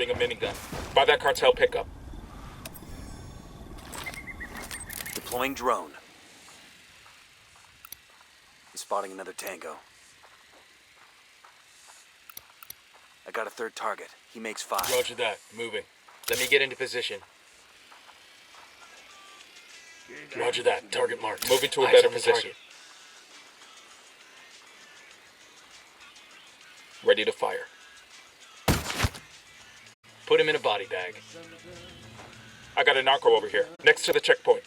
finding a minigun. By that cartel pickup. Deploying drone. I'm spotting another tango. I got a third target. He makes 5. Roger that. Moving. Let me get into position. Roger that. Target marked. Moving to a better position. Ready to fire. Put him in a body bag. I got a narco over here, next to the checkpoint.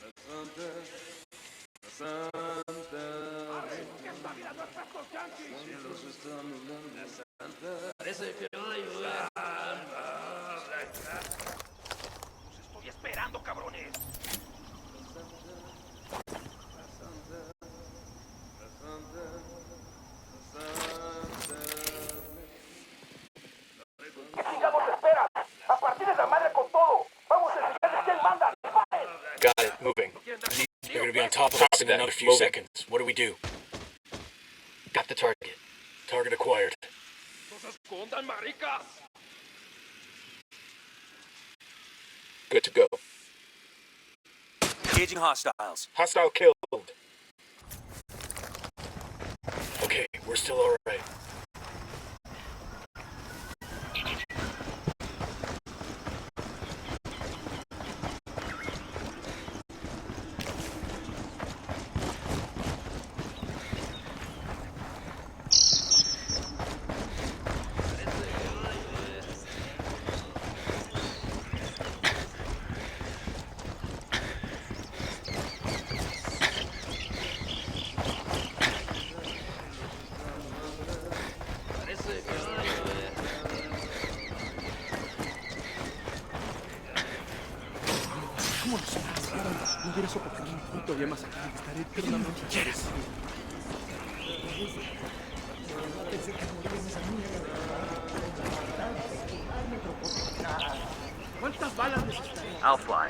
Got it, moving. They're gonna be on top of us in another few seconds. What do we do? Got the target. Target acquired. Good to go. Engaging hostiles. Hostile killed. Okay, we're still alright. I'll fly.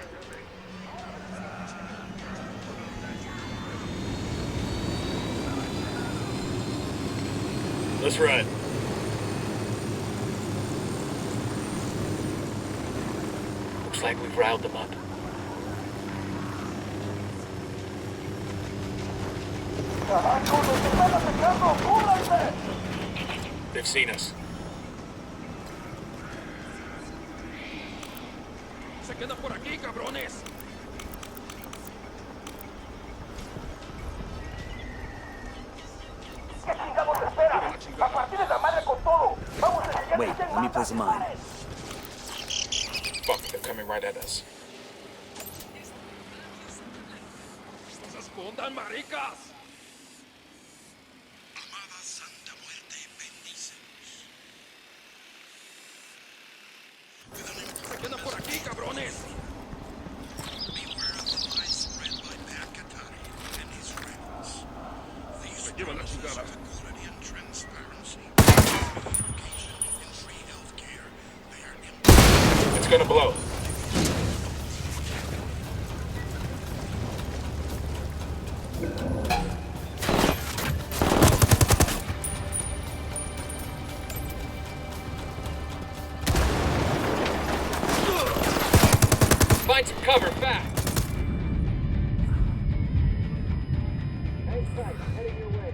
Let's ride. Looks like we've riled them up. They've seen us. Se queda por aquí, cabrones. Wait, let me place a mine. Fuck, they're coming right at us. ¡Se escondan, maricas! Se quedan por aquí, cabrones. Se llevan la chingada. It's gonna blow. Find some cover, fast! Hang tight, heading your way.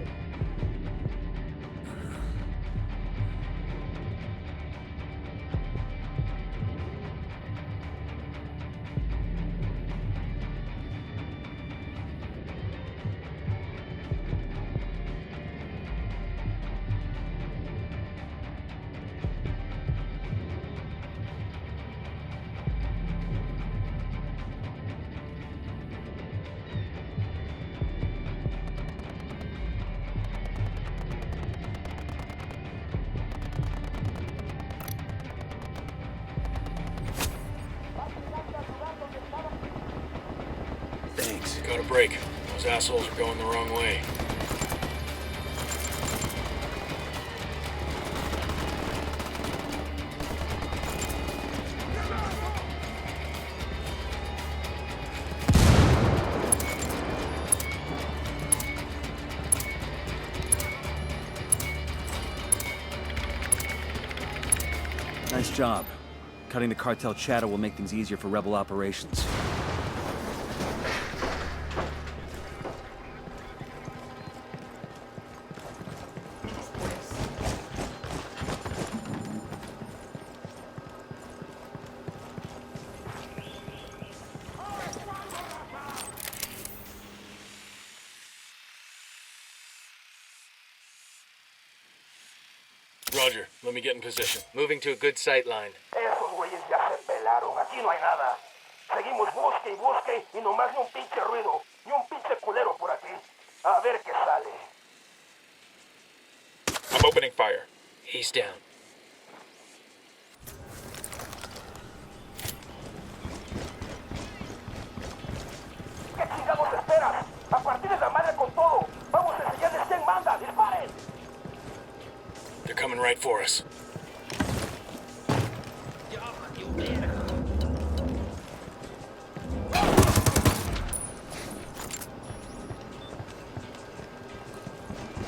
Thanks. Got a break. Those assholes are going the wrong way. Nice job. Cutting the cartel chatter will make things easier for rebel operations. Roger, let me get in position. Moving to a good sight line. Esos güeyes ya se pelaron, aquí no hay nada. Seguimos bosque y bosque y nomás ni un pinche ruido, ni un pinche culero por aquí. A ver qué sale. I'm opening fire. He's down. ¿Qué chingados esperas? A partir de la madre con todo. Vamos a enseñarles quién manda. ¡Disparen! They're coming right for us.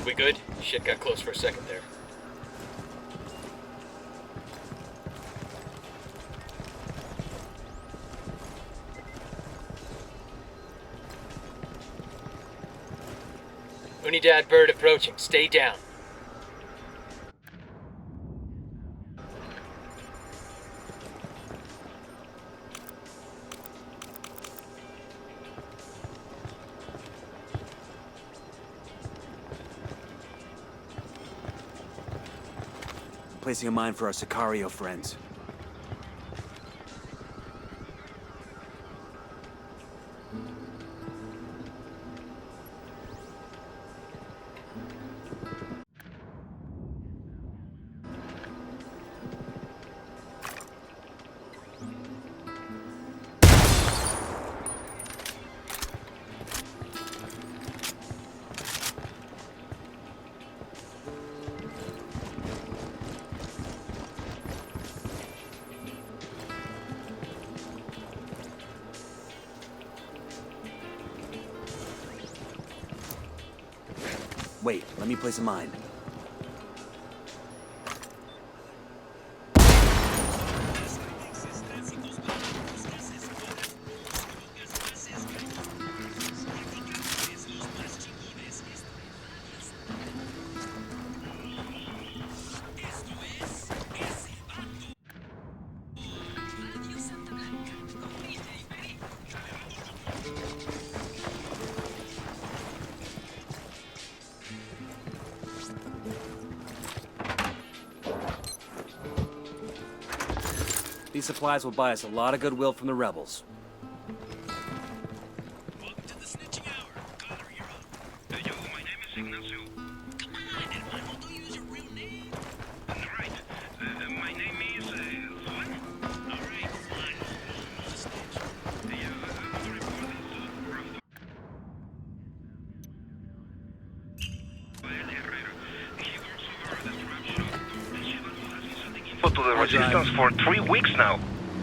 We good? Shit got close for a second there. Unidad bird approaching. Stay down. Placing a mine for our Sicario friends. Wait, let me place a mine. These supplies will buy us a lot of goodwill from the rebels. Welcome to the snitching hour. Connor, you're up. Yo, my name is Ignacio. Come on, hermano, don't use your real name. Right. My name is Juan. All right, Juan. The snitch. I'm sorry for this He works over the trap shop. And Shivato has been sending info to the resistance for 3 weeks now.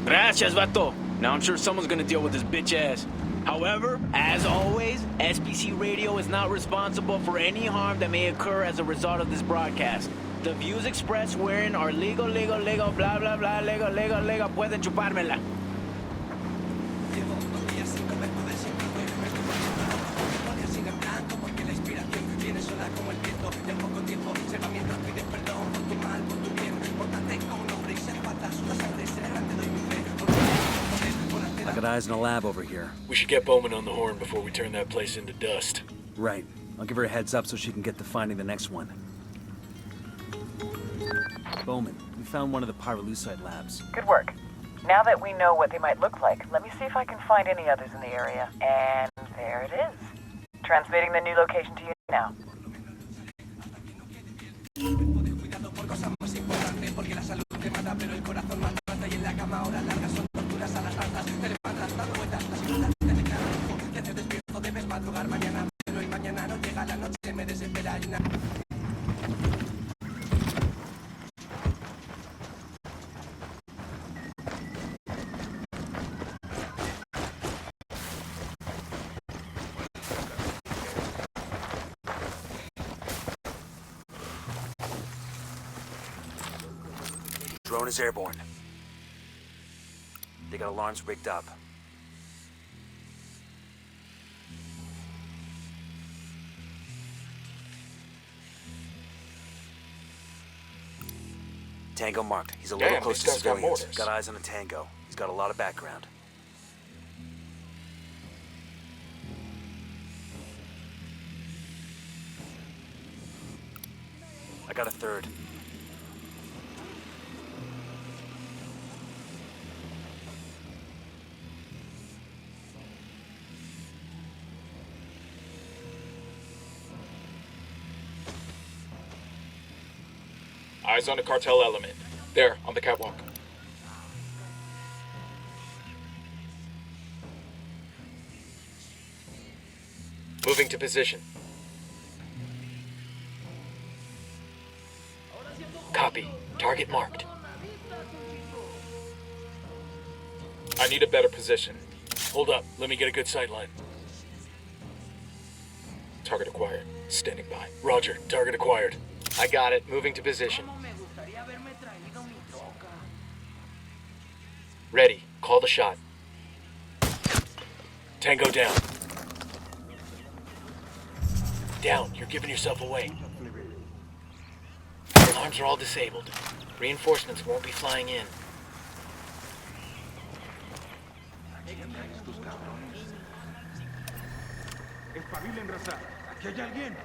Gracias, vato. Now I'm sure someone's gonna deal with this bitch ass. However, as always, SPC Radio is not responsible for any harm that may occur as a result of this broadcast. The views expressed wherein are legal, blah, blah, blah, legal, pueden chupármela. I got eyes in a lab over here. We should get Bowman on the horn before we turn that place into dust. Right. I'll give her a heads up so she can get to finding the next one. Bowman, we found one of the pyrolusite labs. Good work. Now that we know what they might look like, let me see if I can find any others in the area. And there it is. Transmitting the new location to you now. Drone is airborne. They got alarms rigged up. Tango marked. He's a little Damn, close these to guys got civilians. mortars. Got eyes on a Tango. He's got a lot of background. I got a third. Eyes on a cartel element. There, on the catwalk. Moving to position. Copy. Target marked. I need a better position. Hold up. Let me get a good sight line. Target acquired. Standing by. Roger. Target acquired. I got it. Moving to position. Ready. Call the shot. Tango down. Down. You're giving yourself away. Alarms are all disabled. Reinforcements won't be flying in. Espabilen, raza. Aquí hay alguien.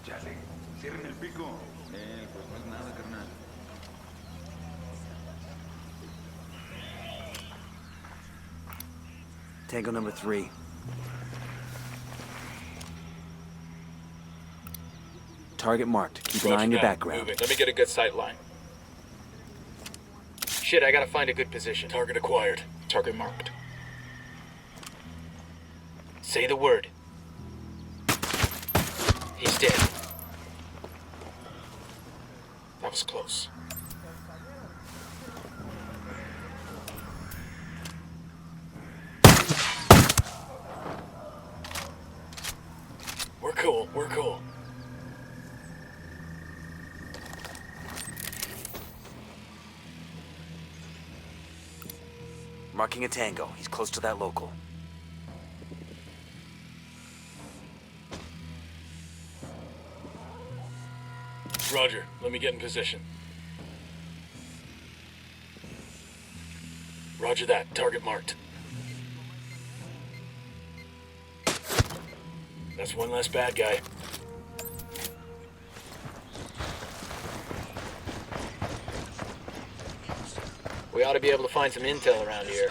Chale, cierren el pico. Pues no es nada, carnal. Tango number 3. Target marked. Keep an eye on your background. Moving. Let me get a good sight line. Shit, I gotta find a good position. Target acquired. Target marked. Say the word. He's dead. That was close. We're cool. We're cool. Marking a Tango. He's close to that local. Roger. Let me get in position. Roger that. Target marked. That's one less bad guy. We ought to be able to find some intel around here.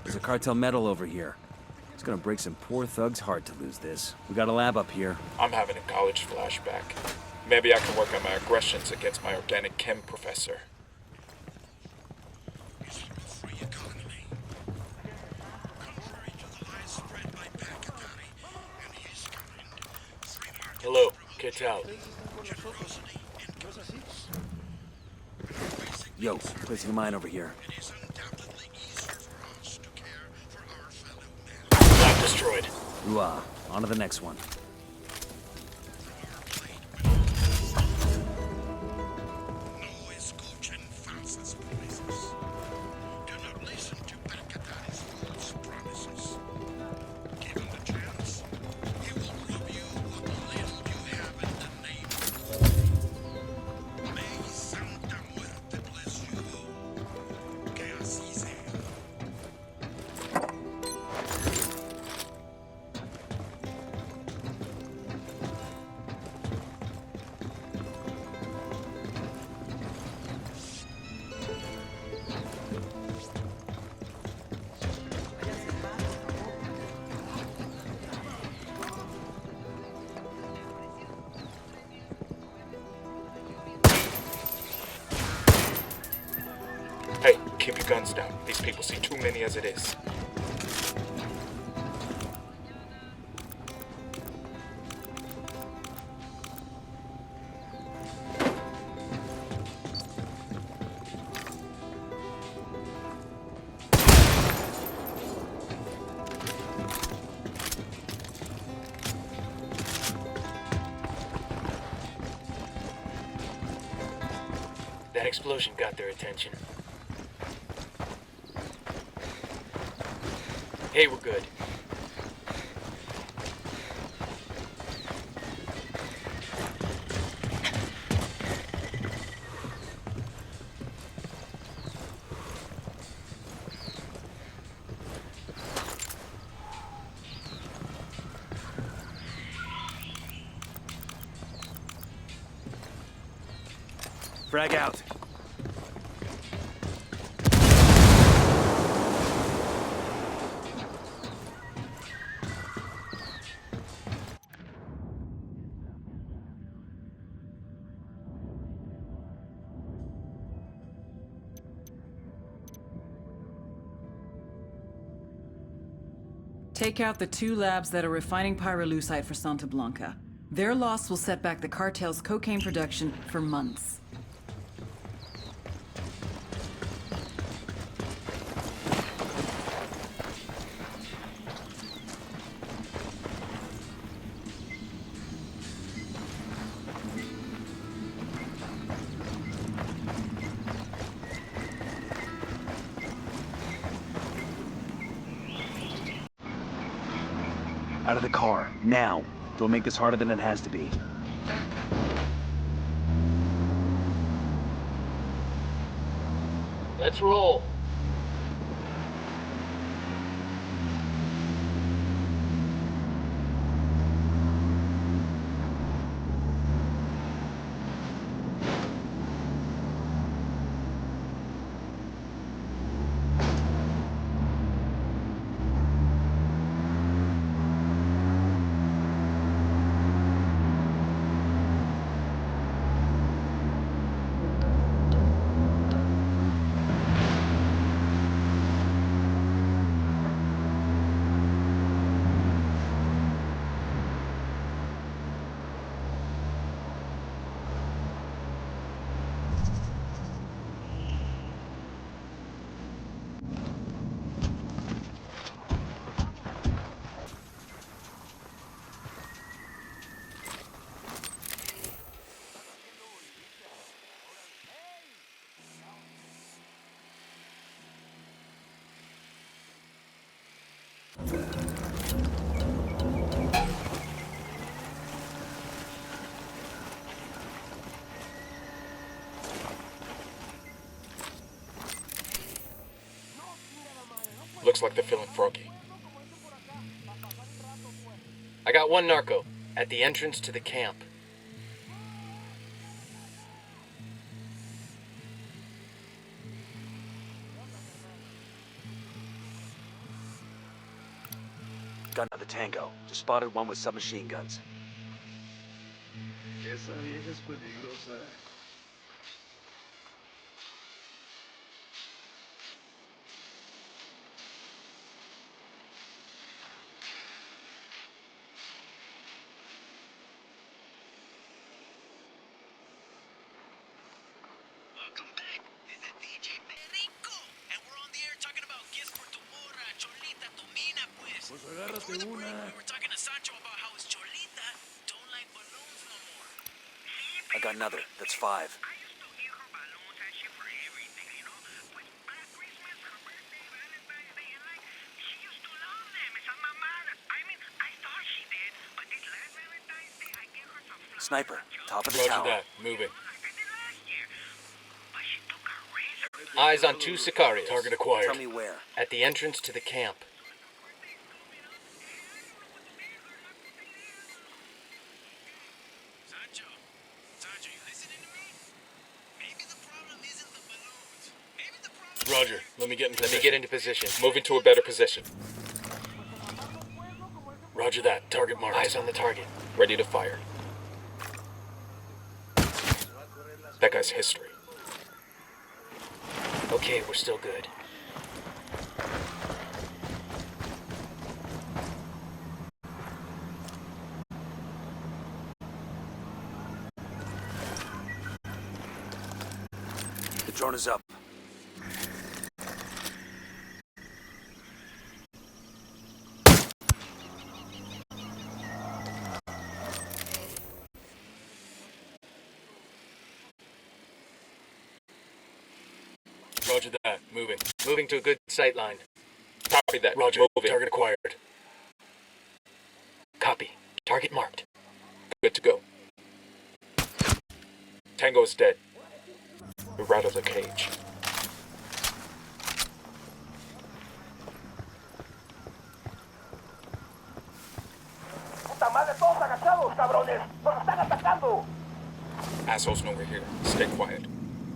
There's a cartel medal over here. It's gonna break some poor thug's heart to lose this. We got a lab up here. I'm having a college flashback. Maybe I can work on my aggressions against my organic chem professor. Hello, get out. Yo, placing a mine over here. Lab destroyed. Ooh, on to the next one. Hey, keep your guns down. These people see too many as it is. That explosion got their attention. Hey, we're good. Frag out. Take out the 2 labs that are refining pyrolusite for Santa Blanca. Their loss will set back the cartel's cocaine production for months. Out of the car, now. Don't make this harder than it has to be. Let's roll. Looks like they're feeling froggy. I got one narco at the entrance to the camp. Got another tango. Just spotted one with submachine guns. Esa vieja es peligrosa. Welcome back. This is DJ Recon, and we're on the air talking about gifts for tu morra, Cholita, tu mina, pues. Before the break, we were talking to Sancho about how his Cholita don't like balloons no more. I got another. That's 5. I used to give her balloons and shit for everything, you know? Pues para Christmas, her birthday, Valentine's Day, and like, she used to love them. Esa mamada. I mean, I thought she did, but this last Valentine's Day, I gave her some flowers. Sniper, top of the Roger tower. that. Moving. Like I did last year. But she took a razor. Eyes on 2 Sicarios. Target acquired. Tell me where. At the entrance to the camp. Sancho, you listening to me? Maybe the problem isn't the balloons. Maybe the problem. Roger. Let me get into position. Moving to a better position. Roger that. Target marked. Eyes on the target. Ready to fire. That guy's history. Okay, we're still good. The drone is up. Roger that. Moving. Moving to a good sight line. Copy that. Roger. Moving. Target acquired. Copy. Target marked. Good to go. Tango is dead. We're out of the cage. ¡Puta madre, todos agachados, cabrones! ¡Nos están atacando! Assholes know we're here. Stay quiet.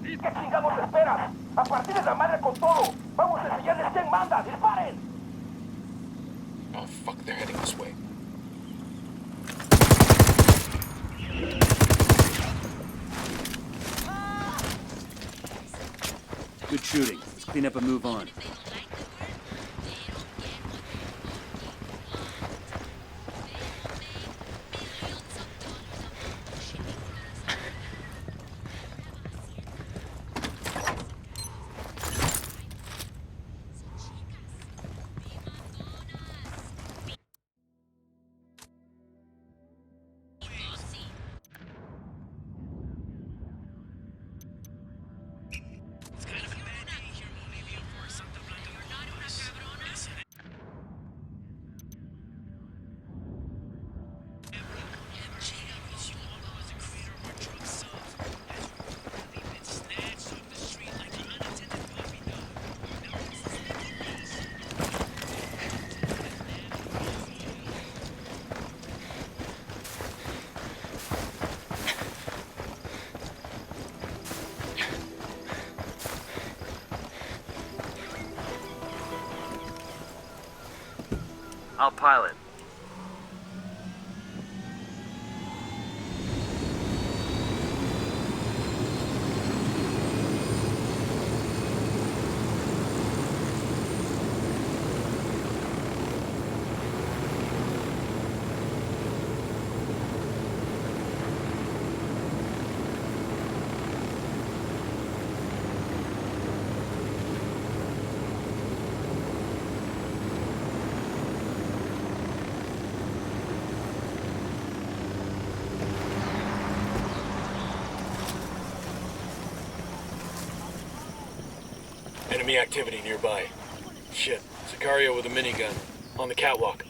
¿Qué chingados esperas? ¡A partir de la madre con todo! ¡Vamos a enseñarles quién manda! ¡Disparen! Oh fuck, they're heading this way. Good shooting. Let's clean up and move on. I'll pilot. Enemy activity nearby. Shit. Sicario with a minigun. On the catwalk.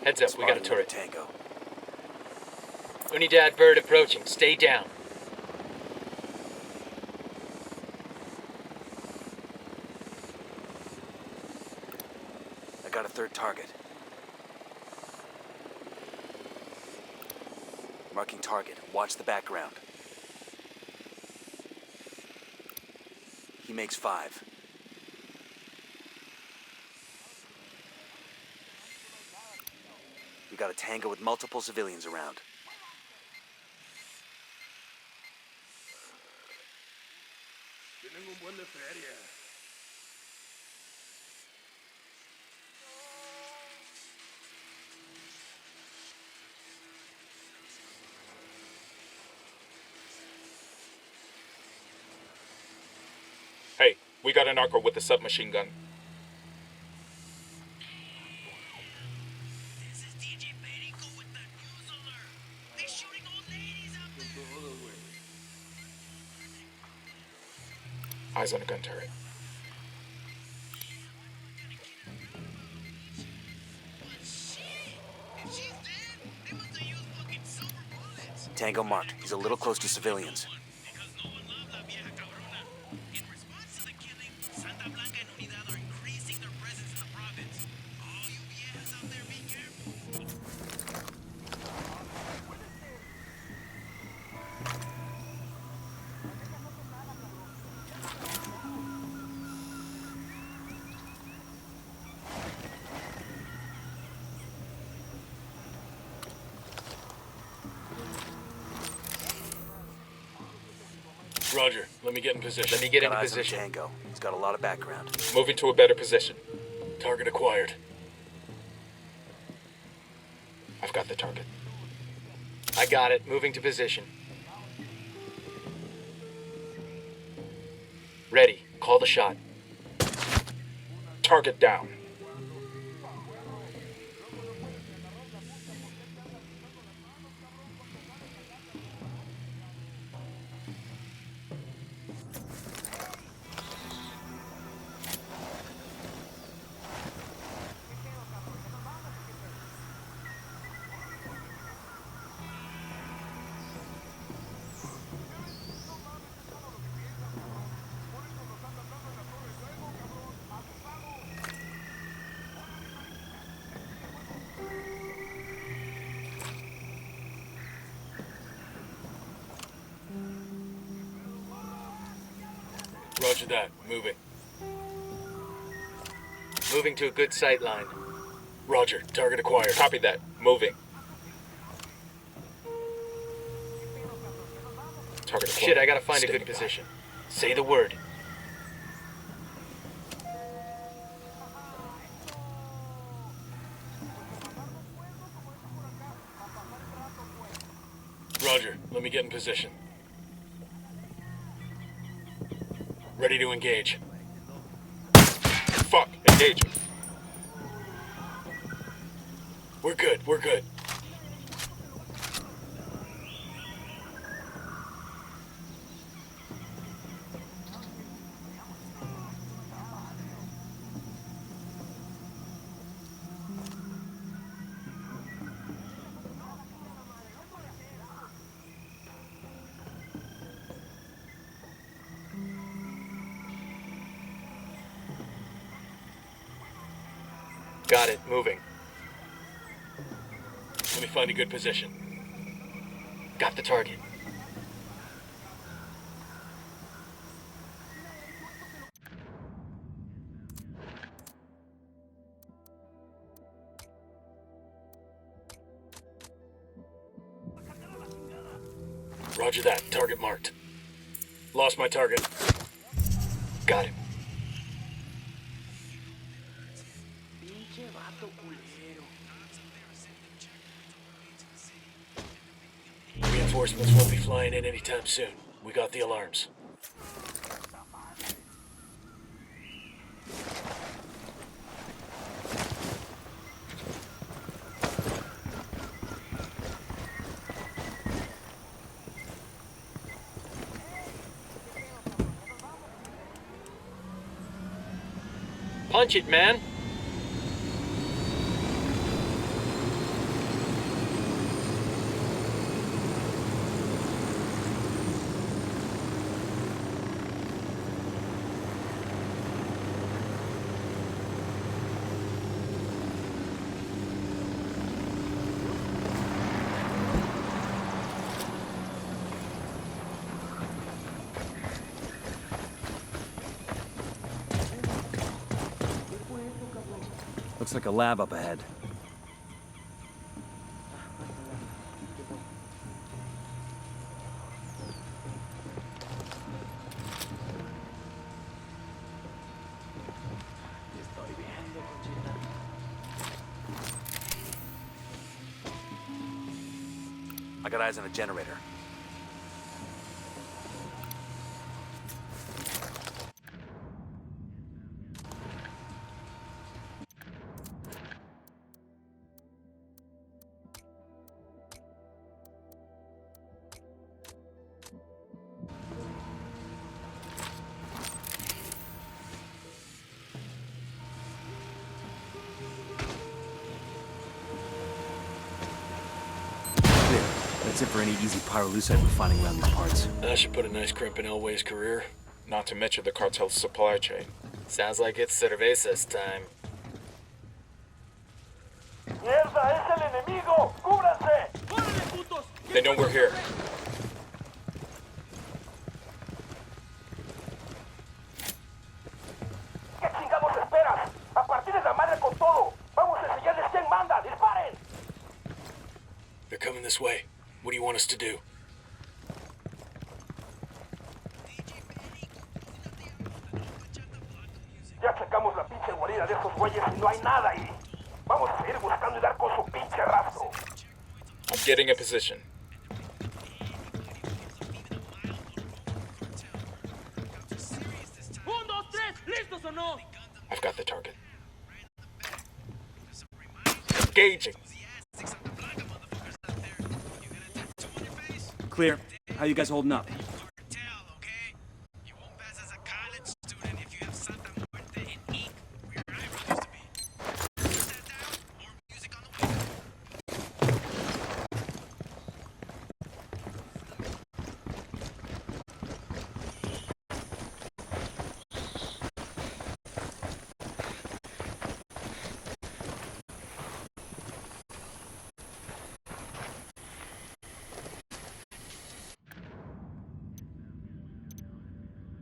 Heads up, we got a turret. Tango. Unidad bird approaching. Stay down. I got a third target. Marking target. Watch the background. He makes 5. We got a tango with multiple civilians around. Tienen un buen de feria. Hey, we got a narco with a submachine gun. This is DJ Perico with the news alert. They're shooting old ladies out there. Eyes on a gun turret. If she's dead, they must have used fucking silver bullets. Tango marked. He's a little close to civilians. Because no one loves la vieja cabrona. In response to the killing, Santa Blanca and Unidad are increasing their presence in the province. All you viejas out there, be careful. Roger. Let me get in position. Let me get Got into eyes on position. Tango. He's got a lot of background. Moving to a better position. Target acquired. I've got the target. I got it. Moving to position. Ready. Call the shot. Target down. Roger that. Moving. Moving to a good sight line. Roger. Target acquired. Copy that. Moving. Target acquired. Shit, I gotta find a Standing good by. position. Say the word. Roger. Let me get in position. Ready to engage. Fuck. Engaging. We're good. We're good. Got it. Moving. Let me find a good position. Got the target. Roger that. Target marked. Lost my target. Got him. Reinforcements won't be flying in anytime soon. We got the alarms. Punch it, man! Looks like a lab up ahead. I got eyes on a generator. That's it for any easy pyrolusite we're finding around these parts. That should put a nice crimp in Elway's career. Not to mention the cartel's supply chain. Sounds like it's cervezas time. ¡Mierda, es el enemigo! ¡Cúbranse! They know we're here. ¿Qué chingados esperas? A partir de la madre con todo. Vamos a enseñarles quién manda. ¡Disparen! They're coming this way. What do you want us to do? Ya checamos la pinche guarida de esos güeyes y no hay nada ahí. Vamos a seguir buscando y dar con su pinche rastro. I'm getting a position. I've got the target. Engaging. Clear. How you guys holding up?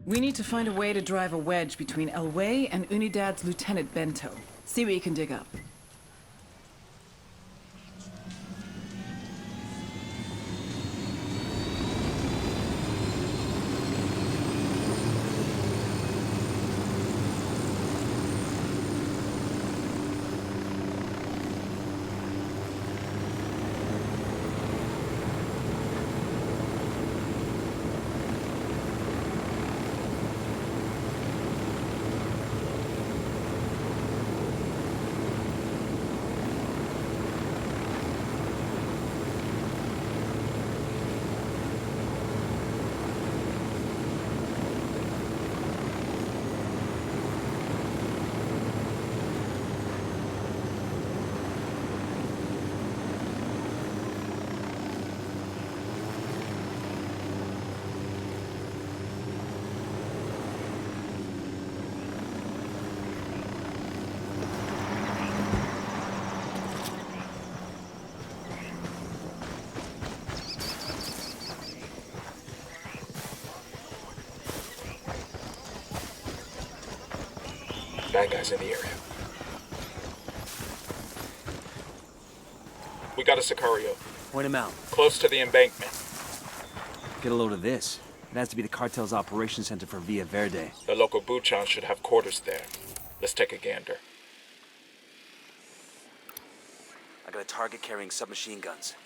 We need to find a way to drive a wedge between El Way and Unidad's Lieutenant Bento. See what you can dig up. Bad guys in the area. We got a Sicario. Point him out. Close to the embankment. Get a load of this. It has to be the cartel's operation center for Villa Verde. The local Buchan should have quarters there. Let's take a gander. I got a target carrying submachine guns.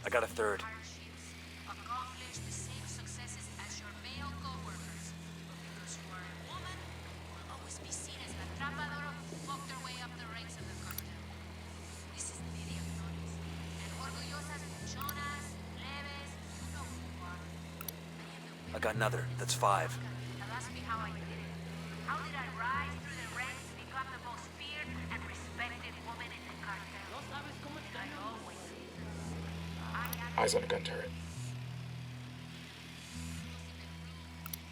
I got a third. Accomplish the same successes as your male co-workers. Because you are a woman, you will always be seen as the atrapadora who fought their way up the ranks of the cartel. This is Lidia Flores. And orgullosas buchonas, plebes, you know who you are. I got another. That's 5. Now ask me how I did it. How did I rise through the ranks, become the most feared and respected woman in the cartel? I always Eyes on a gun turret.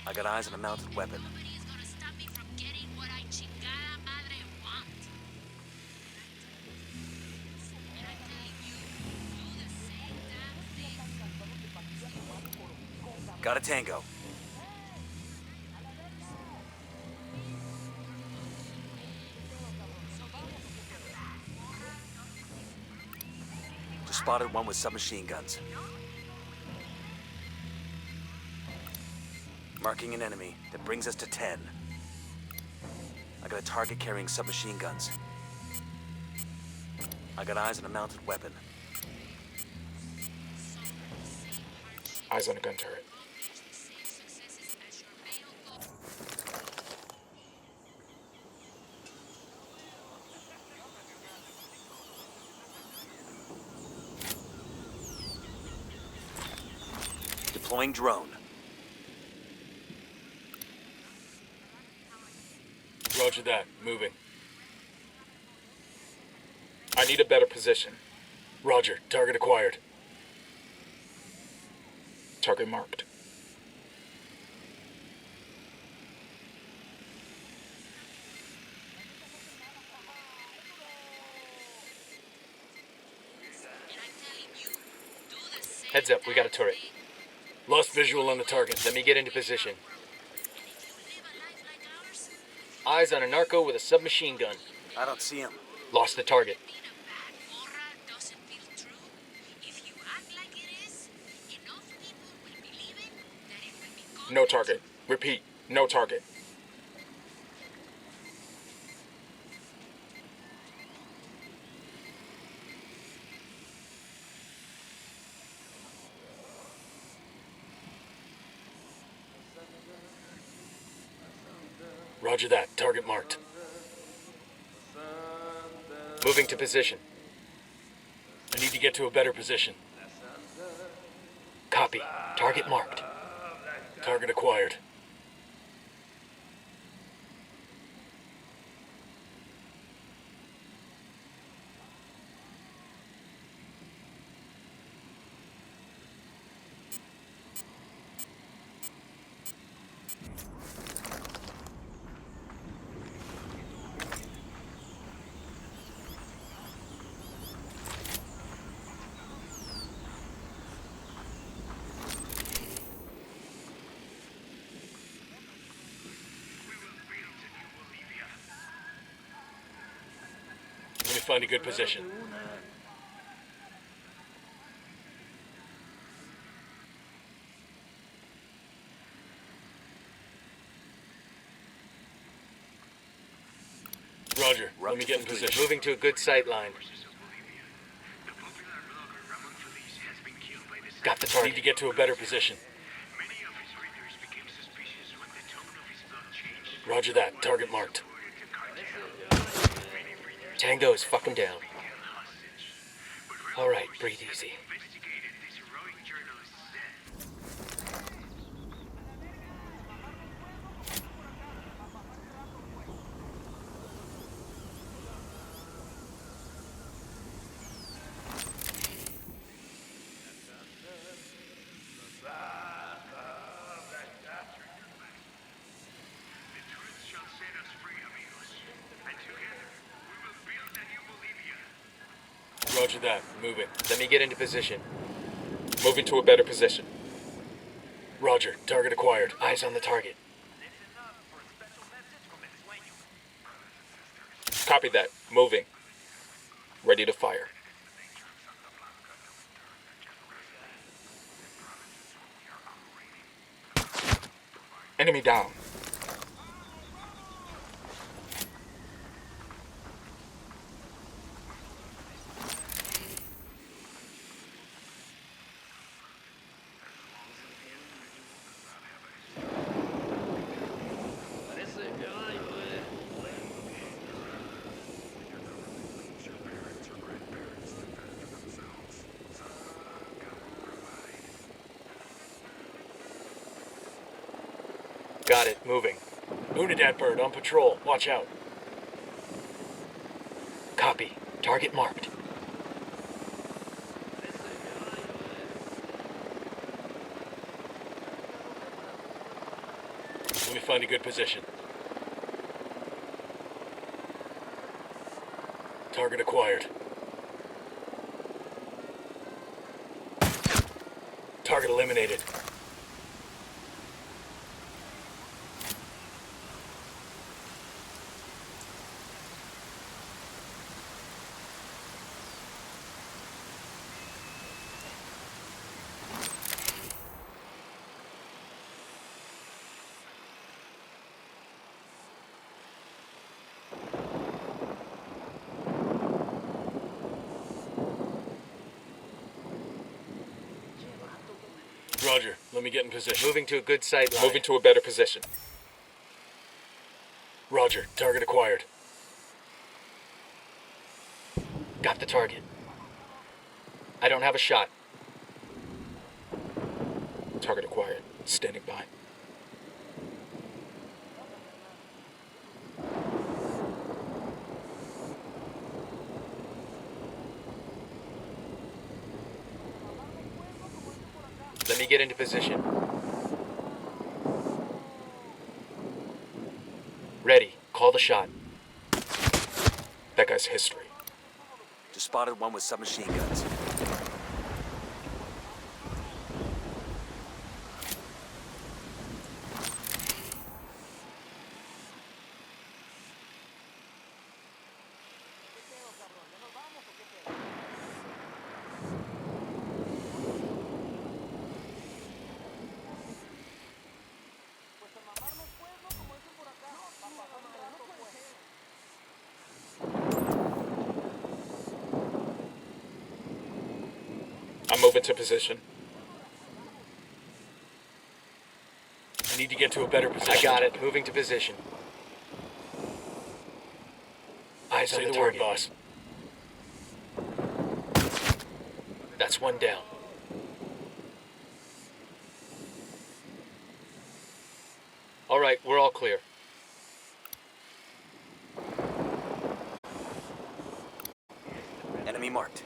I got eyes on a mounted weapon. Nobody is gonna stop me from getting what I chingada madre want. And I'm telling you, do the same damn thing. Got a tango. Just spotted one with submachine guns. Marking an enemy. That brings us to 10. I got a target carrying submachine guns. I got eyes on a mounted weapon. Eyes on a gun turret. Deploying drone. Roger that. Moving. I need a better position. Roger. Target acquired. Target marked. Heads up, we got a turret. Lost visual on the target. Let me get into position. Eyes on a narco with a submachine gun. I don't see him. Lost the target. No target. Repeat, no target. Roger that. Target marked. Moving to position. I need to get to a better position. Copy. Target marked. Target acquired. Let me find a good position. Roger. Let me get in position. Moving to a good sight line. Got the target. Need to get to a better position. Roger that. Target marked. Tango is fucking down. All right, breathe easy. Roger that. Moving. Let me get into position. Moving to a better position. Roger. Target acquired. Eyes on the target. Copy that. Moving. Ready to fire. Enemy down. Got it. Moving. Unidad bird on patrol. Watch out. Copy. Target marked. Let me find a good position. Target acquired. Target eliminated. Roger. Let me get in position. Moving to a good sight line. Moving to a better position. Roger. Target acquired. Got the target. I don't have a shot. Target acquired. Standing by. Let me get into position. Ready. Call the shot. That guy's history. Just spotted one with submachine guns. I'm moving to position. I need to get to a better position. I got it. Moving to position. Eyes on the target, boss. That's one down. All right, we're all clear. Enemy marked.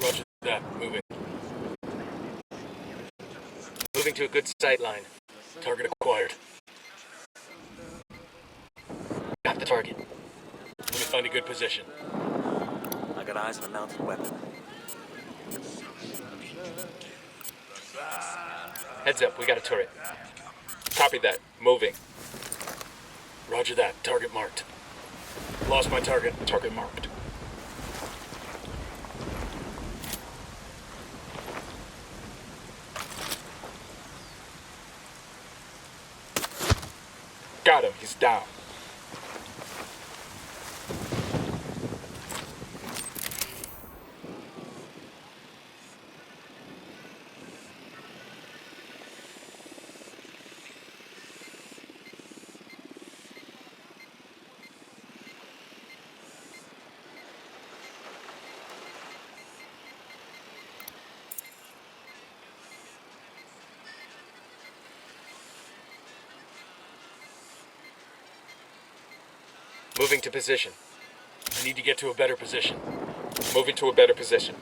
Roger that. Moving. Moving to a good sight line. Target acquired. Got the target. Let me find a good position. I got eyes on a mounted weapon. Heads up, we got a turret. Copy that. Moving. Roger that. Target marked. Lost my target. Target marked. Got him. He's down. Moving to position. I need to get to a better position. Moving to a better position.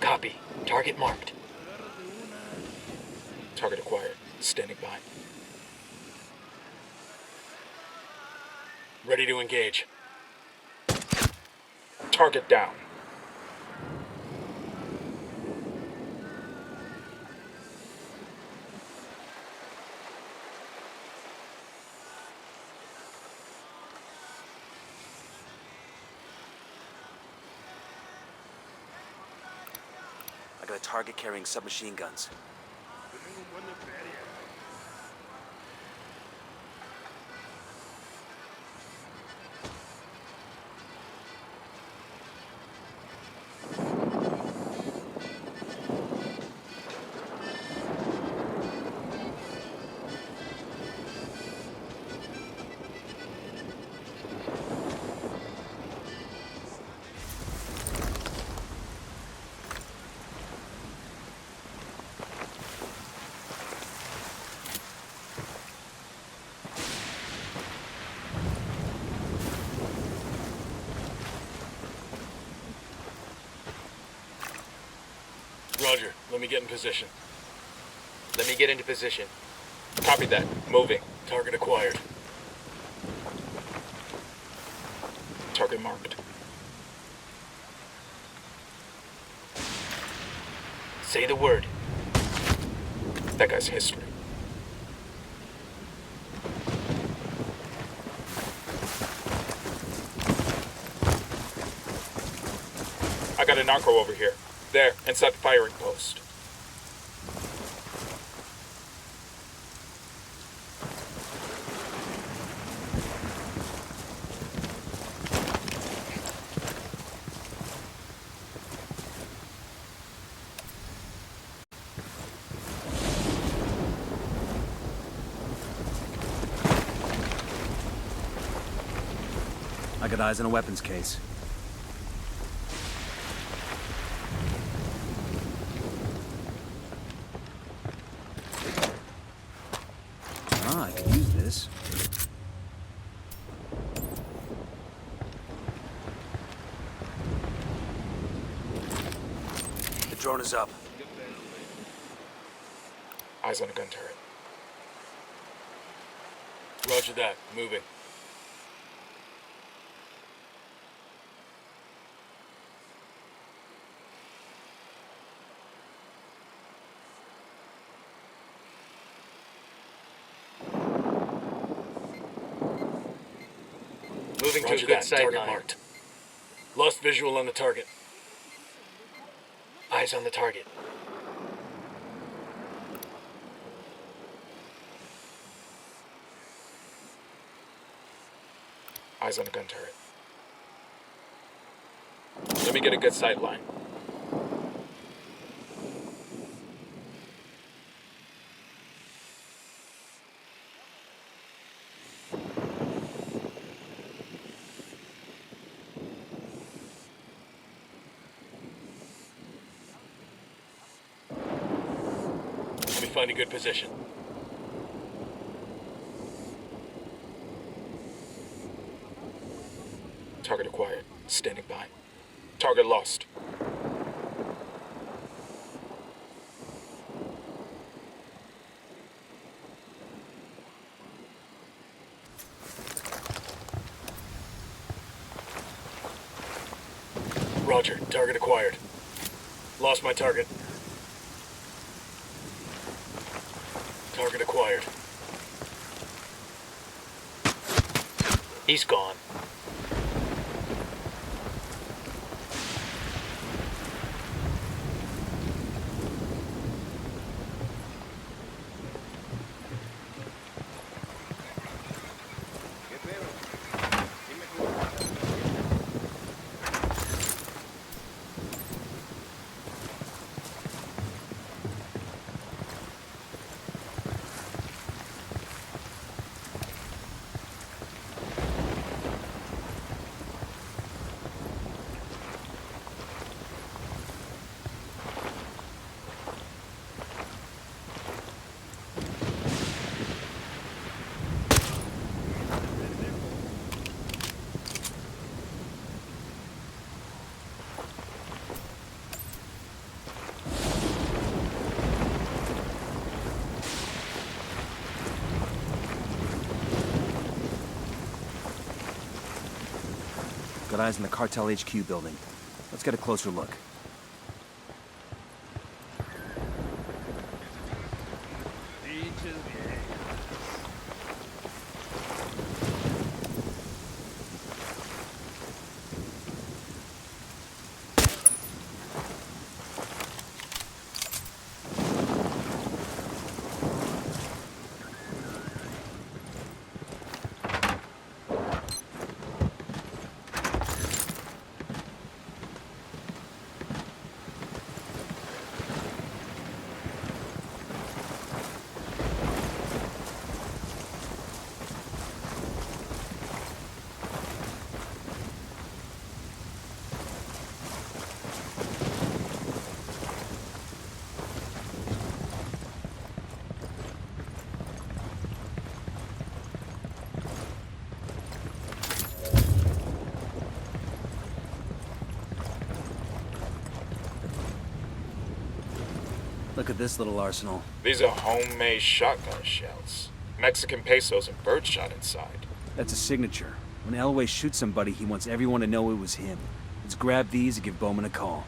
Copy. Target marked. Target acquired. Standing by. Ready to engage. Target down. I got a target carrying submachine guns. Roger. Let me get in position. Let me get into position. Copy that. Moving. Target acquired. Target marked. Say the word. That guy's history. I got a narco over here. There, inside the firing post. I got eyes on a weapons case. I can use this. The drone is up. Eyes on a gun turret. Roger that. Moving. Moving to a good sight line. Marked. Lost visual on the target. Eyes on the target. Eyes on the gun turret. Let me get a good sight line. Let me find a good position. Target acquired. Standing by. Target lost. Roger, target acquired. Lost my target. Target acquired. He's gone. Got eyes on the Cartel HQ building. Let's get a closer look. Look at this little arsenal. These are homemade shotgun shells. Mexican pesos and birdshot inside. That's a signature. When Elway shoots somebody, he wants everyone to know it was him. Let's grab these and give Bowman a call.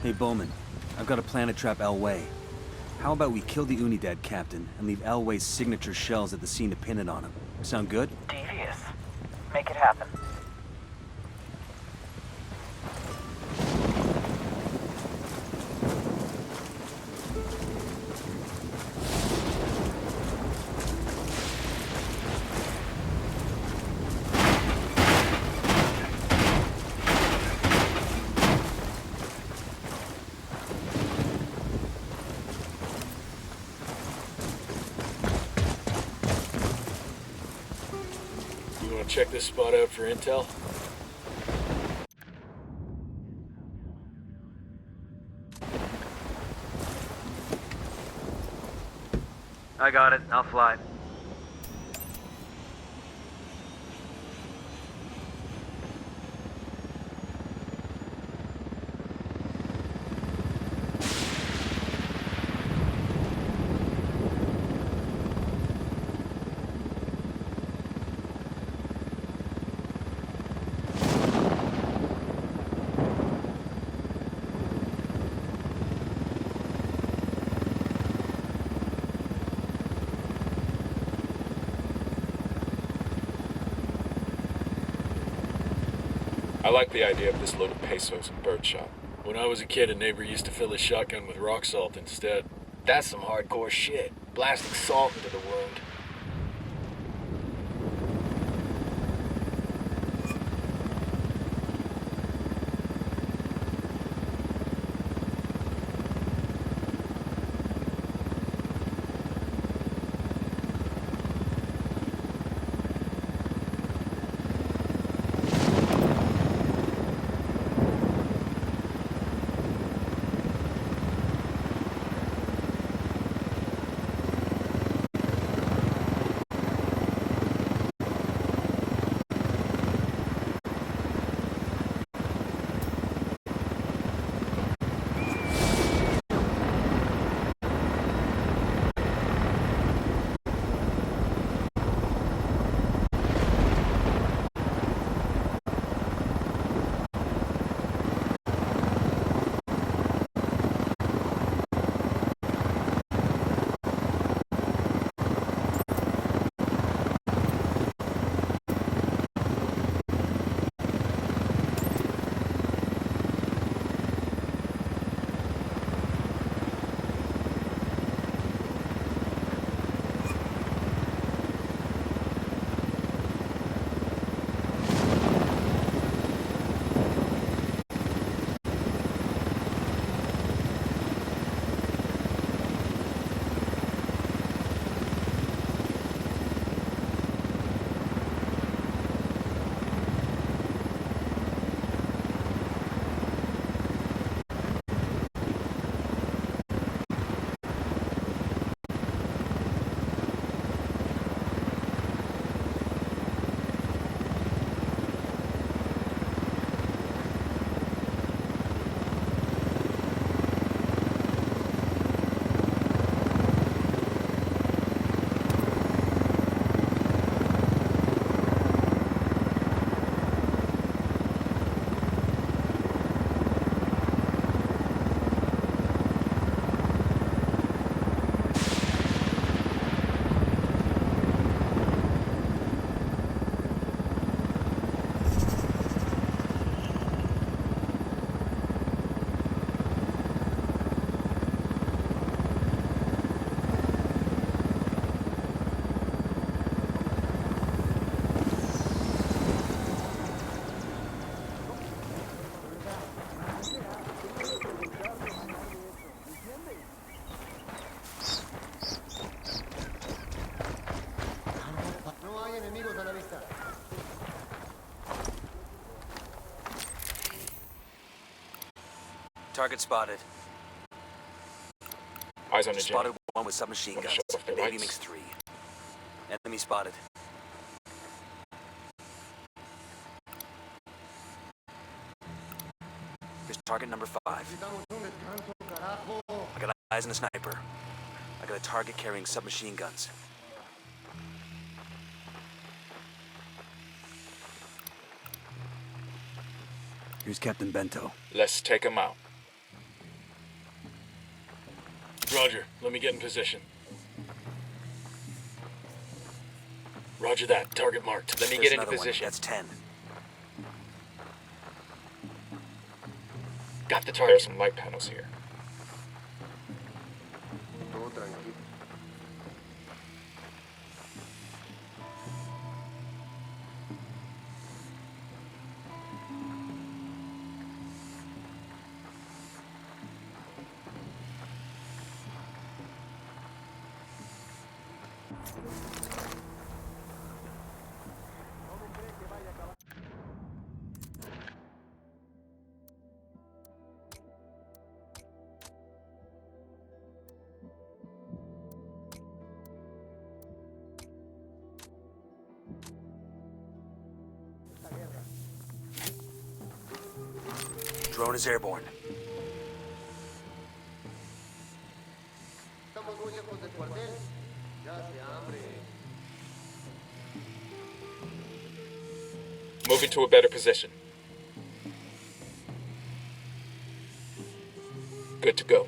Hey Bowman, I've got a plan to trap Elway. How about we kill the Unidad captain and leave Elway's signature shells at the scene to pin it on him? Sound good? Devious. Make it happen. Check this spot out for intel. I got it. I'll fly. I like the idea of this load of pesos and birdshot. When I was a kid, a neighbor used to fill his shotgun with rock salt instead. That's some hardcore shit. Blasting salt into the wound. Target spotted. Eyes on the Spotted Jenny. one with submachine Wanna guns. show off their Navy lights? makes 3. Enemy spotted. Here's target number 5. I got eyes on a sniper. I got a target carrying submachine guns. Here's Captain Bento. Let's take him out. Roger, let me get in position. Roger that, target marked. Let me There's get into another one. position. That's 10. Got the There's target. some light panels here. Drone is airborne. Moving to a better position. Good to go.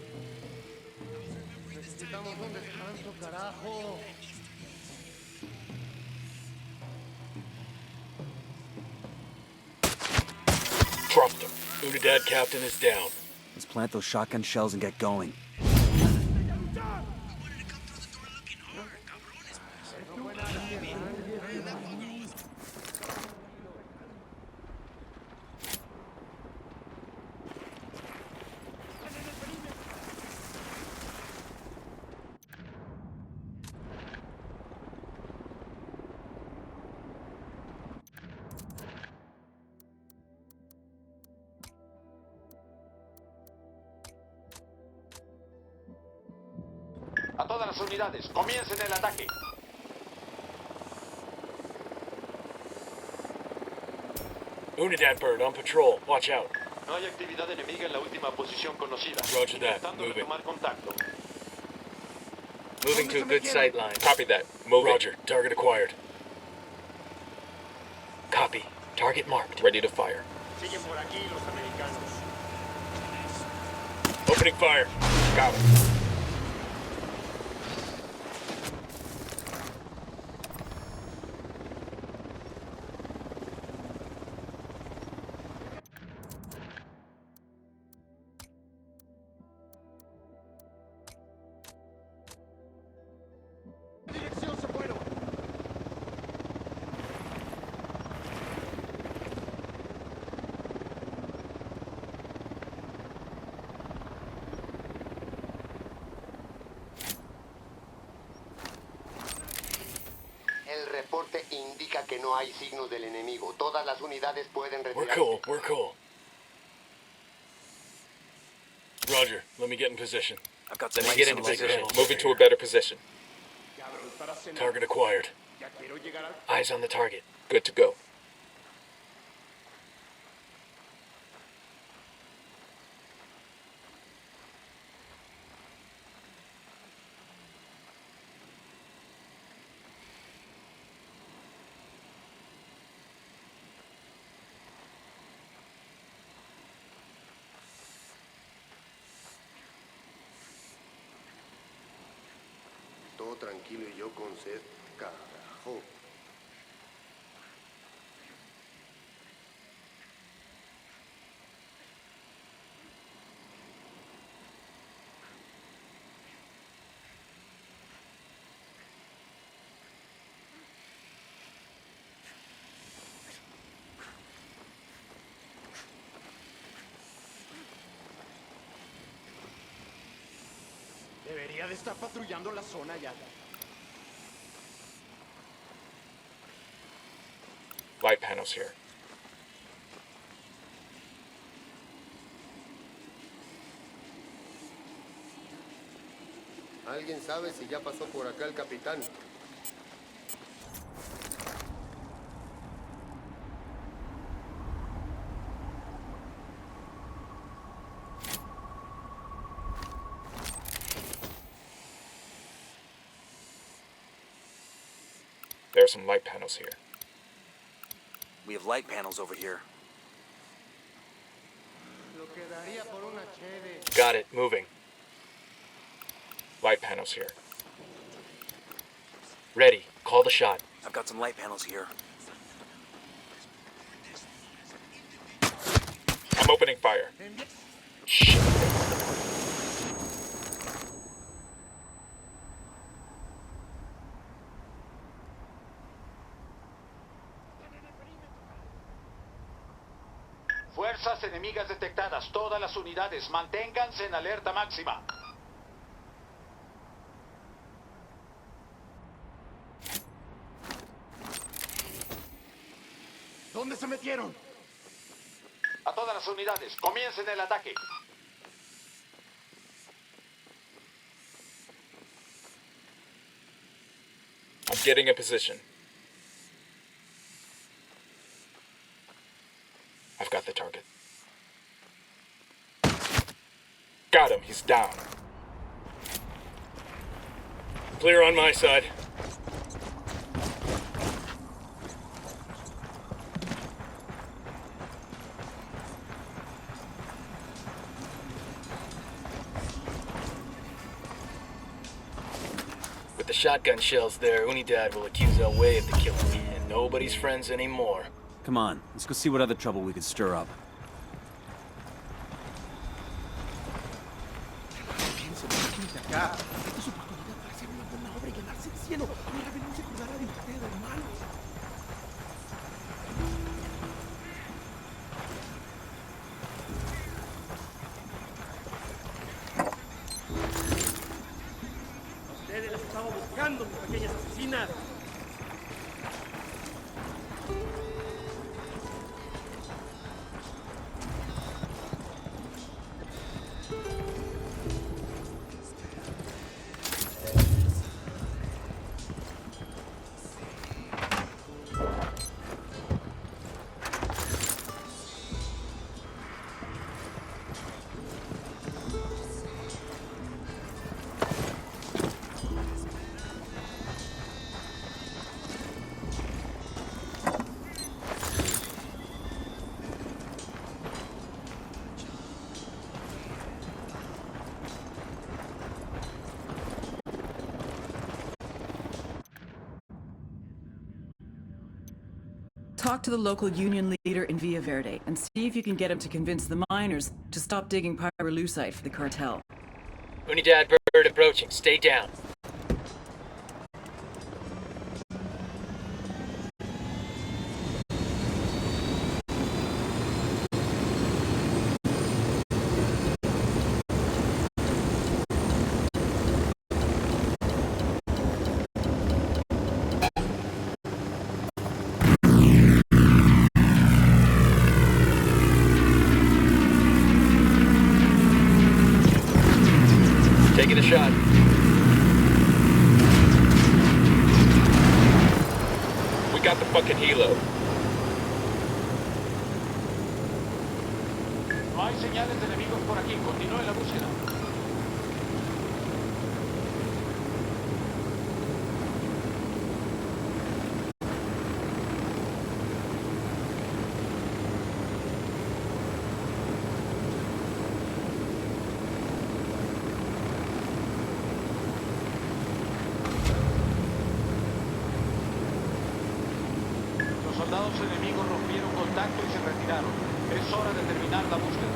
Trust him. Unidad Captain is down. Let's plant those shotgun shells and get going. A todas las unidades, comiencen el ataque. Unidad bird on patrol. Watch out. No hay actividad enemiga en la última posición conocida. Roger that. Intentando Moving. retomar contacto. Moving to a good sight line. Copy that. Moving. Roger. Target acquired. Copy. Target marked. Ready to fire. Siguen por aquí los americanos. Opening fire. Got it. Dirección se fueron. El reporte indica que no hay signos del enemigo. Todas las unidades pueden We're retirarse. cool. We're cool. Roger. Let me get in position. I've got Let some me get lights into on the position. panels. Moving to a better position. Cabros, para cenar. Target acquired. Ya quiero llegar al... Eyes on the target. Good to go. Todo tranquilo y yo con sed. Carajo. Debería de estar patrullando la zona ya. Light panels here. ¿Alguien sabe si ya pasó por acá el capitán? There are some light panels here. We have light panels over here. Got it. Moving. Light panels here. Ready. Call the shot. I've got some light panels here. I'm opening fire. Shit. Fuerzas enemigas detectadas. Todas las unidades, manténganse en alerta máxima. ¿Dónde se metieron? A todas las unidades, comiencen el ataque. I'm getting a position. I've got the target. Got him. He's down. Clear on my side. With the shotgun shells there, Unidad will accuse El Way of the killing, and nobody's friends anymore. Come on, let's go see what other trouble we could stir up. acá. Esta es su oportunidad para hacer una buena obra y ganarse el cielo. La rebelión se curará de usted, hermano. Ustedes las estaba buscando, mis pequeñas asesinas. Talk to the local union leader in Villa Verde and see if you can get him to convince the miners to stop digging pyrolusite for the cartel. Unidad bird approaching. Stay down. Taking a shot. We got the fucking helo. No hay señales de enemigos por aquí. Continúe la búsqueda. Los soldados enemigos rompieron contacto y se retiraron. Es hora de terminar la búsqueda.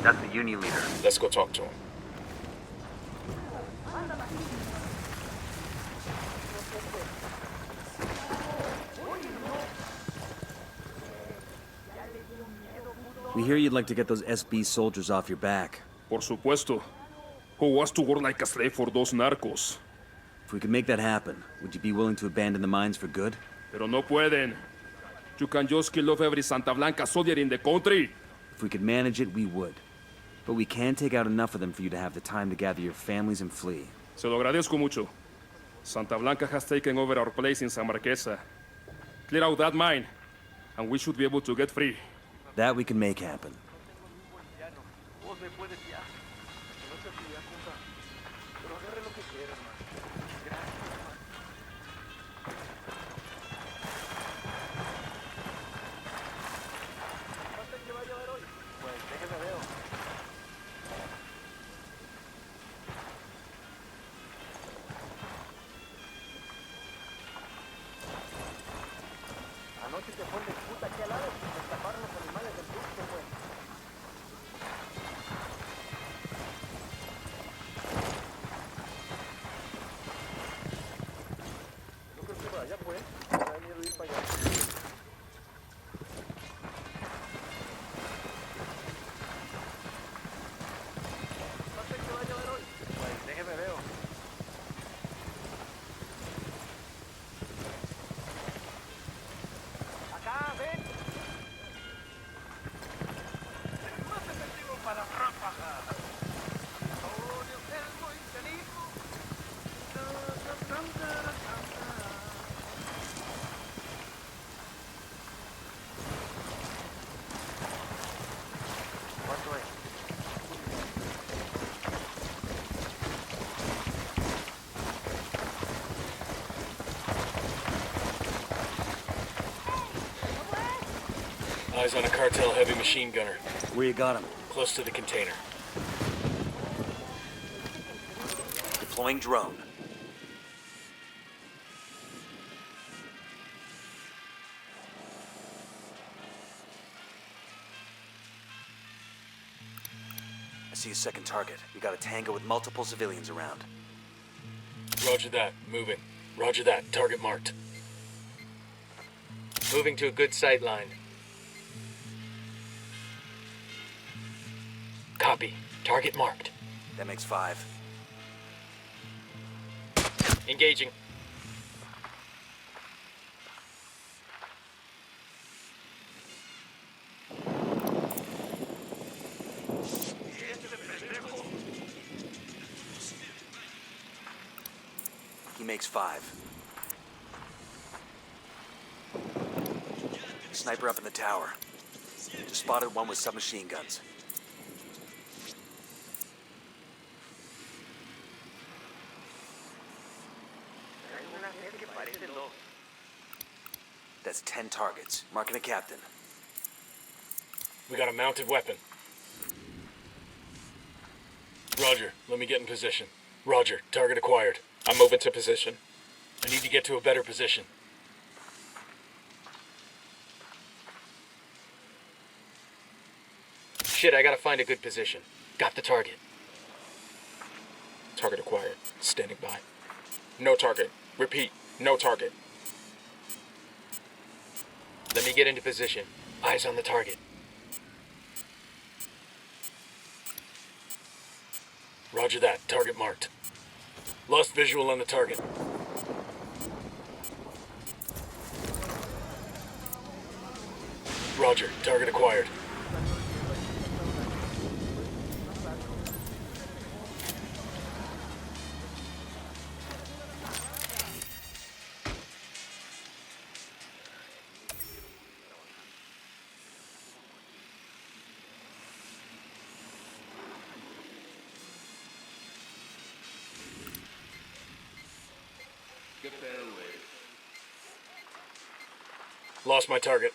That's the Union leader. Let's go talk to him. We hear you'd like to get those SB soldiers off your back. Por supuesto. Who wants to work like a slave for those narcos? If we could make that happen, would you be willing to abandon the mines for good? Pero no pueden. You can just kill off every Santa Blanca soldier in the country. If we could manage it, we would. But we can take out enough of them for you to have the time to gather your families and flee. Se lo agradezco mucho. Santa Blanca has taken over our place in San Marquesa. Clear out that mine, and we should be able to get free. That we can make happen. Anoche te fue de puta aquí al lado y se escaparon los animales del bus que fue. Yo creo que por allá fue. Me da miedo ir para allá. ¿Cuánto es que va a llover hoy? Pues déjeme veo. Acá, ven. Más efectivo para ráfagas. Oh, Dios es muy feliz. ¿Cuánto es? Eyes on a cartel heavy machine gunner. Where you got him? Close to the container. Deploying drone. see a second target. We got a tango with multiple civilians around. Roger that. Moving. Roger that. Target marked. Moving to a good sight line. Copy. Target marked. That makes 5. Engaging. He makes 5. Sniper up in the tower. Just spotted one with submachine guns. That's 10 targets. Marking a captain. We got a mounted weapon. Roger, let me get in position. Roger, target acquired. I'm moving to position. I need to get to a better position. Shit, I gotta find a good position. Got the target. Target acquired. Standing by. No target. Repeat, no target. Let me get into position. Eyes on the target. Roger that. Target marked. Lost visual on the target. Roger. Target acquired. Lost my target.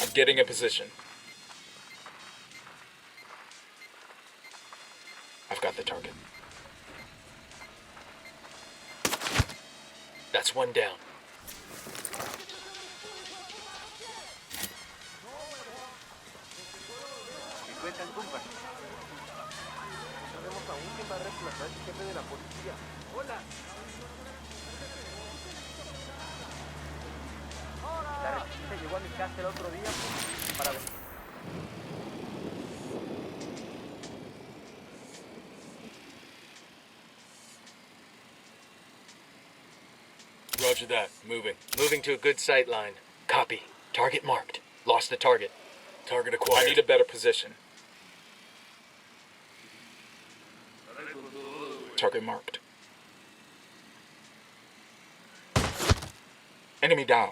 I'm getting in position. I've got the target. That's one down. Llegó a mi casa el otro día para ver. Roger that. Moving. Moving to a good sight line. Copy. Target marked. Lost the target. Target acquired. I need a better position. Target marked. Enemy down.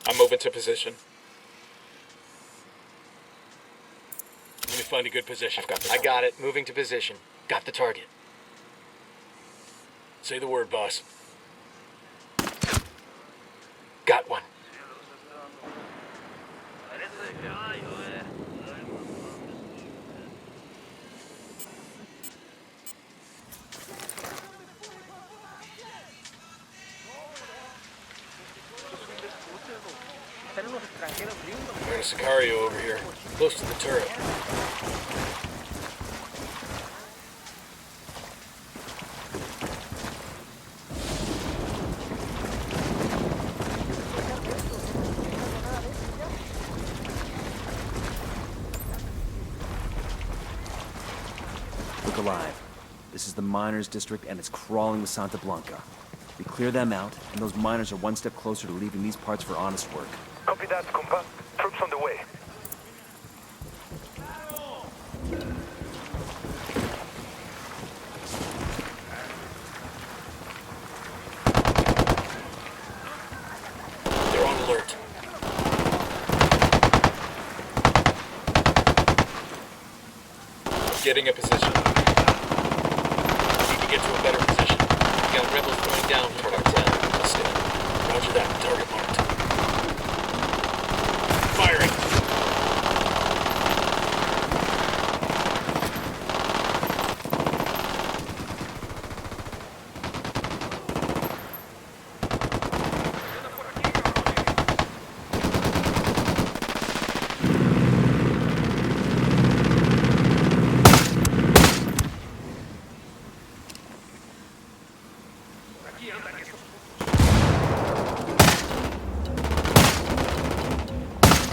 I'm moving to position. Let me find a good position. I've got the I got it. Moving to position. Got the target. Say the word, boss. Got one. There's a Sicario over here, close to the turret. Look alive. This is the miners' district and it's crawling with Santa Blanca. We clear them out, and those miners are one step closer to leaving these parts for honest work. Copy that, compa. Troops on the way. Getting a position. Need to get to a better position. We got rebels going down toward our 10. Let's stay. Roger that. Target marked. Firing!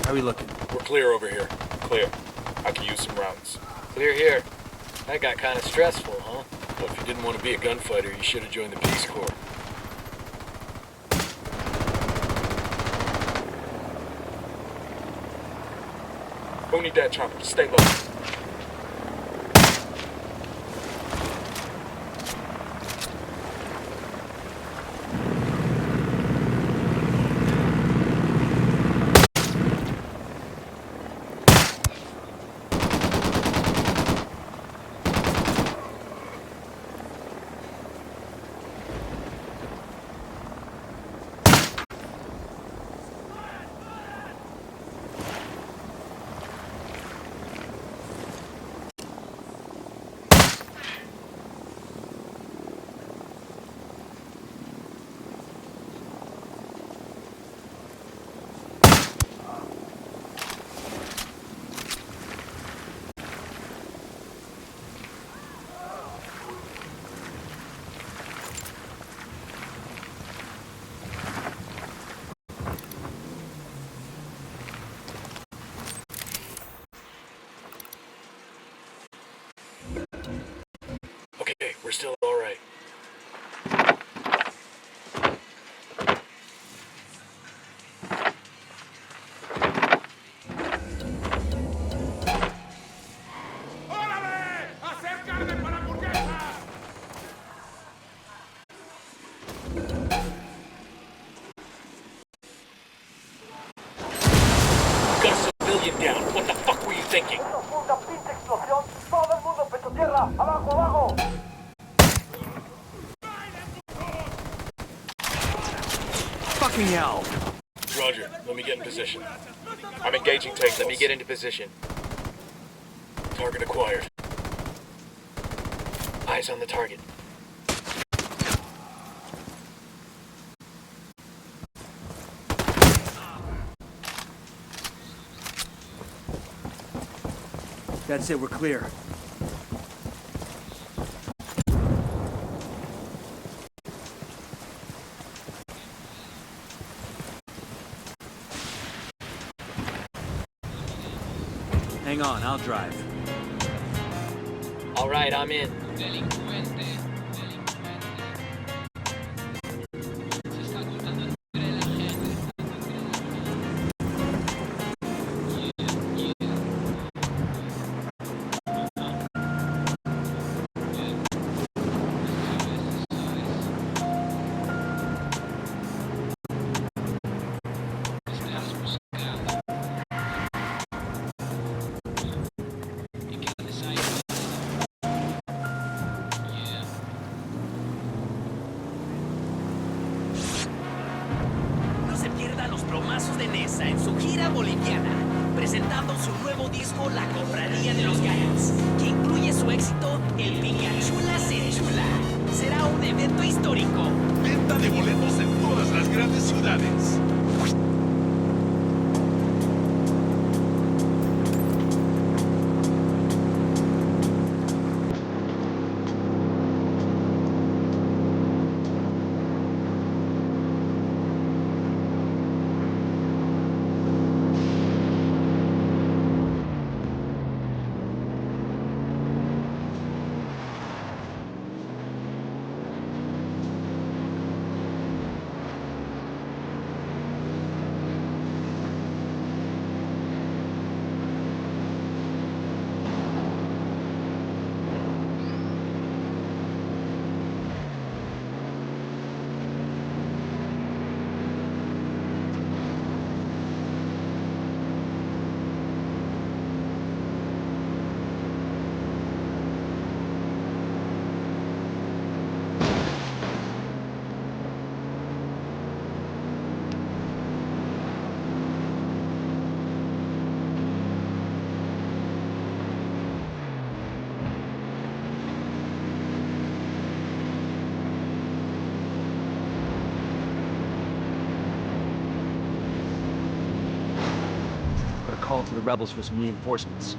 How are we looking? We're clear over here. Clear. I can use some rounds. Clear here. That got kind of stressful, huh? Well, if you didn't want to be a gunfighter, you should have joined the Peace Corps. Only dead chopper. Stay low. Okay, we're still alright. Got a civilian down. What the fuck were you thinking? Eso fue una pinche explosión. Todo el mundo pecho tierra. Abajo, abajo. Fucking hell! Roger. Let me get in position. I'm engaging tankers. Let me get into position. Target acquired. Eyes on the target. That's it, we're clear. Hang on, I'll drive. Alright, I'm in. No se pierda los plomazos de Nessa en su gira boliviana, presentando su nuevo disco La Cofradía de los Gallos, que incluye su éxito El Piñachula se chula. Será un evento histórico. Venta de boletos en todas las grandes ciudades. call to the rebels for some reinforcements.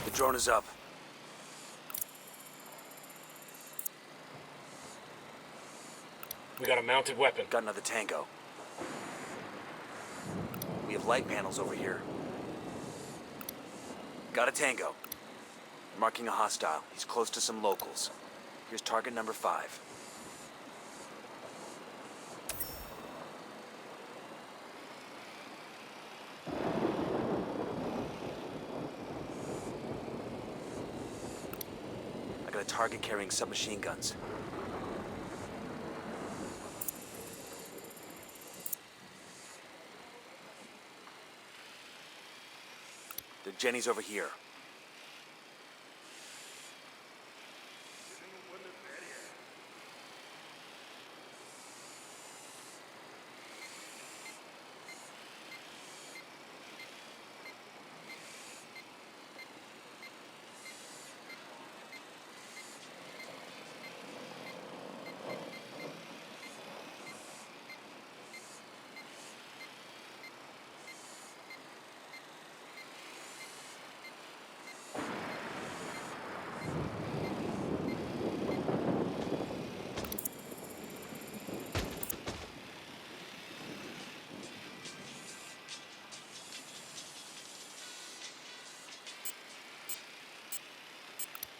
The drone is up. We got a mounted weapon. Got another tango. We have light panels over here. Got a tango. Marking a hostile. He's close to some locals. Here's target number 5. I got a target carrying submachine guns. The Jenny's over here.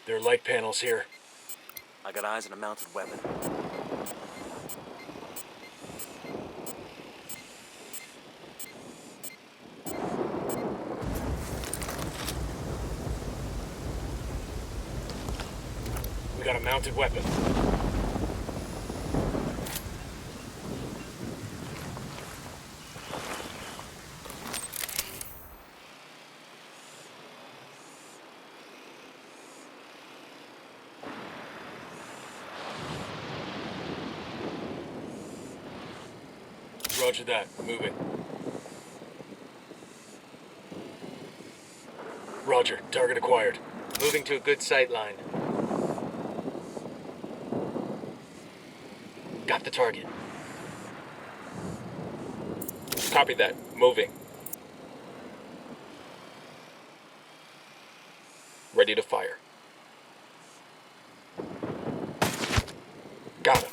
There are light panels here. I got eyes on a mounted weapon. We got a mounted weapon. Roger that. Moving. Roger. Target acquired. Moving to a good sight line. Got the target. Copy that. Moving. Ready to fire. Got him.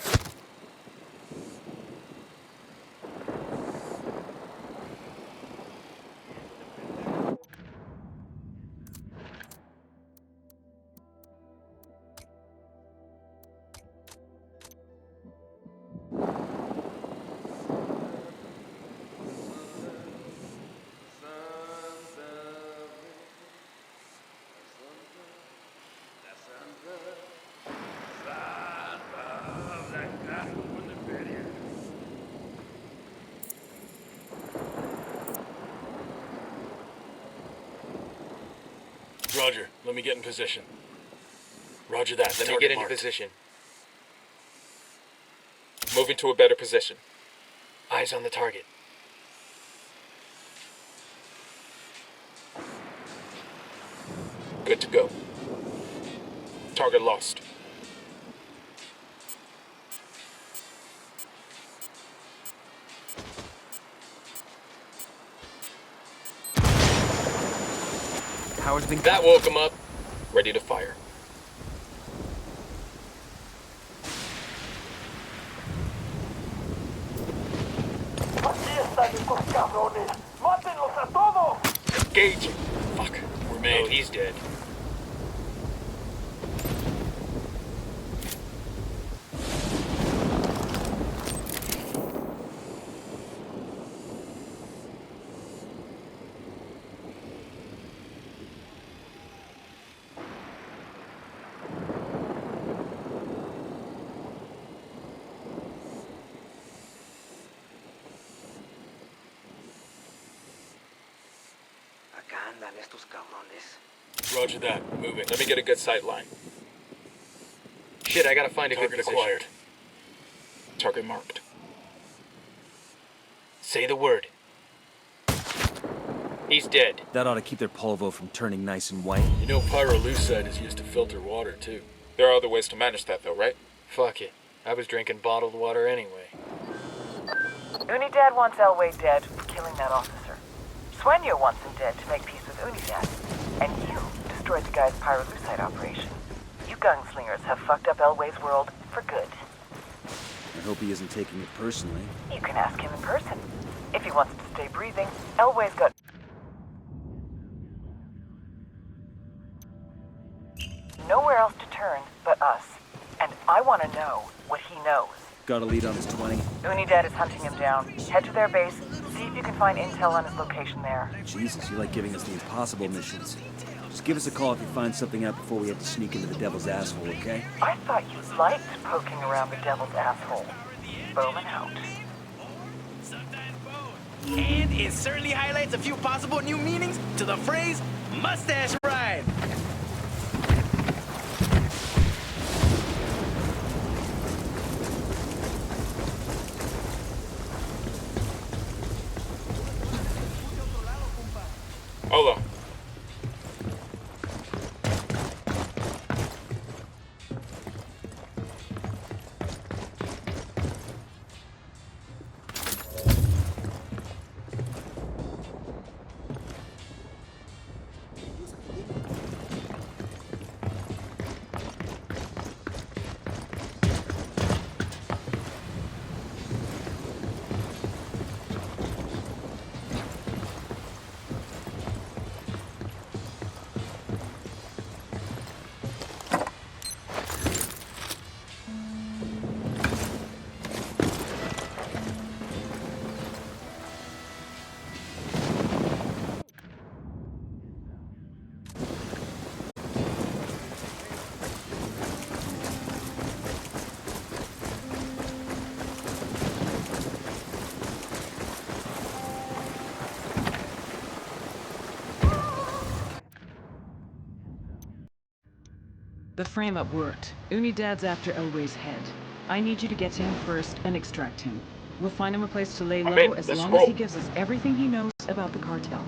Roger. Let me get in position. Roger that. Let me get into position. Moving to a better position. Eyes on the target. Good to go. Target lost. That woke him up. Ready to fire. Aquí están estos cabrones. ¡Mátenlos a todos! Engaging. Fuck. We're made. Oh, he's dead. Estos cabrones. Roger that. Moving. Let me get a good sight line. Shit, I gotta find a Target good position. acquired. Target marked. Say the word. He's dead. That ought to keep their polvo from turning nice and white. You know pyrolusite is used to filter water, too. There are other ways to manage that, though, right? Fuck it. I was drinking bottled water anyway. Unidad wants Elway dead for killing that officer. Sueño wants him dead to make peace with Unidad. And you destroyed the guy's pyrolusite operation. You gunslingers have fucked up Elway's world for good. I hope he isn't taking it personally. You can ask him in person. If he wants to stay breathing, Elway's got nowhere else to turn but us. And I want to know what he knows. Got a lead on his 20. Unidad is hunting him down. Head to their base, see if you can find intel on his location there. Jesus, you like giving us the impossible missions. Just give us a call if you find something out before we have to sneak into the devil's asshole, okay? I thought you liked poking around the devil's asshole. Bowman out. And it certainly highlights a few possible new meanings to the phrase mustache ride. Hold on. The frame-up worked. Unidad's after Elway's head. I need you to get to him first and extract him. We'll find him a place to lay low as long as he gives us everything he knows about the cartel.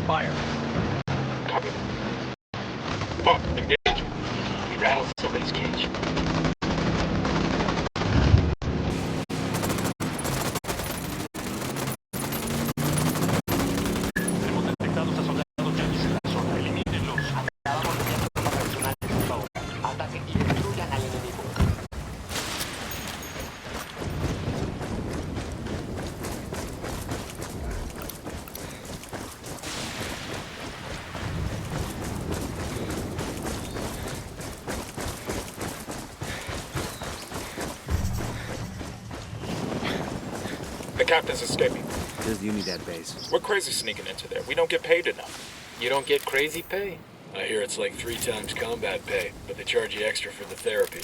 Fire. Copy. Fuck, engage. We rattled somebody's cage. Hemos detectado a soldados yanquis en la zona. Elimínenlos. Acabamos de ver tropas adicionales, por favor. Ataquen y destruyan al enemigo. The captain's escaping. There's the Unidad base. We're crazy sneaking into there. We don't get paid enough. You don't get crazy pay? I hear it's like 3 times combat pay, but they charge you extra for the therapy.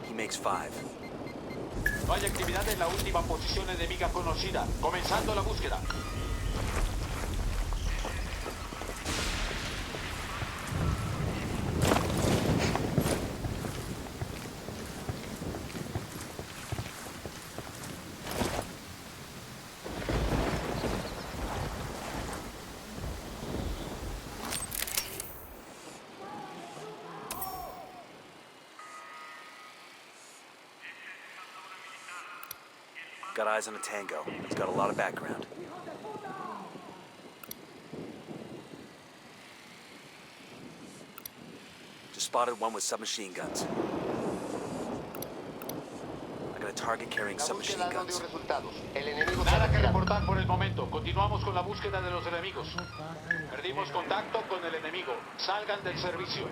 He makes 5. No hay actividad en la última posición enemiga conocida. Comenzando la búsqueda. Got eyes on a tango. He's got a lot of background. Just spotted one with submachine guns. I got a target carrying submachine guns. Nada que reportar por el momento. Continuamos con la búsqueda de los enemigos. Perdimos contacto con el enemigo. Salgan del servicio.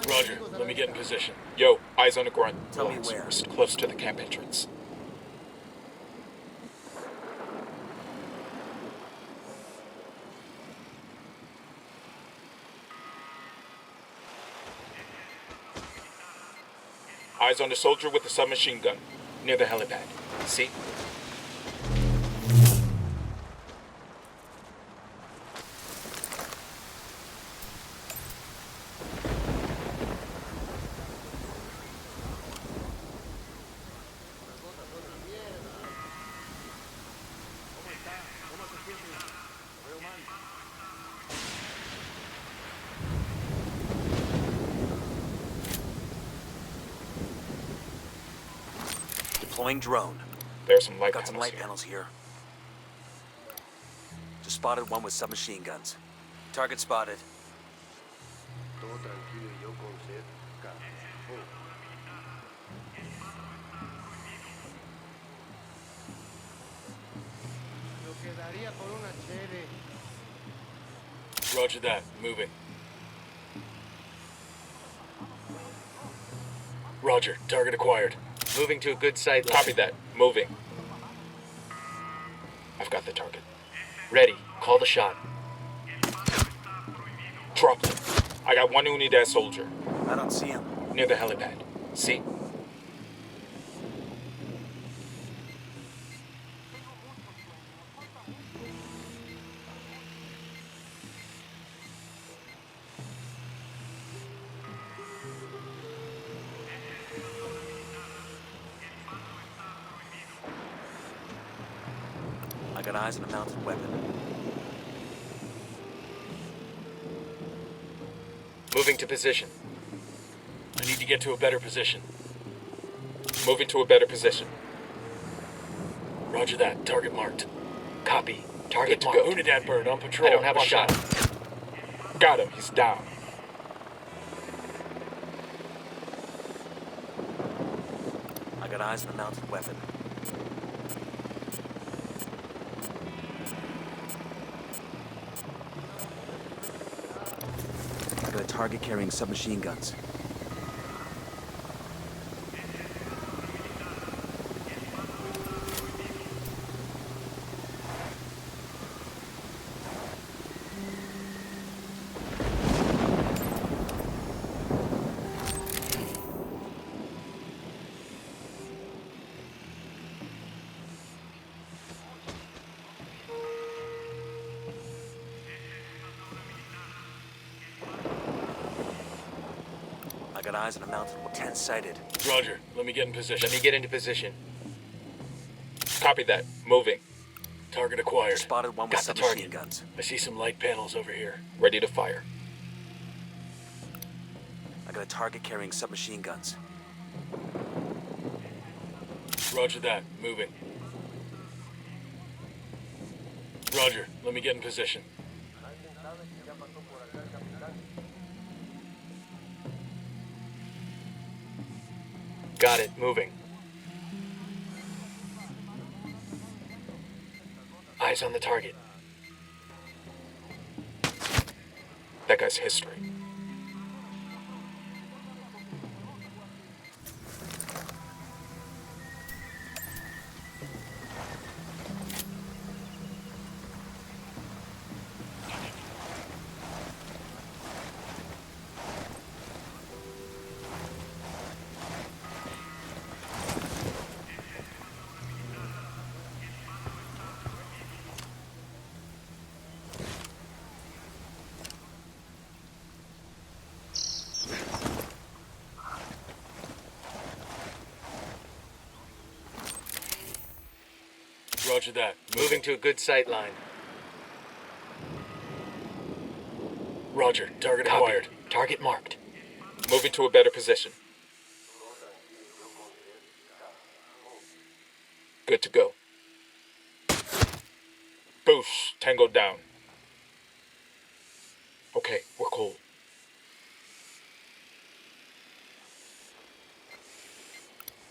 Roger, let me get in position. Yo, eyes on the grunt. Tell me where. We're close to the camp entrance. Eyes on the soldier with the submachine gun, near the helipad. See? Deploying drone. There's some light Got some light panels here. Just spotted one with submachine guns. Target spotted. Roger that. Moving. Roger. Target acquired. Moving to a good sight line. Copy that. Moving. I've got the target. Ready. Call the shot. Drop them. I got one Unidad soldier. I don't see him. Near the helipad. See? I got eyes on a mounted weapon. Moving to position. I need to get to a better position. Moving to a better position. Roger that. Target marked. Copy. Target Good to marked. go. Unidad bird on patrol. I don't have a Watch shot. out. Got him. He's down. I got eyes on a mounted weapon. I got a target carrying submachine guns. I got eyes on a mounted weapon. 10 sighted. Roger. Let me get in position. Let me get into position. Copy that. Moving. Target acquired. Spotted one with Got the submachine target. guns. I see some light panels over here. Ready to fire. I got a target carrying submachine guns. Roger that. Moving. Roger. Let me get in position. Got it. Moving. Eyes on the target. That guy's history. Roger that. Moving to a good sight line. Roger. Target acquired. Target marked. Moving to a better position. Good to go. Boosh, Tango down. Okay, we're cool.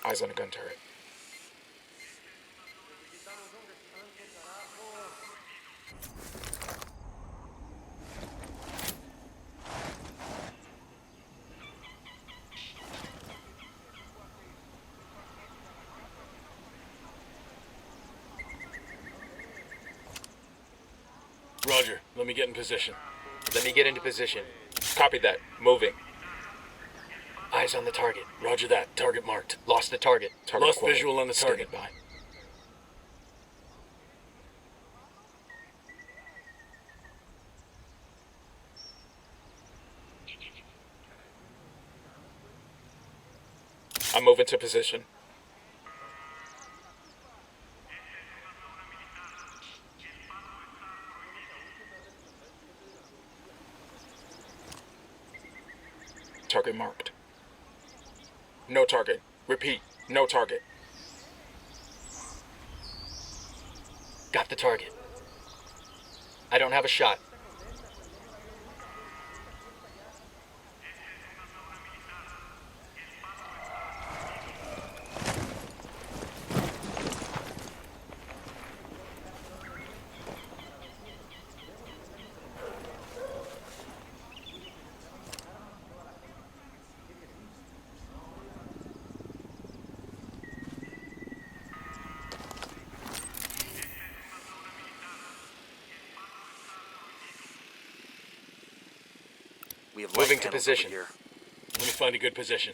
Eyes on a gun turret. Roger, let me get in position. Let me get into position. Copy that. Moving. Eyes on the target. Roger that. Target marked. Lost the target. Target Lost acquired. visual on the target. Standing by. I'm moving to position. Target marked. No target. Repeat. No target. Got the target. I don't have a shot. We have Moving light to panels position. over here. Let me find a good position.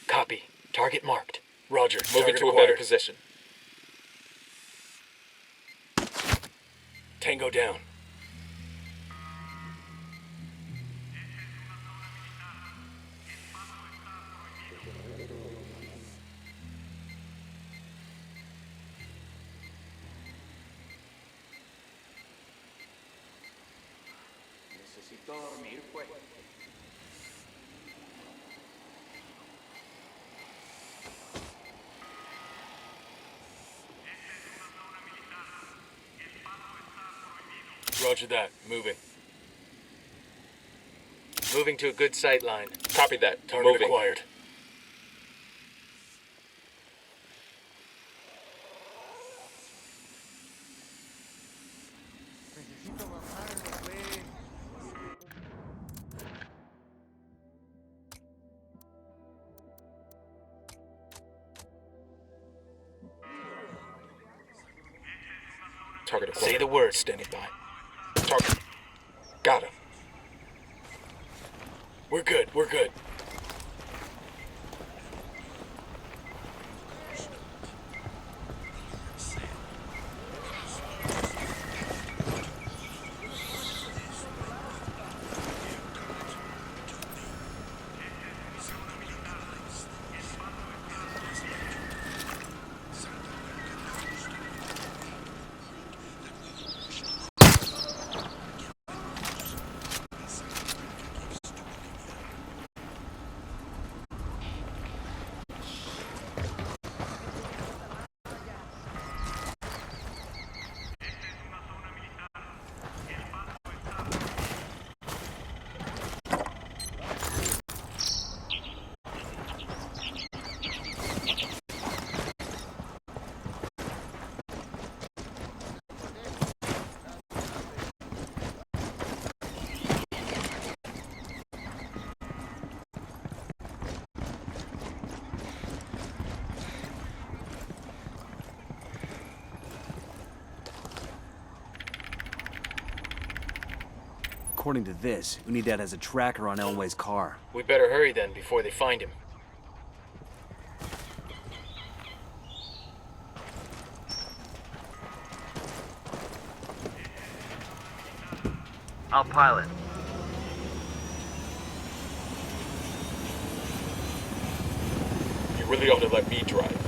Copy. Target marked. Roger. Moving Target to a acquired. better position. Tango down. Necesito dormir, pues. Roger that. Moving. Moving to a good sight line. Copy that. Target Moving. acquired. Necesito bajarme, pues. Target acquired. Say the word. Standing by. Target. Got him. We're good. We're good. According to this, Unidad has a tracker on Elway's car. We better hurry then before they find him. I'll pilot. You really ought to let me drive.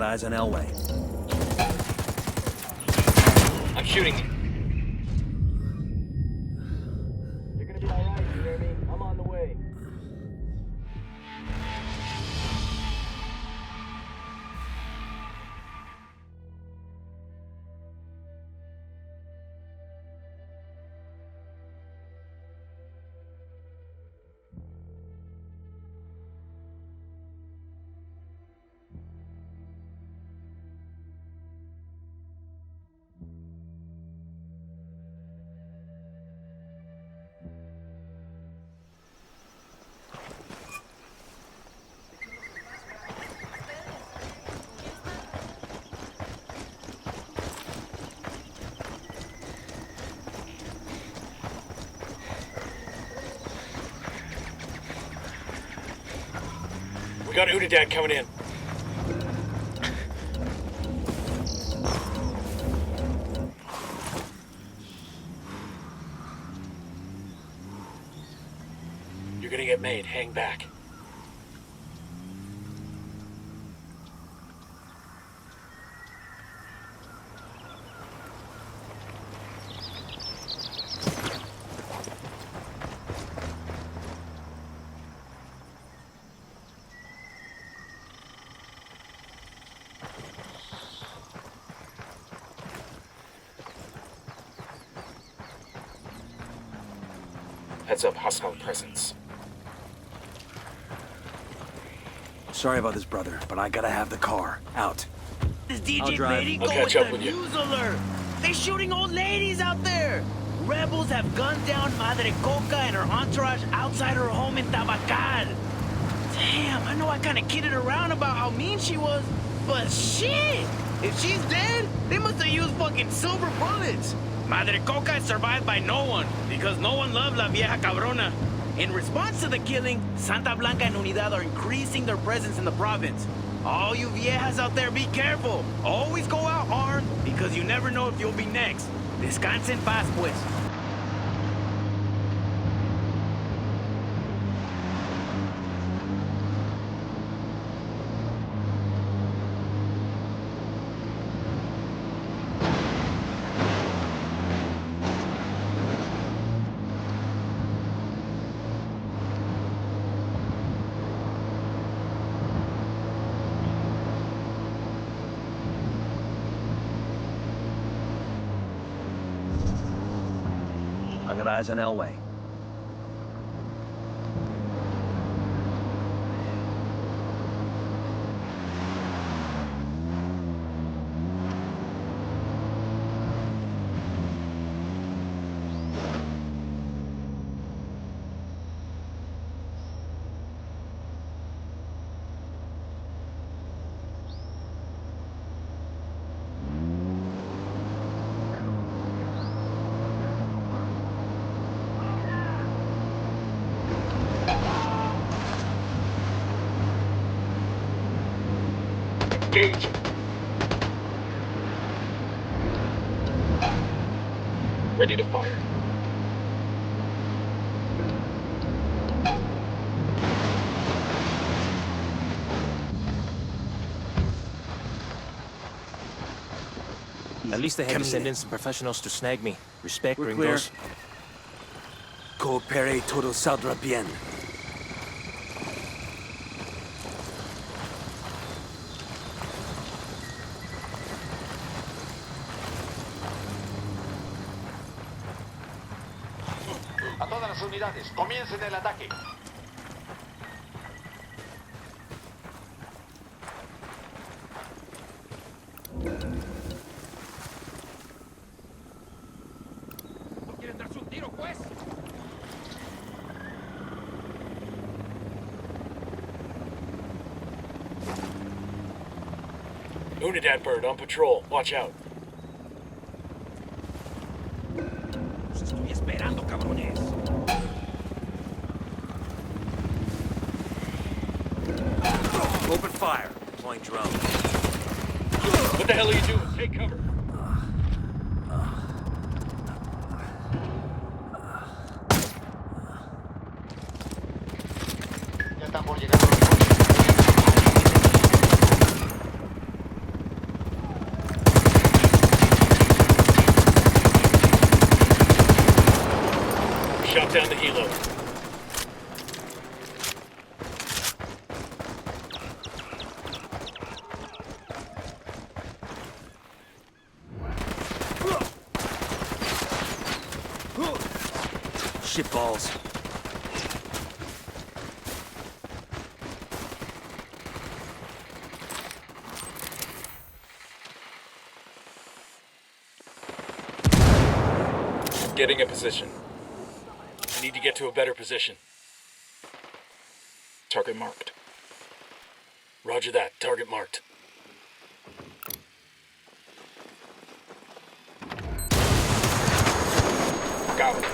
eyes on Elway. I'm shooting. You're gonna be alright, you hear me? I'm on the way. We got Unidad coming in. You're gonna get made. Hang back. Heads up, hostile presence. Sorry about this, brother, but I gotta have the car. Out. This I'll DJ drive. Medico I'll catch with up the with you. news alert. They shooting old ladies out there. Rebels have gunned down Madre Coca and her entourage outside her home in Tabacal. Damn, I know I kind of kidded around about how mean she was, but shit! If she's dead, they must have used fucking silver bullets. Madre Coca is survived by no one, because no one loved La Vieja Cabrona. In response to the killing, Santa Blanca and Unidad are increasing their presence in the province. All you viejas out there, be careful. Always go out armed, because you never know if you'll be next. Descansa en paz, pues. I got eyes on Elway. Engage. Ready to fire. At least they had to send in some professionals to snag me. Respect, We're gringos. clear. Coopere todo saldrá bien. A todas las unidades, comiencen el ataque. ¿No quieren darse un tiro, pues? Unidad bird on patrol. Watch out. Los estoy esperando, cabrones. Open fire. Deploying drone. What the hell are you doing? Take cover. Ya están por llegar. down the helo. Shit balls. Getting a position. I need to get to a better position. Target marked. Roger that. Target marked. Got it.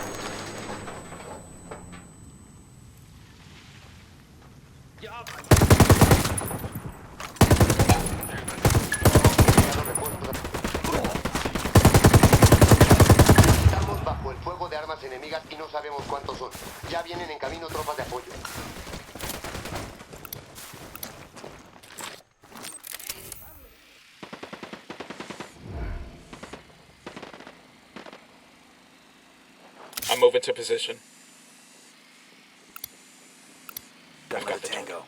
Estamos bajo el fuego de armas enemigas y no sabemos cuántos son. Ya vienen en camino tropas de apoyo. I'm moving to position. I've got the tango.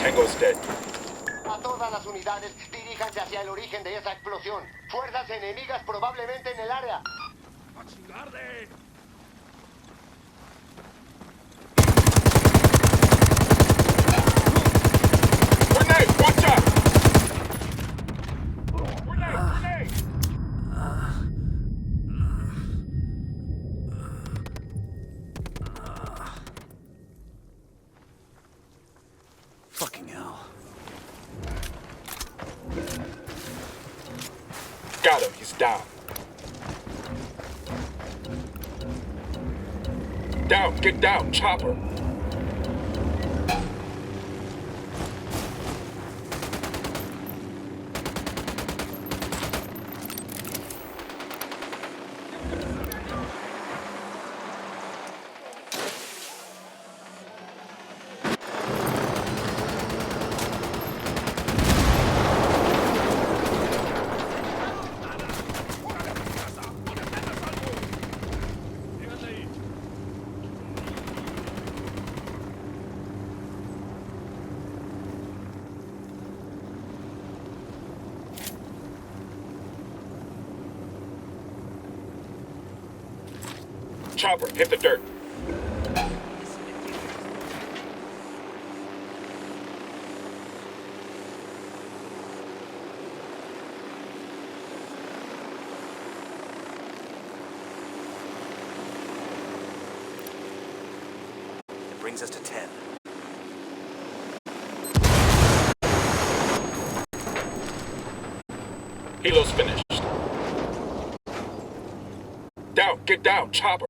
Tango is dead. A todas las unidades, diríjanse hacia el origen de esa explosión. Fuerzas enemigas probablemente en el área. ¡A chingarle! Grenade! Watch out! Fucking hell. Got him. He's down. Down. Get down. Chopper. Chopper, hit the dirt. It brings us to 10. Helo's finished. Down, get down, Chopper.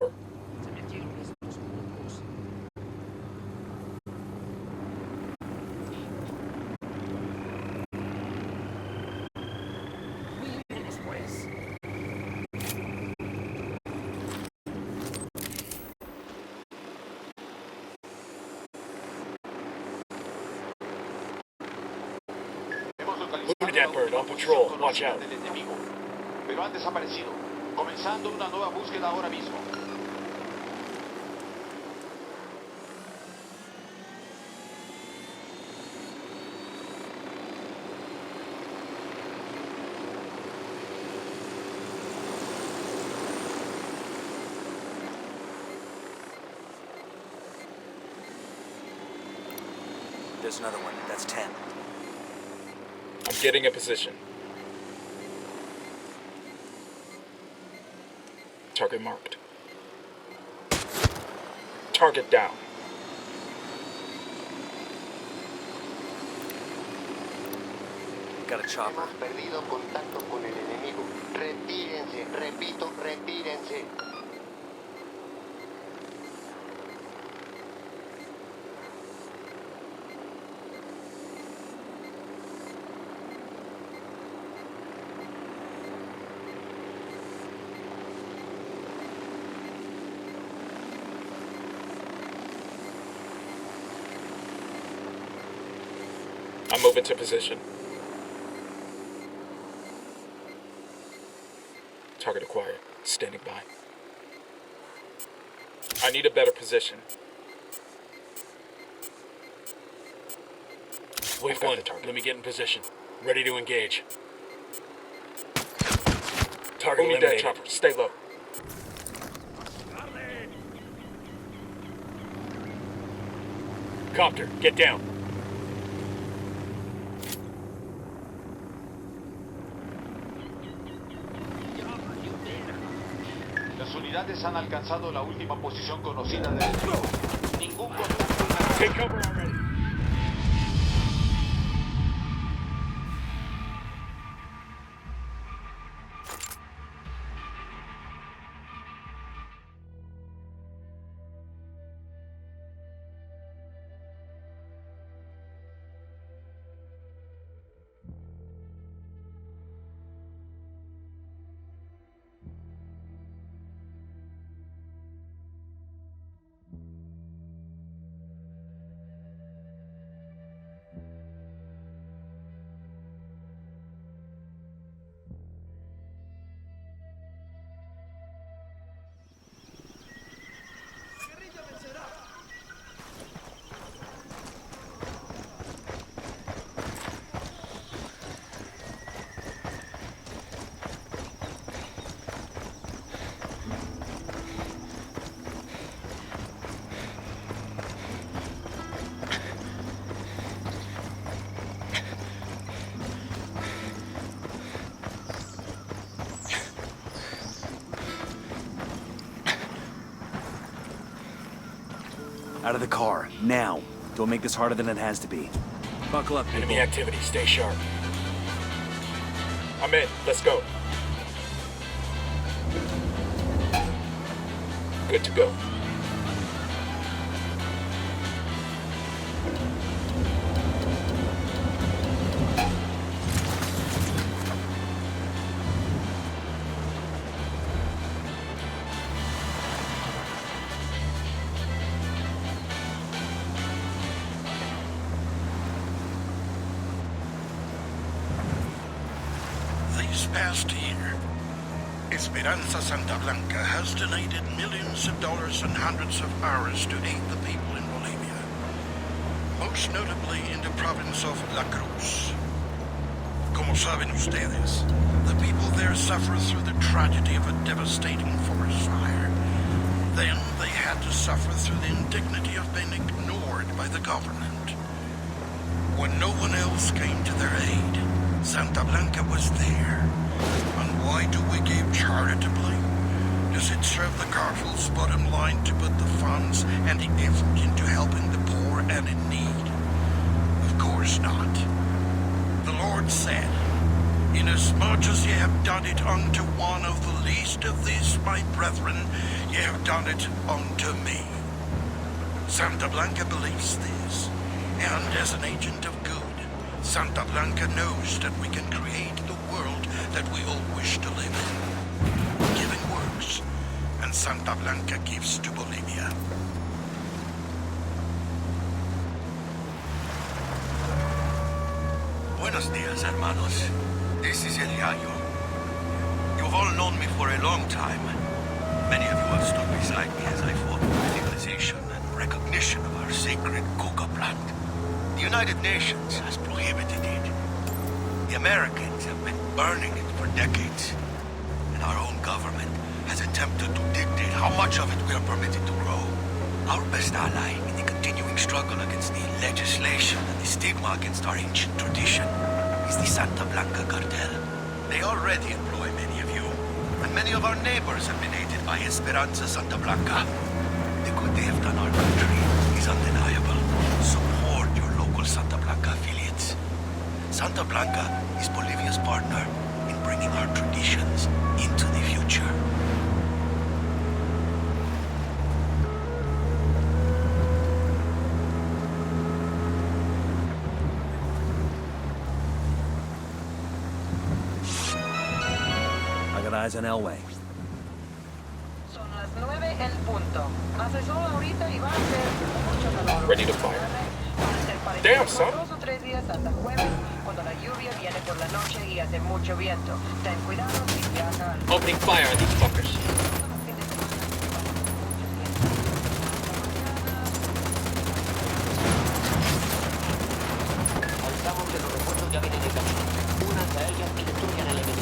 Unidad bird on patrol. Watch out. Del enemigo, pero han desaparecido. Comenzando una nueva búsqueda ahora mismo. There's another one. That's 10. I'm getting a position. Target marked. Target down. Got a chopper. Hemos perdido contacto con el enemigo. Retírense, repito, retírense. I'm moving to position. Target acquired. Standing by. I need a better position. Wave 1, let me get in position. Ready to engage. Target Only dead eliminated. chopper. Stay low. Copter, get down. Las unidades han alcanzado la última posición conocida del enemigo. Ningún contacto. Take cover already. Out of the car, now. Don't make this harder than it has to be. Buckle up, people. Enemy activity, stay sharp. I'm in. Let's go. Good to go. This past year, Esperanza Santa Blanca has donated millions of dollars and hundreds of hours to aid the people in Bolivia, most notably in the province of La Cruz. Como saben ustedes, the people there suffer through the tragedy of a devastating forest fire. Then they had to suffer through the indignity of being ignored by the government. When no one else came to their aid, Santa Blanca was there. And why do we give charitably? Does it serve the cartel's bottom line to put the funds and the effort into helping the poor and in need? Of course not. The Lord said, "Inasmuch as ye have done it unto one of the least of these my brethren, ye have done it unto me." Santa Blanca believes this, and as an agent of good, Santa Blanca knows that we can create the world that we all wish to live in. Giving works, and Santa Blanca gives to Bolivia. Buenos dias, hermanos. This is El Yayo. You've all known me for a long time. Many of you have stood beside me as I fought for the legalization and recognition of our sacred coca plant. The United Nations has prohibited it. The Americans have been burning it for decades. And our own government has attempted to dictate how much of it we are permitted to grow. Our best ally in the continuing struggle against the legislation and the stigma against our ancient tradition is the Santa Blanca cartel. They already employ many of you, and many of our neighbors have been aided by Esperanza Santa Blanca. The good they have done our country is undeniable. Support your local Santa Blanca affiliates. Santa Blanca is Bolivia's partner in bringing our traditions into the future. I got eyes on Elway. Son las 9 en punto. Hace sol ahorita y va a ser mucho calor. Ready to fire. Damn, son. 2 o 3 días hasta jueves, cuando la lluvia viene por la noche y hace mucho viento. Ten cuidado si viaja al... Opening fire on these fuckers. Avisamos que los refuerzos ya vienen en camino. Únanse a ellas y destruyan al enemigo.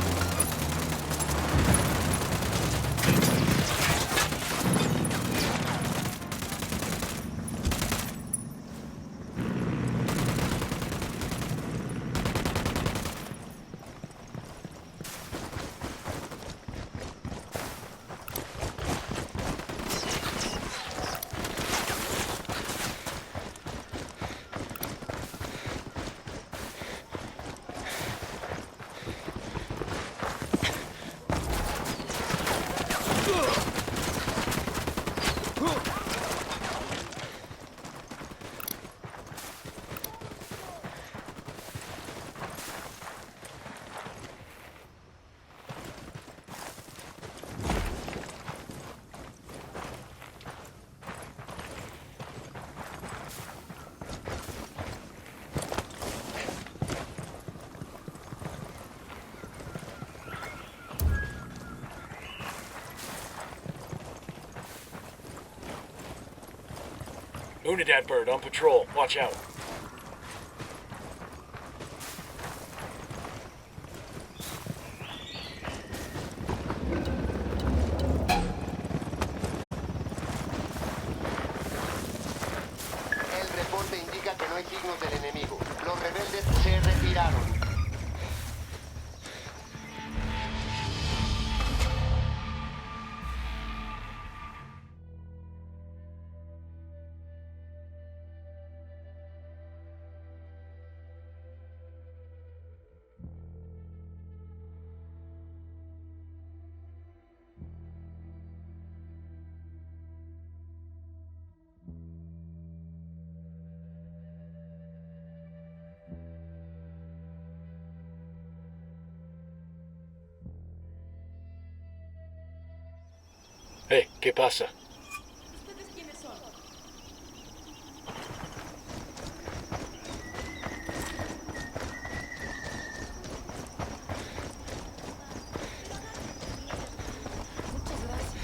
Unidad bird on patrol. Watch out. El reporte indica que no hay signos del enemigo. Los rebeldes se retiraron. Hey, ¿qué pasa? ¿Ustedes quiénes son? Muchas gracias.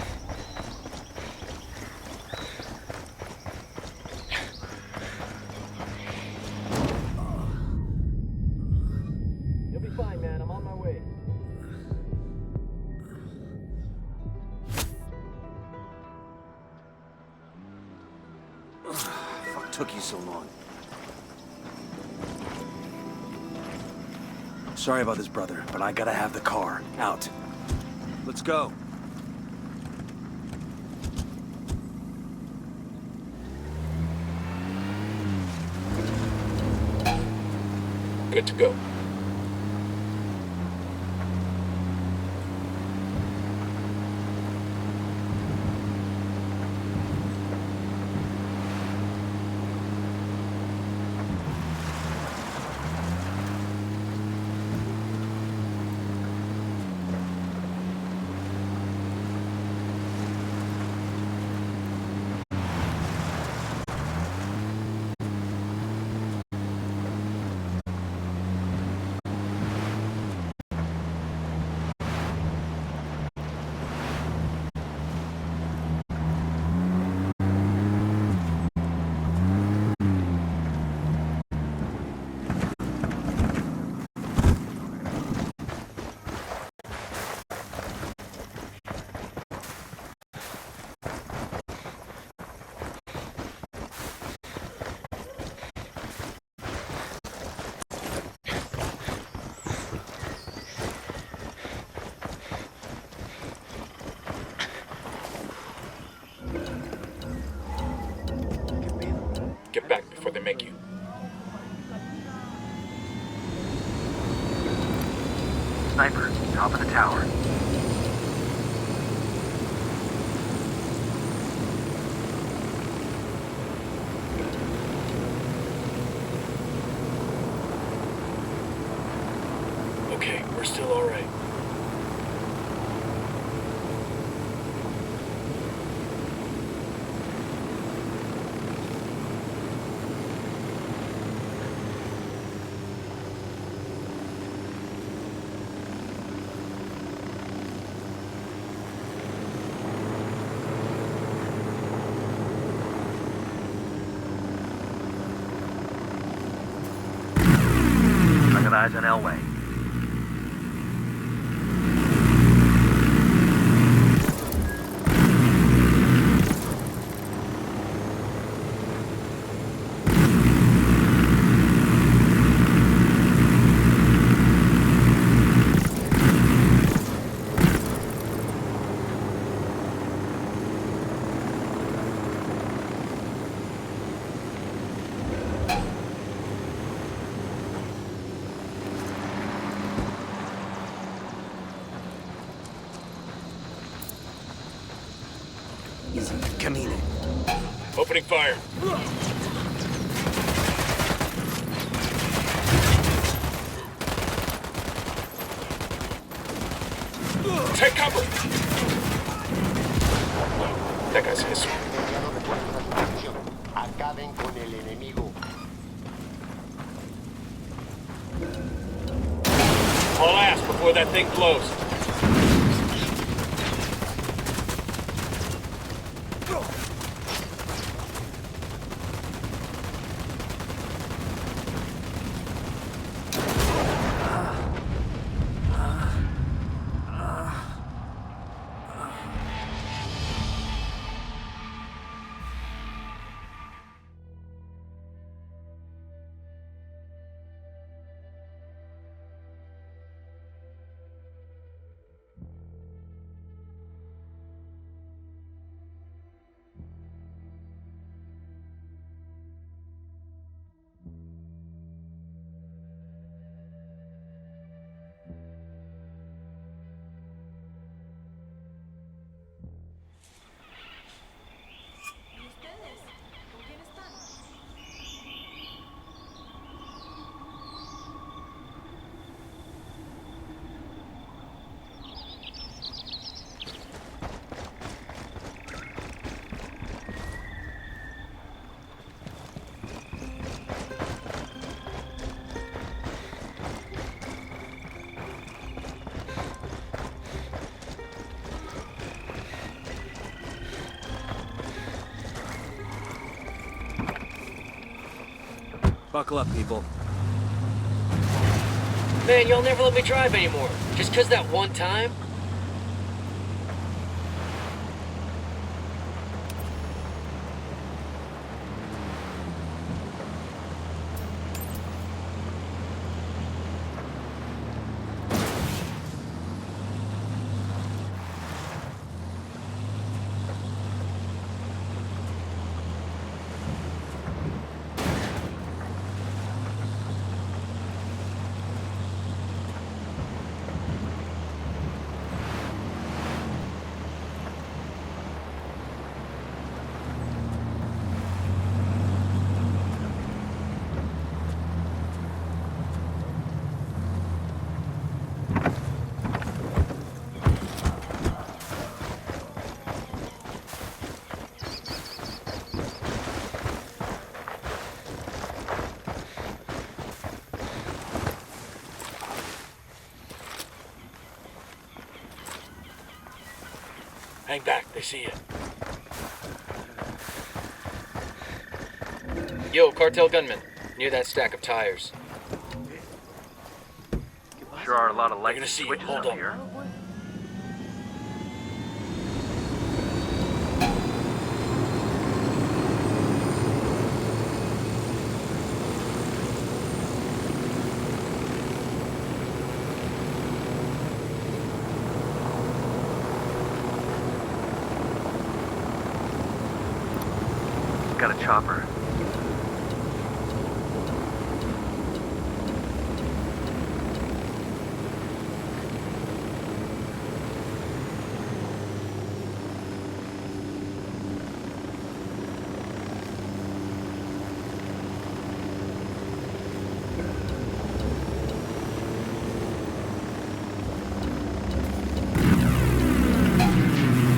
You'll be fine, man. I'm on my way. Fuck took you so long? Sorry about this, brother, but I gotta have the car. Out. Let's go. Good to go. Get back before they make you. Sniper, top of the tower. Okay, we're still all right. got eyes on Elway. Easy, camine. Opening fire. Take cover! That guy's history. Enviado refuerzos a su posición. Acaben con el enemigo. Haul ass before that thing blows. Buckle up, people. Man, y'all never let me drive anymore. Just 'cause that one time? Hang back, they see you. Yo, cartel gunman. Near that stack of tires. Sure are a lot of light gonna see you. switches Hold up up. here. Got a chopper.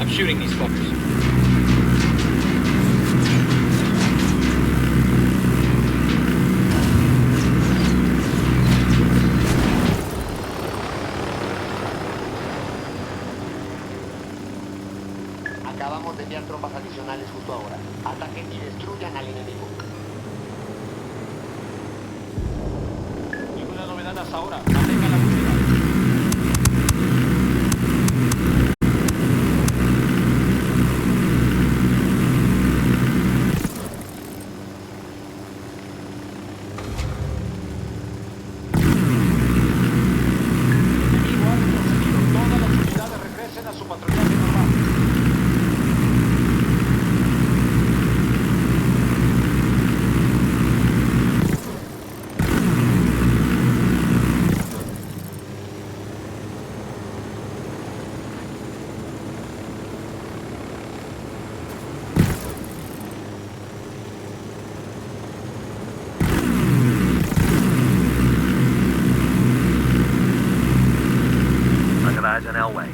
I'm shooting these fuckers. Acabamos de enviar tropas adicionales justo ahora. Ataquen y destruyan al enemigo. Ninguna novedad hasta hasta ahora. Mantengan la búsqueda. Eyes on Elway.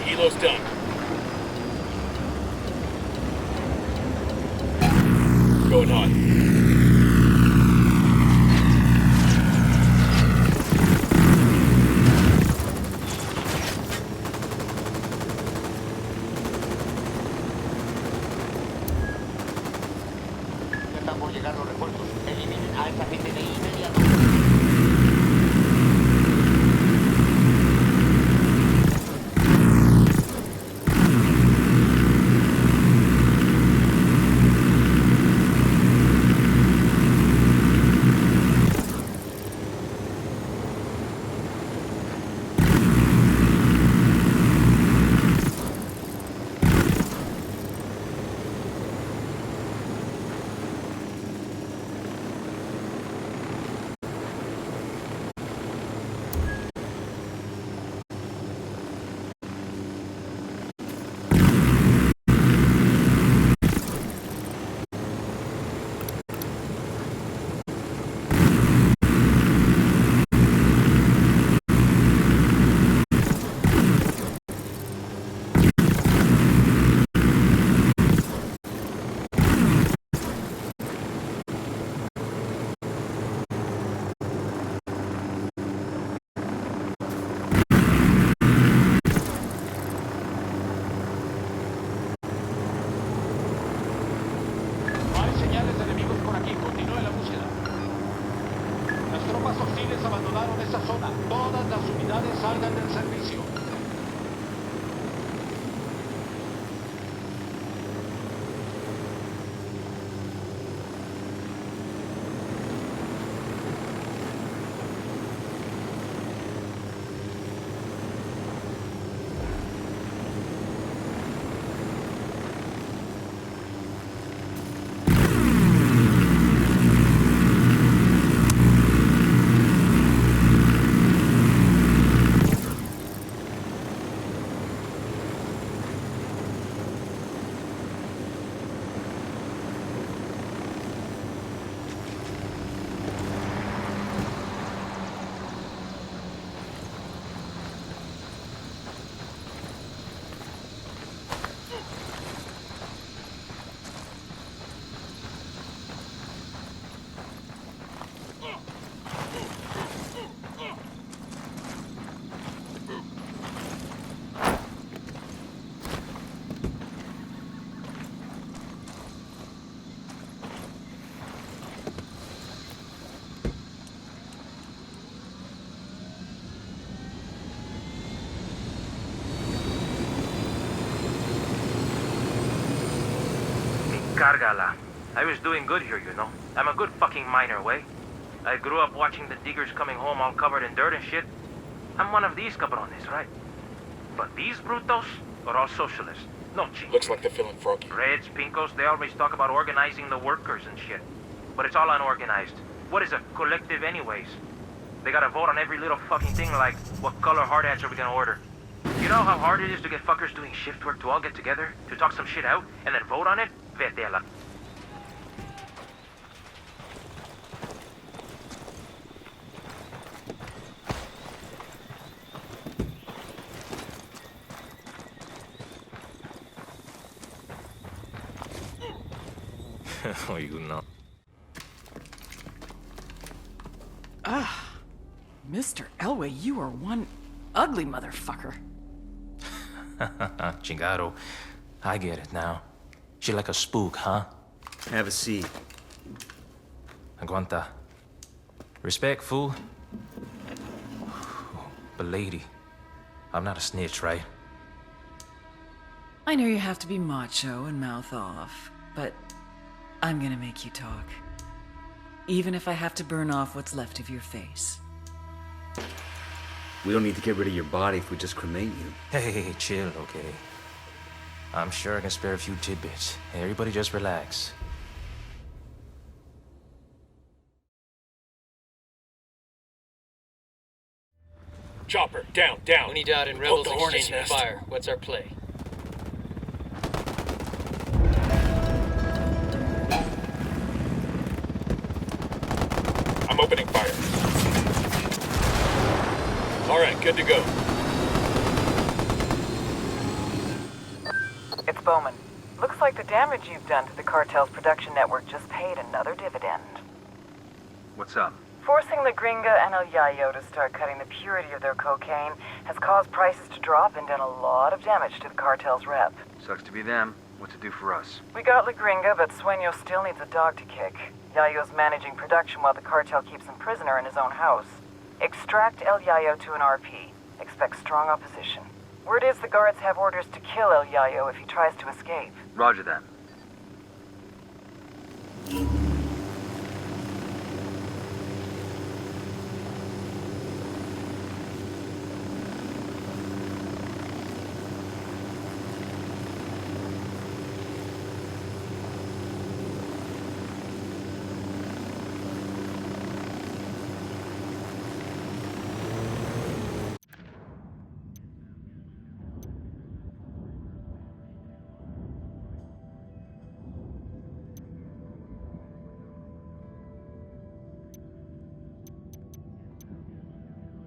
Elo's done. Going on. Ya están por llegar los refuerzos. Eliminen a esa gente de inmediato. Cargala. I was doing good here, you know. I'm a good fucking miner, way. I grew up watching the diggers coming home all covered in dirt and shit. I'm one of these cabrones, right? But these brutos are all socialists. No ching. Looks like they're feeling froggy. Reds, pinkos, they always talk about organizing the workers and shit. But it's all unorganized. What is a collective anyways? They gotta vote on every little fucking thing like, what color hard hats are we gonna order? You know how hard it is to get fuckers doing shift work to all get together, to talk some shit out, and then vote on it? Vete a la... Oh, you know. Ah, Mr. Elway, you are one ugly motherfucker. Chingado. I get it now. She like a spook, huh? Have a seat. Aguanta. Respect, fool. But lady, I'm not a snitch, right? I know you have to be macho and mouth off, but I'm gonna make you talk. Even if I have to burn off what's left of your face. We don't need to get rid of your body if we just cremate you. Hey, chill, okay? I'm sure I can spare a few tidbits. Everybody just relax. Chopper, down, down. Unidad and rebels Poke the hornet's exchanging nest. fire. What's our play? I'm opening fire. All right, good to go. It's Bowman. Looks like the damage you've done to the cartel's production network just paid another dividend. What's up? Forcing La Gringa and El Yayo to start cutting the purity of their cocaine has caused prices to drop and done a lot of damage to the cartel's rep. Sucks to be them. What's it do for us? We got La Gringa, but Sueño still needs a dog to kick. Yayo's managing production while the cartel keeps him prisoner in his own house. Extract El Yayo to an RP. Expect strong opposition. Word is the guards have orders to kill El Yayo if he tries to escape. Roger that.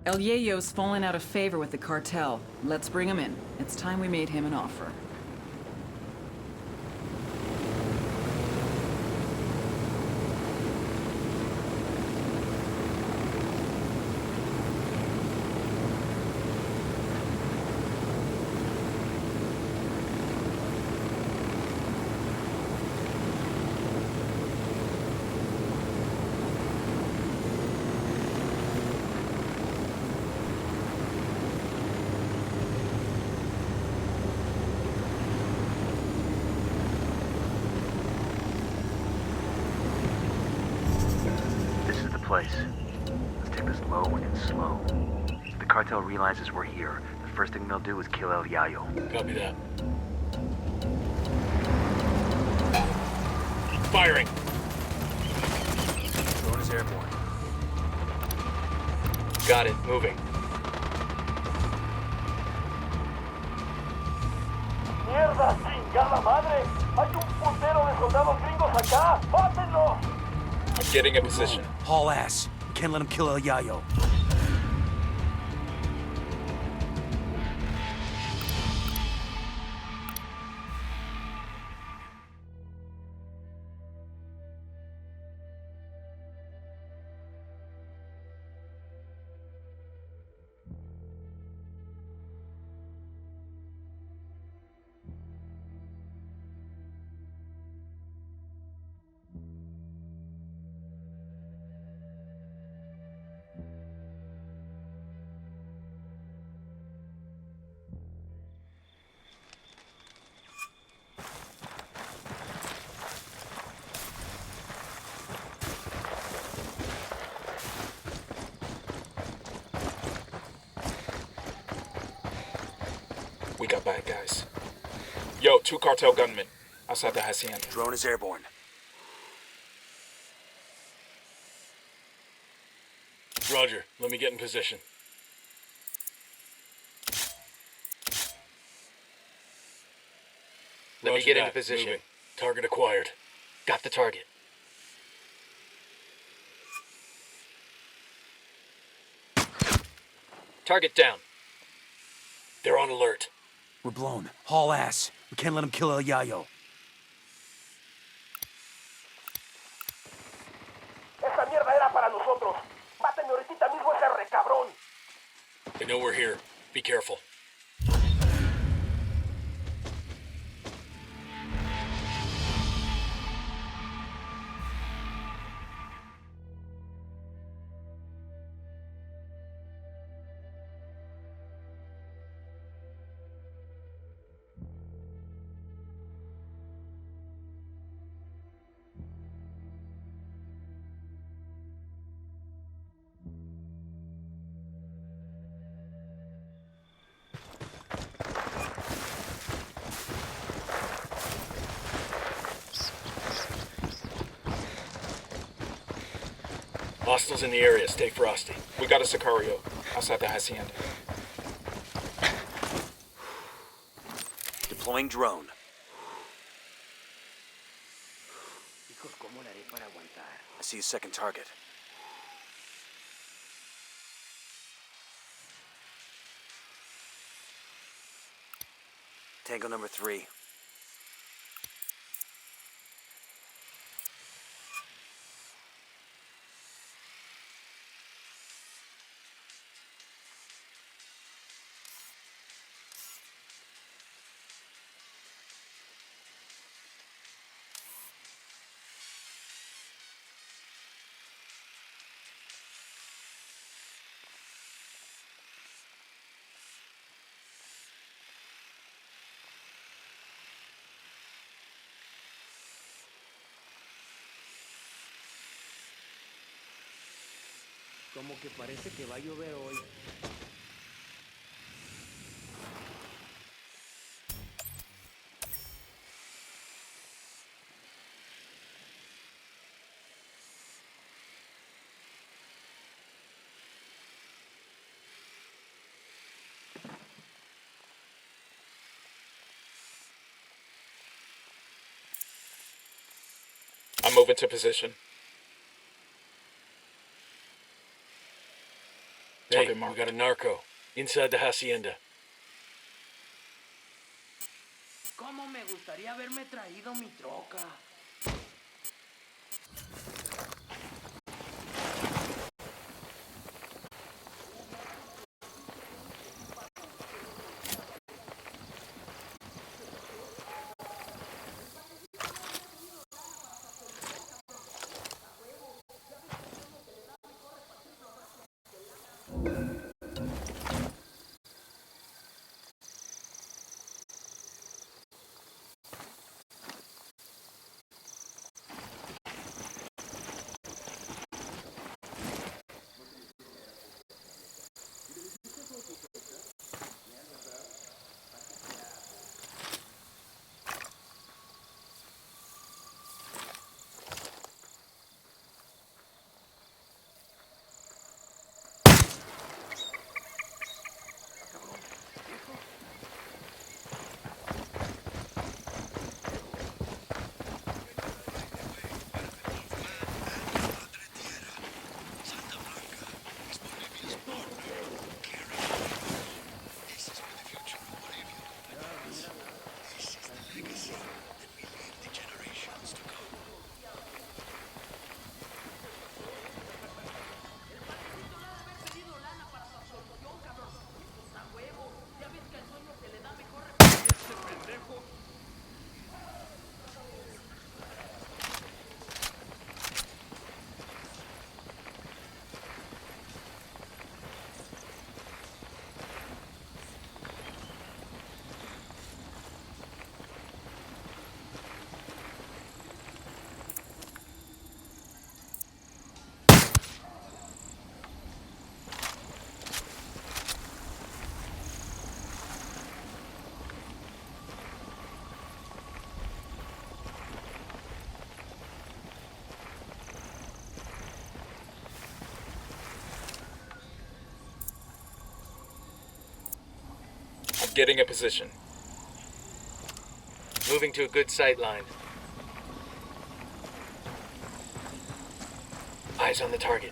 El Yayo's fallen out of favor with the cartel. Let's bring him in. It's time we made him an offer. Place. Let's take this low and slow. If the cartel realizes we're here, the first thing they'll do is kill El Yayo. Copy that. Firing. Drone is airborne. Got it, moving. ¡Mierda, chingada madre! ¡Hay un puntero de soldados gringos acá! ¡Mátenlo! I'm getting in position. Haul ass. We can't let him kill El Yayo. bad guys. Yo, 2 cartel gunmen outside the hacienda. Drone is airborne. Roger, let me get in position. Let me Roger get that. into position. Moving. Target acquired. Got the target. Target down. They're on alert. We're blown. Haul ass. We can't let him kill El Yayo. Esa mierda era para nosotros. Mátenme ahorita mismo ese recabrón. They know we're here. Be careful. Hostiles in the area. Stay frosty. We got a Sicario outside the hacienda. Deploying drone. I see a second target. Tango number 3. Como que parece que va a llover hoy. I'm moving to position. Hey, Target we marked. got a narco. Inside the hacienda. ¿Cómo me gustaría haberme traído mi troca? Getting a position. Moving to a good sight line. Eyes on the target.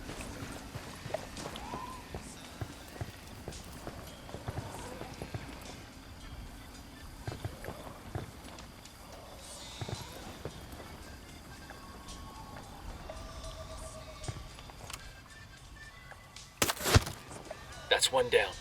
That's one down.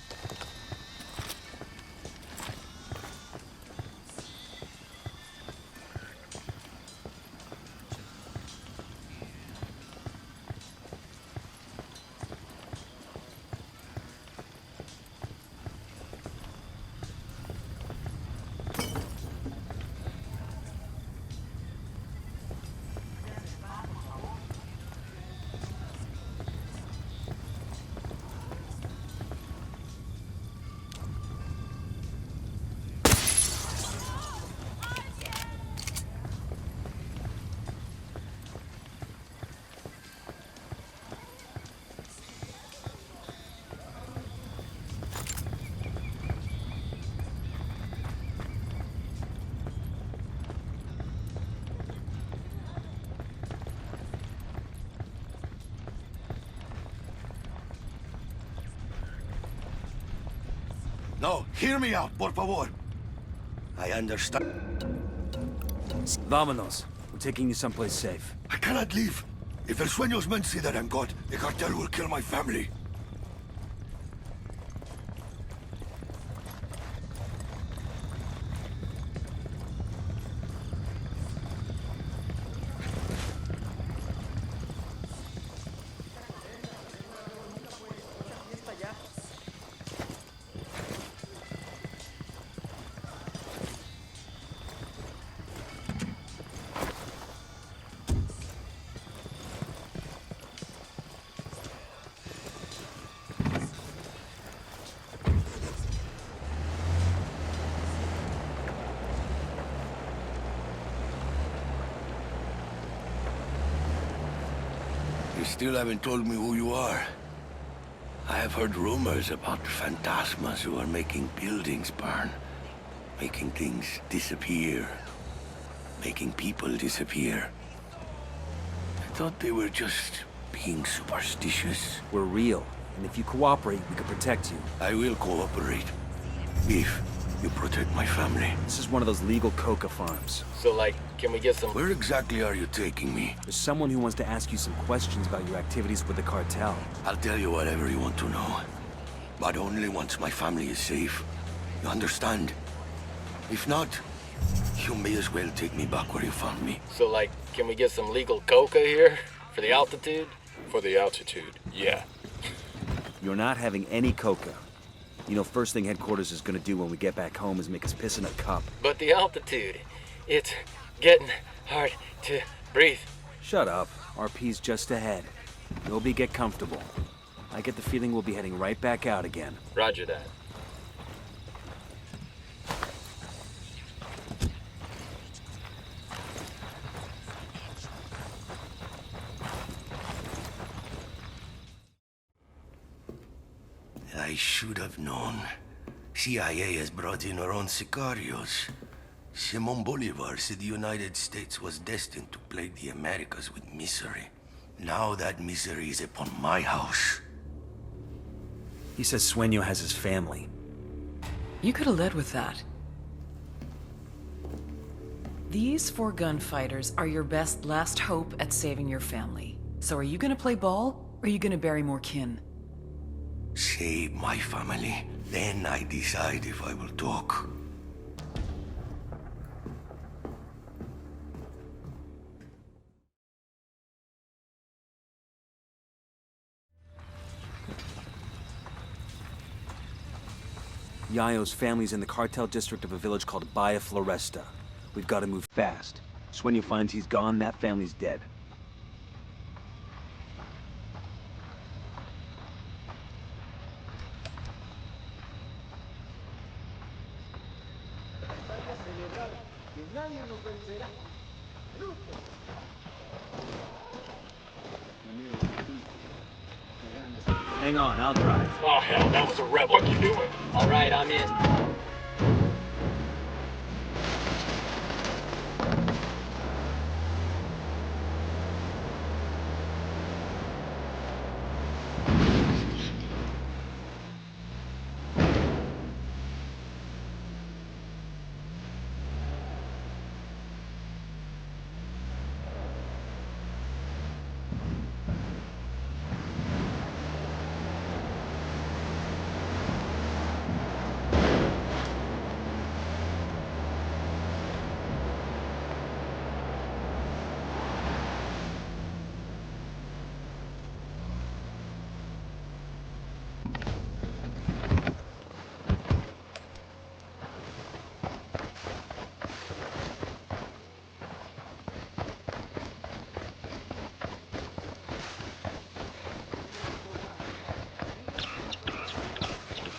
No, hear me out, por favor. I understand. Vámonos. We're taking you someplace safe. I cannot leave. If El Sueño's men see that I'm God, the cartel will kill my family. You still haven't told me who you are. I have heard rumors about phantasmas who are making buildings burn, making things disappear, making people disappear. I thought they were just being superstitious. We're real, and if you cooperate, we can protect you. I will cooperate. If you protect my family. This is one of those legal coca farms. So, like, can we get some... Where exactly are you taking me? There's someone who wants to ask you some questions about your activities with the cartel. I'll tell you whatever you want to know. But only once my family is safe. You understand? If not, you may as well take me back where you found me. So, like, can we get some legal coca here? For the altitude? For the altitude, yeah. You're not having any coca. You know, first thing headquarters is gonna do when we get back home is make us piss in a cup. But the altitude, it's getting hard to breathe. Shut up. RP's just ahead. Nobody get comfortable. I get the feeling we'll be heading right back out again. Roger that. I should have known. CIA has brought in our own sicarios. Simon Bolivar said the United States was destined to plague the Americas with misery. Now that misery is upon my house. He says Sueño has his family. You could have led with that. These 4 gunfighters are your best last hope at saving your family. So are you gonna play ball, or are you gonna bury more kin? Save my family. Then I decide if I will talk. Yayo's family's in the cartel district of a village called Bahia Floresta. We've got to move fast. Sueño finds he's gone, that family's dead. Hang on, I'll drive. Oh, hell, that was a rebel. What you doing? All right, I'm in.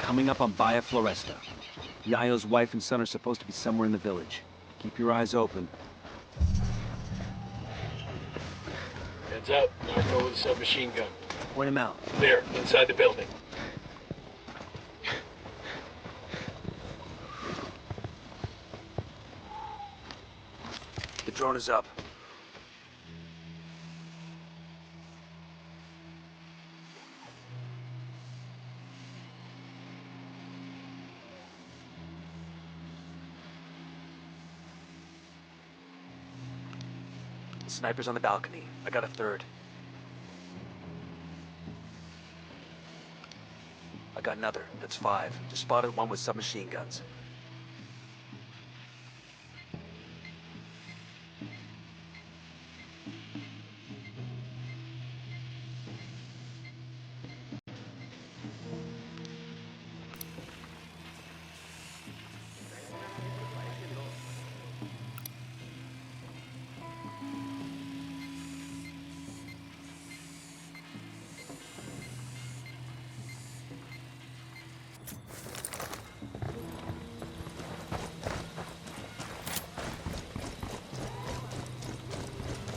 coming up on Baia Floresta. Yayo's wife and son are supposed to be somewhere in the village. Keep your eyes open. Heads up. Narco with a submachine gun. Point him out. There, inside the building. The drone is up. Sniper's on the balcony. I got a third. I got another. That's 5. Just spotted one with submachine guns.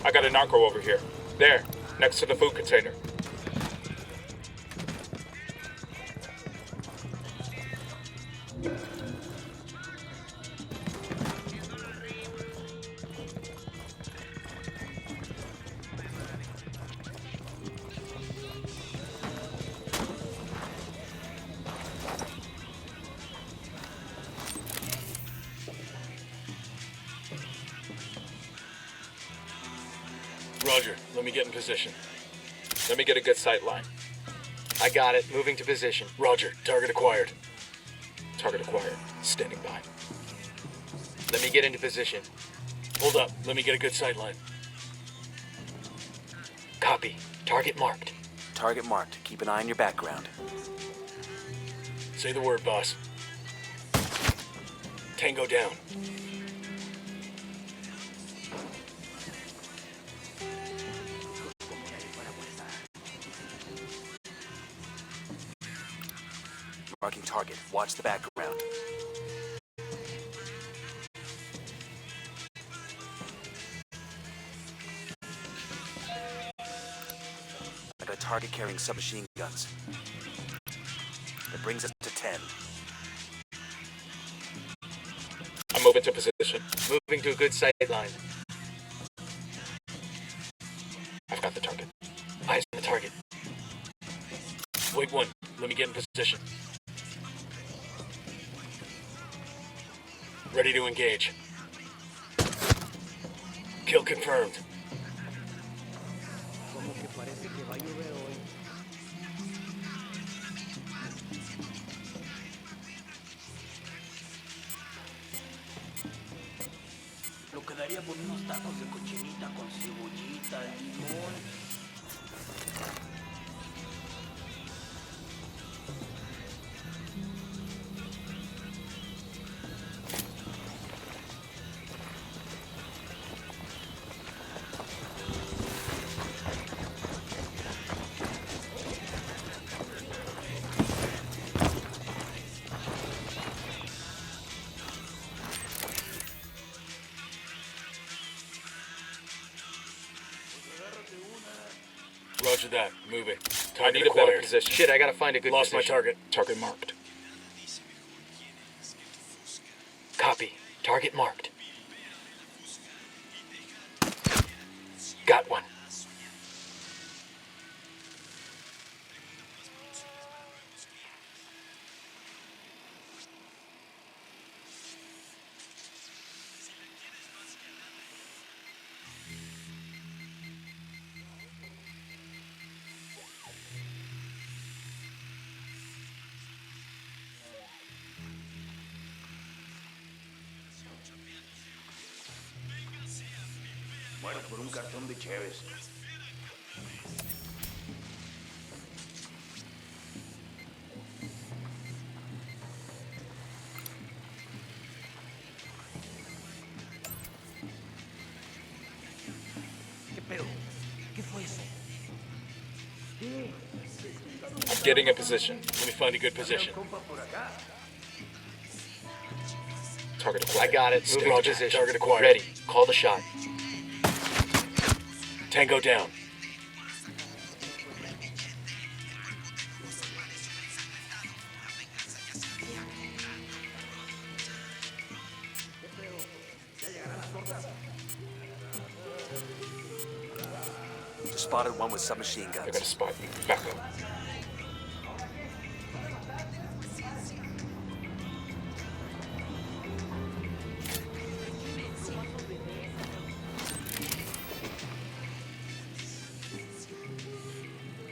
I got a narco over here. There, next to the food container. Roger, let me get in position. Let me get a good sight line. I got it. Moving to position. Roger, target acquired. Target acquired. Standing by. Let me get into position. Hold up, let me get a good sight line. Copy. Target marked. Target marked. Keep an eye on your background. Say the word, boss. Tango down. Marking target. Watch the background. I got a target carrying submachine guns. That brings us to 10. I'm moving to position. Moving to a good sight line. I've got the target. Eyes on the target. Wait one. Let me get in position. Ready to engage. Kill confirmed. Lo quedaría por unos tacos de cochinita con cebollita, limón. Roger that. Moving. I need a better position. Shit, I gotta find a good Lost position. my target. Target marked. Copy. Target marked. Got one. Muero por un cartón de cheves. ¿Qué pedo? ¿Qué fue eso? I'm getting a position. Let me find a good position. Target acquired. I got it. Moving to position. Target acquired. Ready. Call the shot. Tango down. Just spotted one with submachine guns. I got a spot. Back up.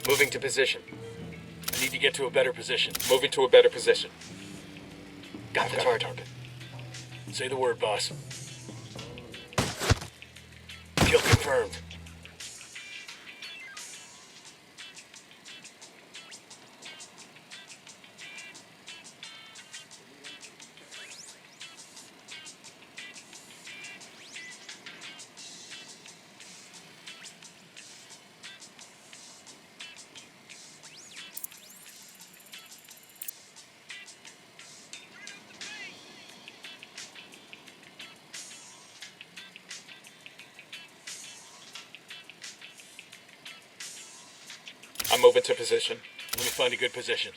Moving to position. I need to get to a better position. Moving to a better position. Got the target. Say the word, boss. Kill confirmed. I'm moving to position. Let me find a good position.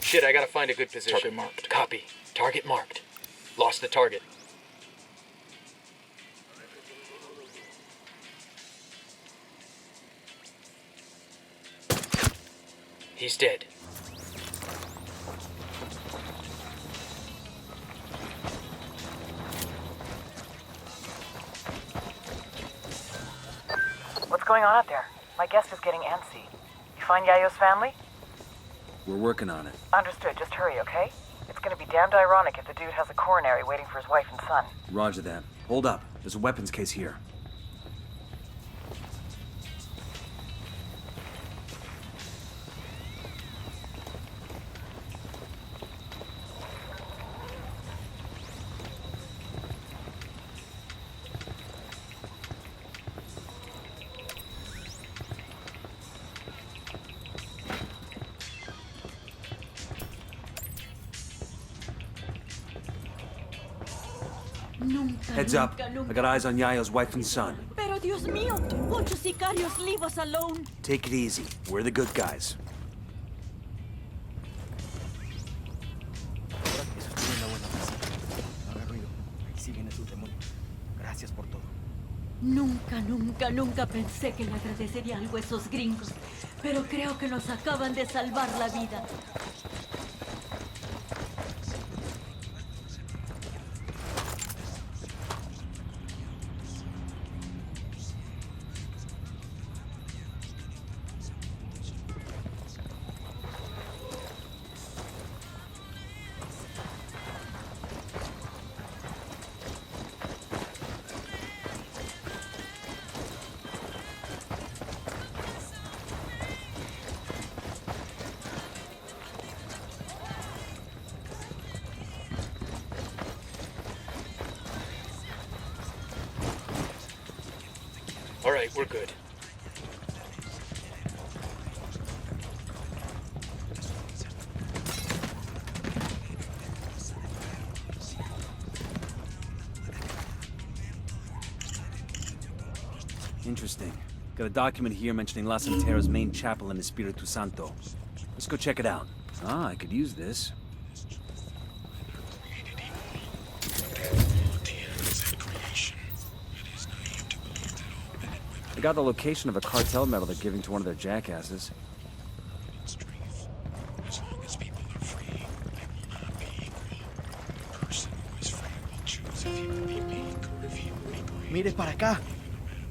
Shit, I gotta find a good position. Target marked. Copy. Target marked. Lost the target. He's dead. What's going on out there? My guest is getting antsy. You find Yayo's family? We're working on it. Understood. Just hurry, okay? It's gonna be damned ironic if the dude has a coronary waiting for his wife and son. Roger that. Hold up. There's a weapons case here. Heads up. I got eyes on Yayo's wife and son. Pero Dios mío, muchos sicarios, leave us alone. Take it easy. We're the good guys. Nunca pensé que le agradecería algo a esos gringos. Pero creo que nos acaban de salvar la vida. All right, we're good. Interesting. Got a document here mentioning La Santera's main chapel in Espiritu Santo. Let's go check it out. Ah, I could use this. They got the location of a cartel medal they're giving to one of their jackasses. Mire para acá.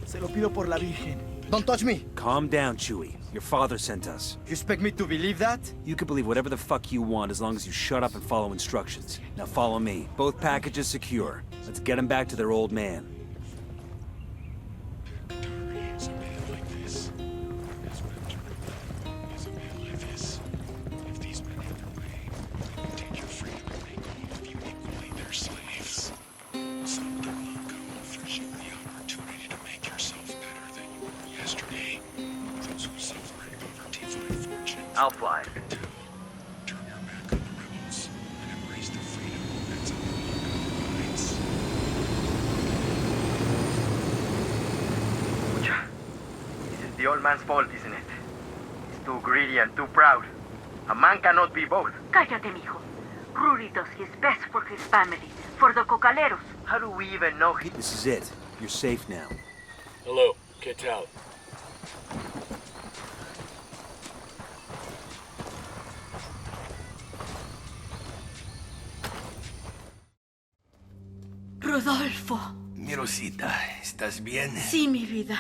Se lo pido por la Virgen. Don't touch me. Calm down, Chewie. Your father sent us. You expect me to believe that? You can believe whatever the fuck you want as long as you shut up and follow instructions. Now follow me. Both packages secure. Let's get them back to their old man. I'll fly. Turn your back on the rebels and embrace the freedom that's on rights. This is the old man's fault, isn't it? He's too greedy and too proud. A man cannot be both. Cállate, mijo. Rudy does his best for his family, for the cocaleros. How do we even know him? This is it. You're safe now. Hello, get out. Rodolfo. Mi Rosita, ¿estás bien? Sí, mi vida.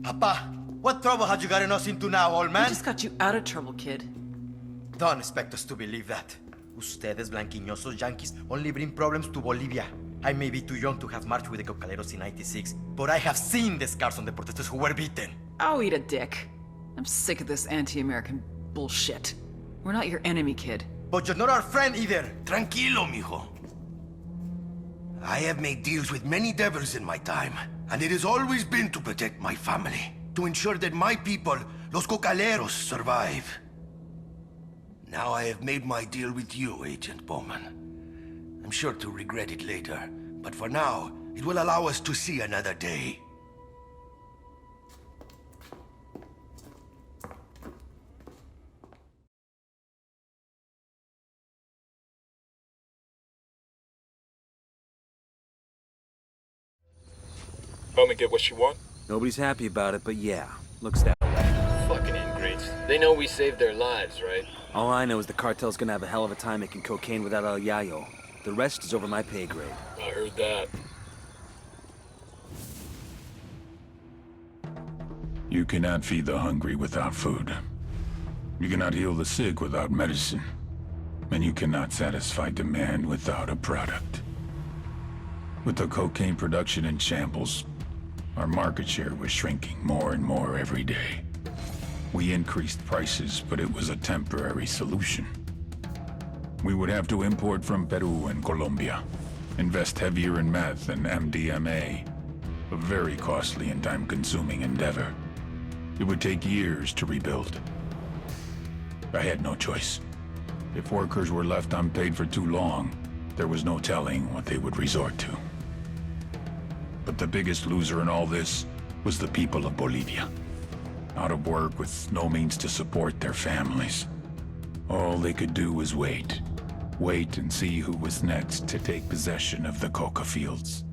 Papa, what trouble had you gotten us into now, old man? We just got you out of trouble, kid. Don't expect us to believe that. Ustedes, blanquiñosos yankees, only bring problems to Bolivia. I may be too young to have marched with the cocaleros in '96, but I have seen the scars on the protesters who were beaten. Oh, eat a dick. I'm sick of this anti-American bullshit. We're not your enemy, kid. But you're not our friend either. Tranquilo, mijo. I have made deals with many devils in my time, and it has always been to protect my family, to ensure that my people, los cocaleros, survive. Now I have made my deal with you, Agent Bowman. I'm sure to regret it later, but for now, it will allow us to see another day. Bowman get what she want? Nobody's happy about it, but yeah, looks that way. Fucking ingrates. They know we saved their lives, right? All I know is the cartel's gonna have a hell of a time making cocaine without El Yayo. The rest is over my pay grade. I heard that. You cannot feed the hungry without food. You cannot heal the sick without medicine. And you cannot satisfy demand without a product. With the cocaine production in shambles, our market share was shrinking more and more every day. We increased prices, but it was a temporary solution. We would have to import from Peru and Colombia, invest heavier in meth and MDMA, a very costly and time-consuming endeavor. It would take years to rebuild. I had no choice. If workers were left unpaid for too long, there was no telling what they would resort to. But the biggest loser in all this was the people of Bolivia. Out of work with no means to support their families. All they could do was wait. Wait and see who was next to take possession of the coca fields.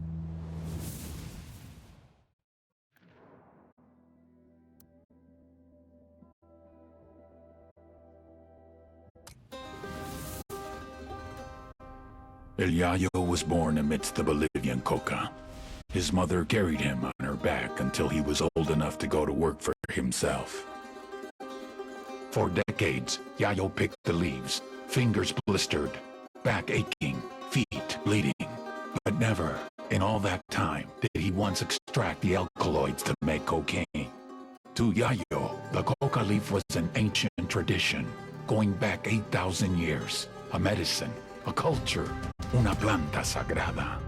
El Yayo was born amidst the Bolivian coca. His mother carried him on her back until he was old enough to go to work for himself. For decades, Yayo picked the leaves, fingers blistered, back aching, feet bleeding. But never, in all that time, did he once extract the alkaloids to make cocaine. To Yayo, the coca leaf was an ancient tradition, going back 8,000 years. A medicine, a culture, una planta sagrada.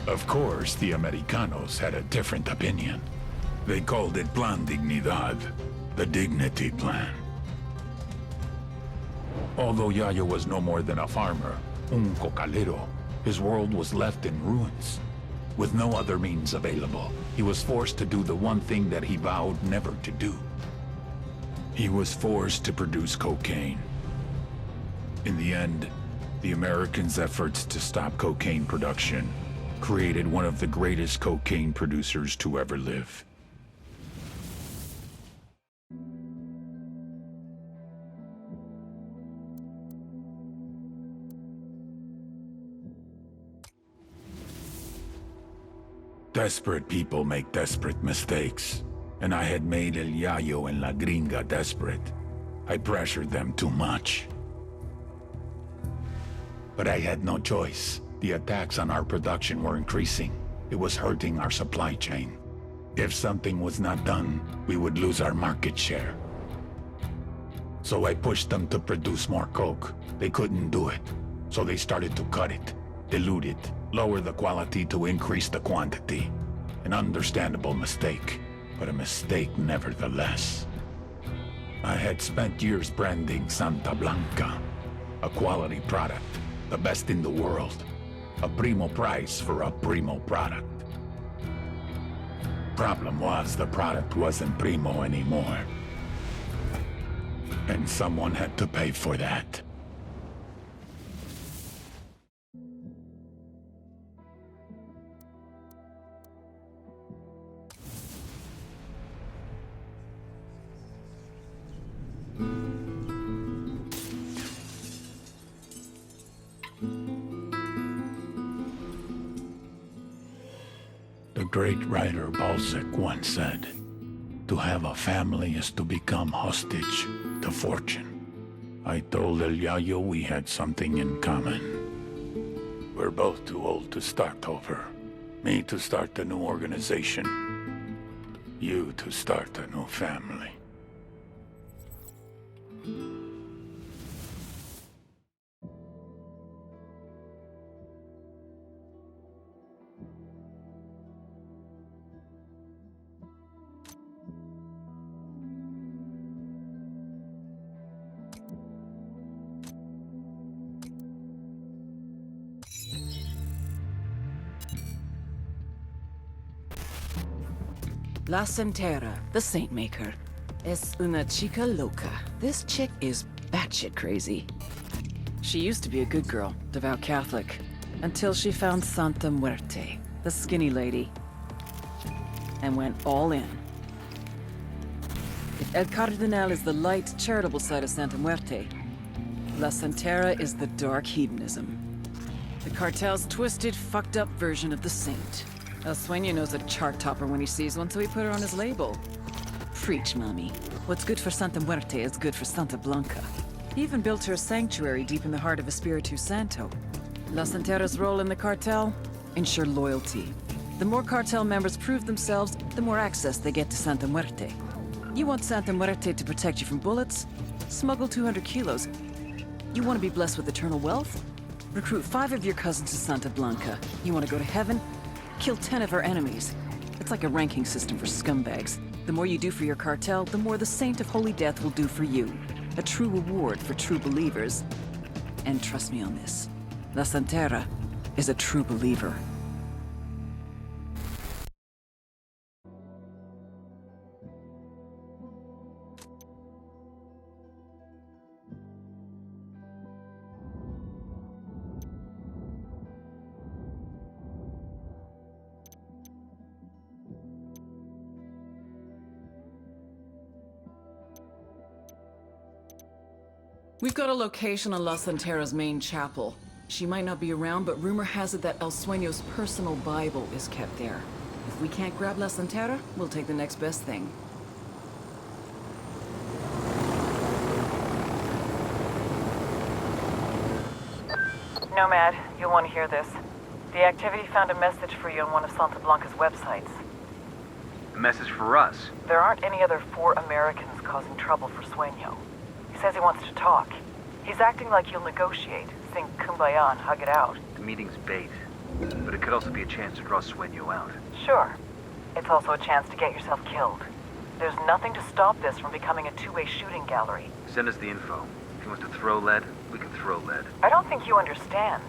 Of course, the Americanos had a different opinion. They called it Plan Dignidad, the Dignity Plan. Although Yayo was no more than a farmer, un cocalero, his world was left in ruins. With no other means available, he was forced to do the one thing that he vowed never to do. He was forced to produce cocaine. In the end, the Americans' efforts to stop cocaine production created one of the greatest cocaine producers to ever live. Desperate people make desperate mistakes, and I had made El Yayo and La Gringa desperate. I pressured them too much. But I had no choice. The attacks on our production were increasing. It was hurting our supply chain. If something was not done, we would lose our market share. So I pushed them to produce more coke. They couldn't do it. So they started to cut it, dilute it, lower the quality to increase the quantity. An understandable mistake, but a mistake nevertheless. I had spent years branding Santa Blanca. A quality product, the best in the world. A primo price for a primo product. Problem was, the product wasn't primo anymore. And someone had to pay for that. The great writer Balzac once said, "To have a family is to become hostage to fortune." I told El Yayo we had something in common. We're both too old to start over. Me to start a new organization. You to start a new family. La Santera, the Saint Maker. Es una chica loca. This chick is batshit crazy. She used to be a good girl, devout Catholic, until she found Santa Muerte, the skinny lady, and went all in. If El Cardenal is the light, charitable side of Santa Muerte, La Santera is the dark hedonism. The cartel's twisted, fucked up version of the saint. El Sueño knows a chart topper when he sees one, so he put her on his label. Preach, mommy. What's good for Santa Muerte is good for Santa Blanca. He even built her a sanctuary deep in the heart of Espiritu Santo. La Santera's role in the cartel? Ensure loyalty. The more cartel members prove themselves, the more access they get to Santa Muerte. You want Santa Muerte to protect you from bullets? Smuggle 200 kilos. You want to be blessed with eternal wealth? Recruit 5 of your cousins to Santa Blanca. You want to go to heaven? Kill 10 of her enemies. It's like a ranking system for scumbags. The more you do for your cartel, the more the Saint of Holy Death will do for you. A true reward for true believers. And trust me on this, La Santera is a true believer. We've got a location on La Santera's main chapel. She might not be around, but rumor has it that El Sueño's personal Bible is kept there. If we can't grab La Santera, we'll take the next best thing. Nomad, you'll want to hear this. The activity found a message for you on one of Santa Blanca's websites. A message for us? There aren't any other 4 Americans causing trouble for Sueño. He says he wants to talk. He's acting like he'll negotiate, sing Kumbaya and hug it out. The meeting's bait, but it could also be a chance to draw Sueño out. Sure. It's also a chance to get yourself killed. There's nothing to stop this from becoming a two-way shooting gallery. Send us the info. If he wants to throw lead, we can throw lead. I don't think you understand.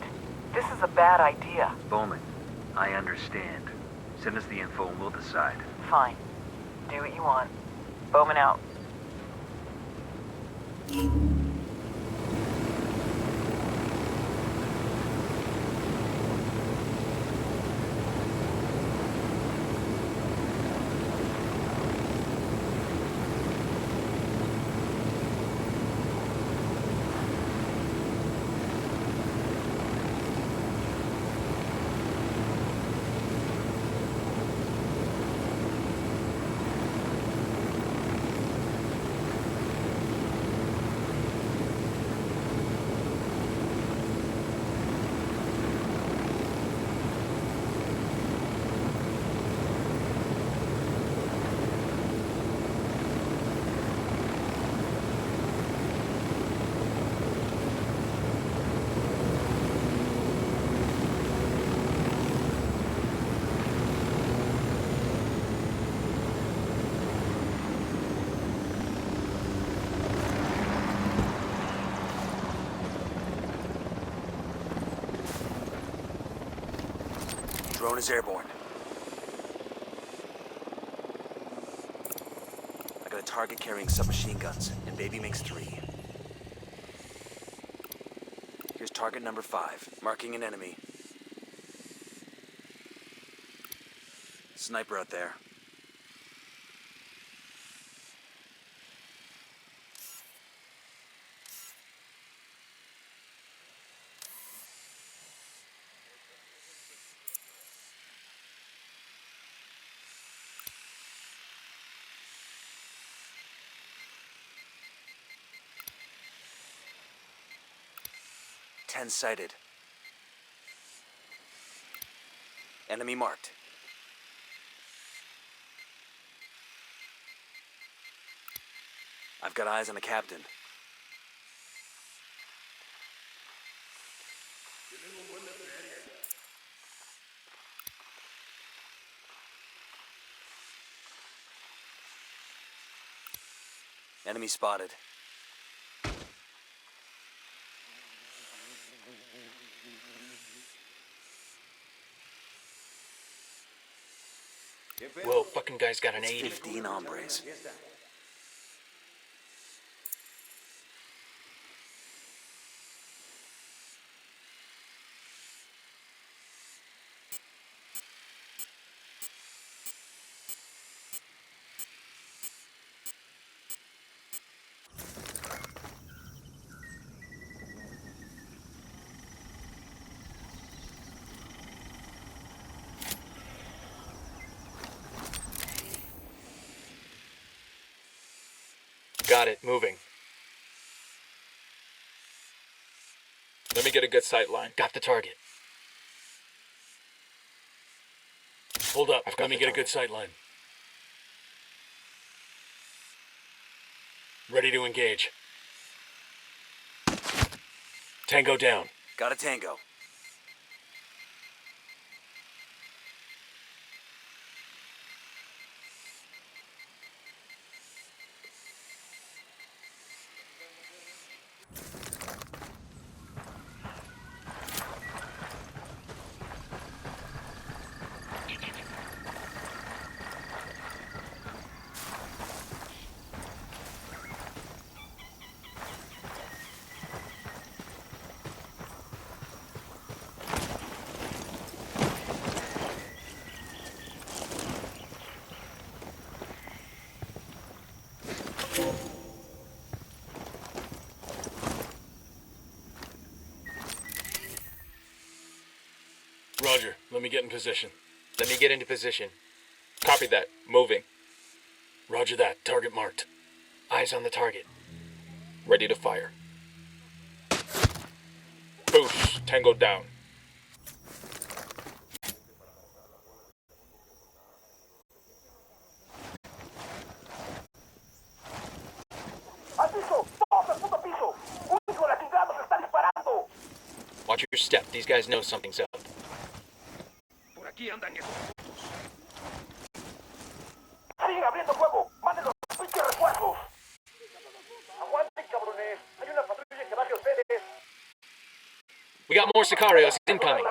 This is a bad idea. Bowman, I understand. Send us the info and we'll decide. Fine. Do what you want. Bowman out. Drone is airborne. I got a target carrying submachine guns, and Baby makes 3. Here's target number 5, marking an enemy. Sniper out there. Ten sighted. Enemy marked. I've got eyes on the captain. Enemy spotted. Whoa, fucking guy's got an 80. 15 hombres. Got it, moving. Let me get a good sight line. Got the target. Hold up, let me get a good sight line. Ready to engage. Tango down. Got a tango. Roger, let me get in position. Let me get into position. Copy that. Moving. Roger that, target marked. Eyes on the target. Ready to fire. Boosh. Tango down. ¡Al piso! ¡Todos al puto piso! ¡Un hijo de la chingada nos está disparando! Watch your step, these guys know something's up. Por aquí andan esos putos. ¡Siguen abriendo fuego! ¡Manden los pinches refuerzos! ¡Aguanten, cabrones! ¡Hay una patrulla que va hacia ustedes! We got more Sicarios incoming.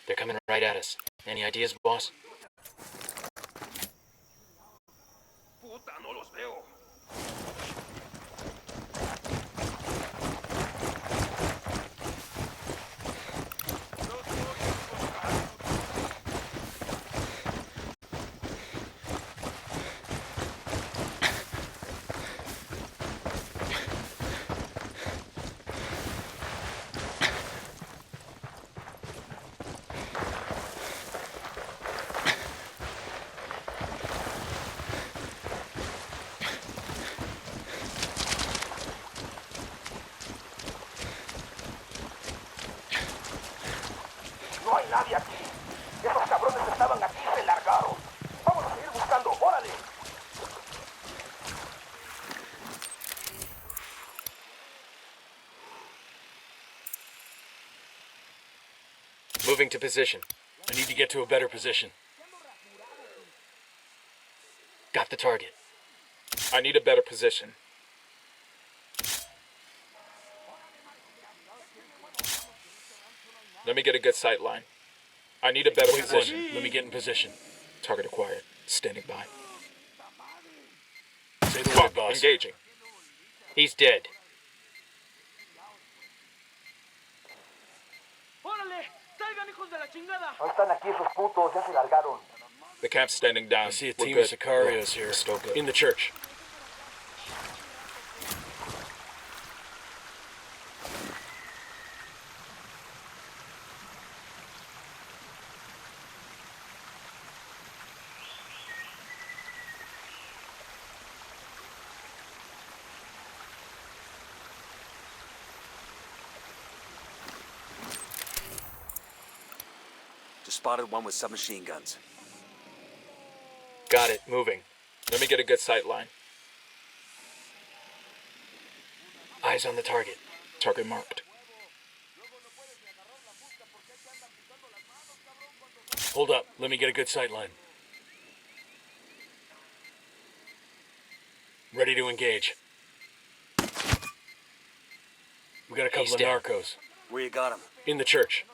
They're coming right at us. Any ideas, boss? Puta, no los veo. No hay nadie aquí. Esos cabrones estaban aquí y se largaron. Vamos a seguir buscando. ¡Órale! Moving to position. I need to get to a better position. Got the target. I need a better position. Let me get a good sight line. I need a better position. Let me get in position. Target acquired. Standing by. Say the word, boss. Engaging. He's dead. No están aquí esos putos, ya se largaron. The camp's standing down. I see a We're team good. of Sicarios here. Still good. In the church. Just spotted one with submachine guns. Got it. Moving. Let me get a good sight line. Eyes on the target. Target marked. Hold up. Let me get a good sight line. Ready to engage. We got a couple of narcos. Where you got him? In the church.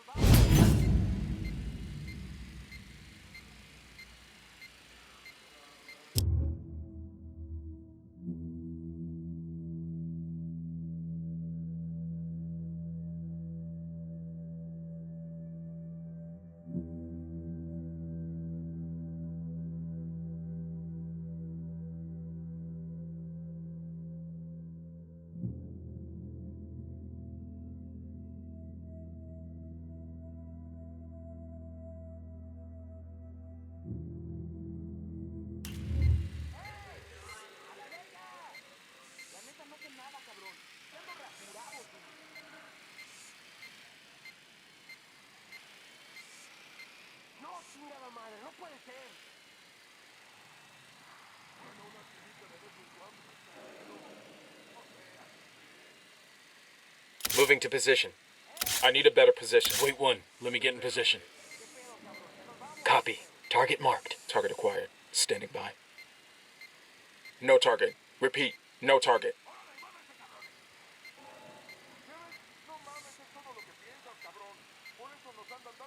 Moving to position. I need a better position. Wait one. Let me get in position. Copy. Target marked. Target acquired. Standing by. No target. Repeat. No target.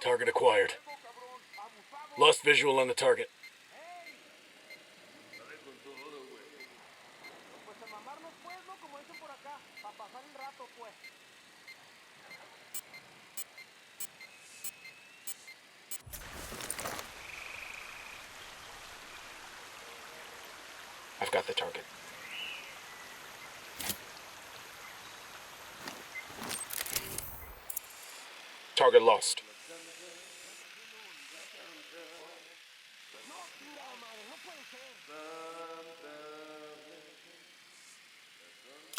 Target acquired. Lost visual on the target. I've got the target. Target lost.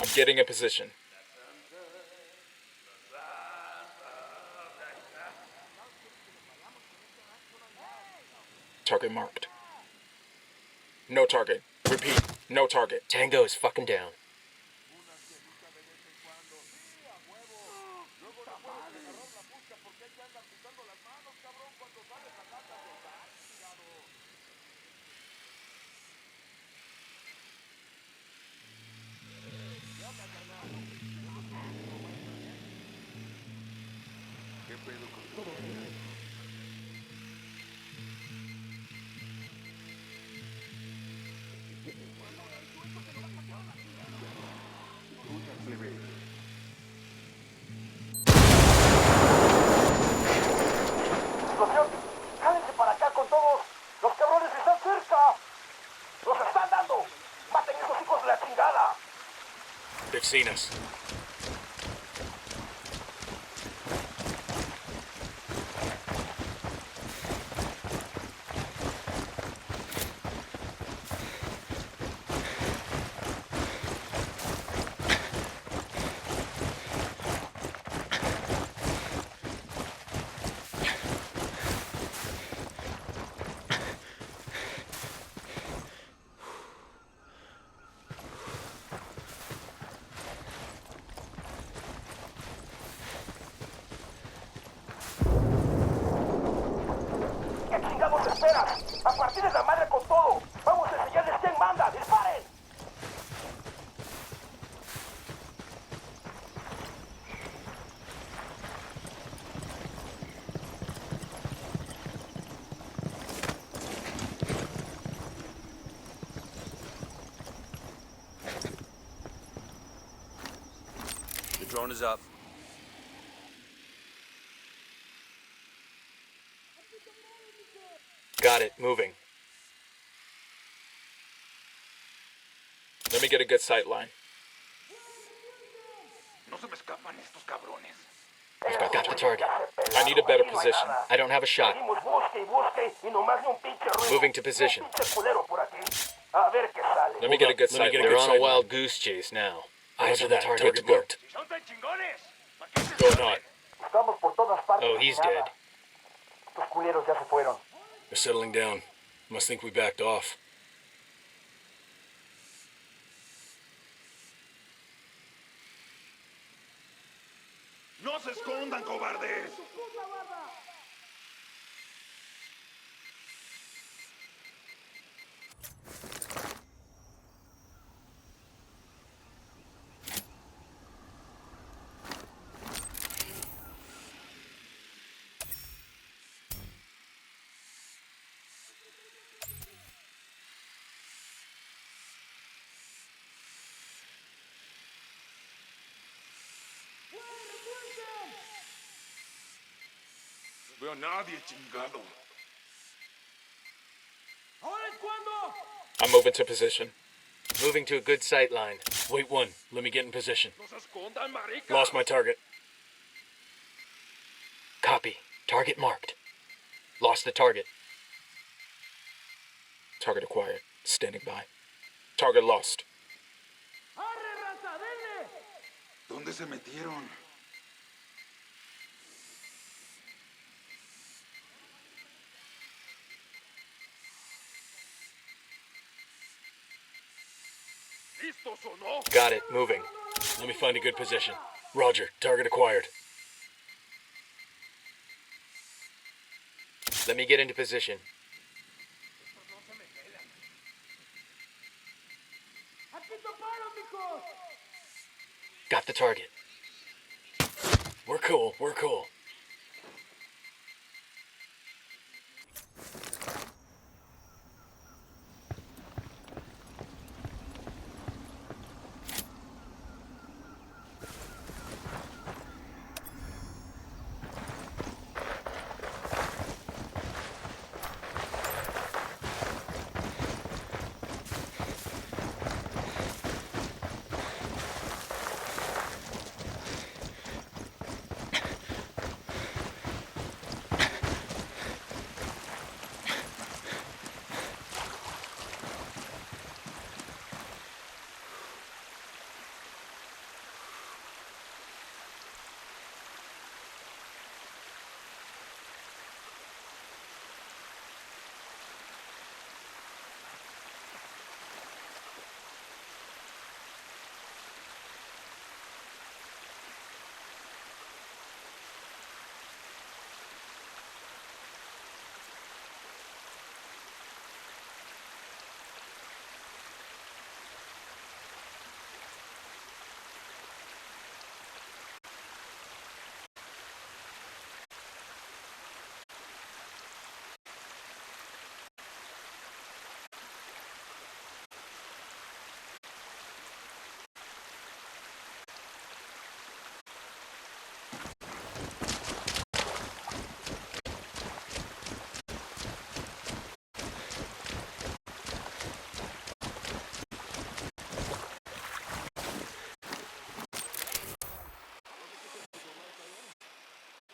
I'm getting in position. Target marked. No target. Repeat. No target. Tango is fucking down. ¡Explosión! ¡Jálense para acá con todos! ¡Los cabrones están cerca! ¡Los están dando! ¡Maten esos hijos de la chingada! They've seen us. ¿Qué chingados esperas? ¡A partir de la madre con todo! ¡Vamos a enseñarles quién manda! ¡Disparen! Drone is up. Got it. Moving. Let me get a good sight line. We've got the target. I need a better position. I don't have a shot. Seguimos busque y busque y nomás ni un pinche ruido. Moving to position. Ni un pinche culero por aquí. A ver qué sale. Let me get a good sight line. They're on a wild goose chase now. Eyes on the target marked. Go not. Estamos por todas partes. Oh, he's dead. Estos culeros ya se fueron. They're settling down. Must think we backed off. ¡No se escondan, cobardes! No veo a nadie, chingado. I'm moving to position. Moving to a good sight line. Wait one. Let me get in position. Lost my target. Copy. Target marked. Lost the target. Target acquired. Standing by. Target lost. ¿Dónde se metieron? Got it. Moving. Let me find a good position. Roger. Target acquired. Let me get into position. Got the target. We're cool. We're cool.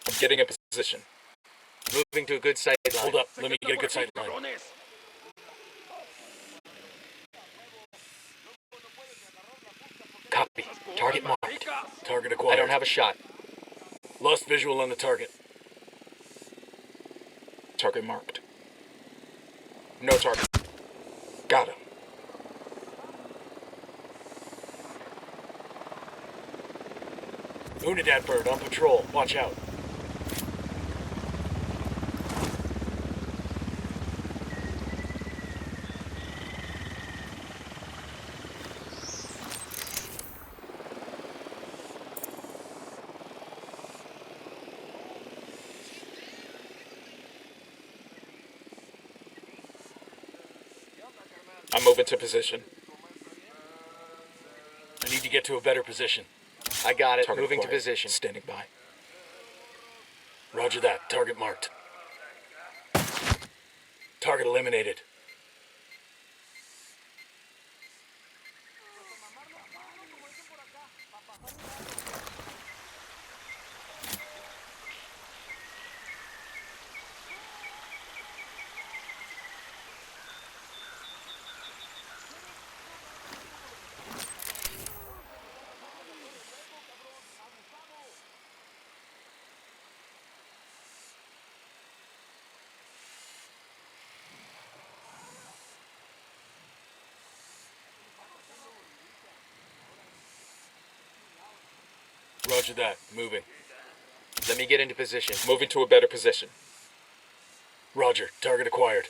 I'm getting a position. Moving to a good sight line. Hold up. Let me get a good sight line. Copy. Target marked. Target acquired. I don't have a shot. Lost visual on the target. Target marked. No target. Got him. Unidad bird on patrol. Watch out. I'm moving to position. I need to get to a better position. I got it. Target Moving to acquired. position. Standing by. Roger that. Target marked. Target eliminated. Roger that. Moving. Let me get into position. Moving to a better position. Roger. Target acquired.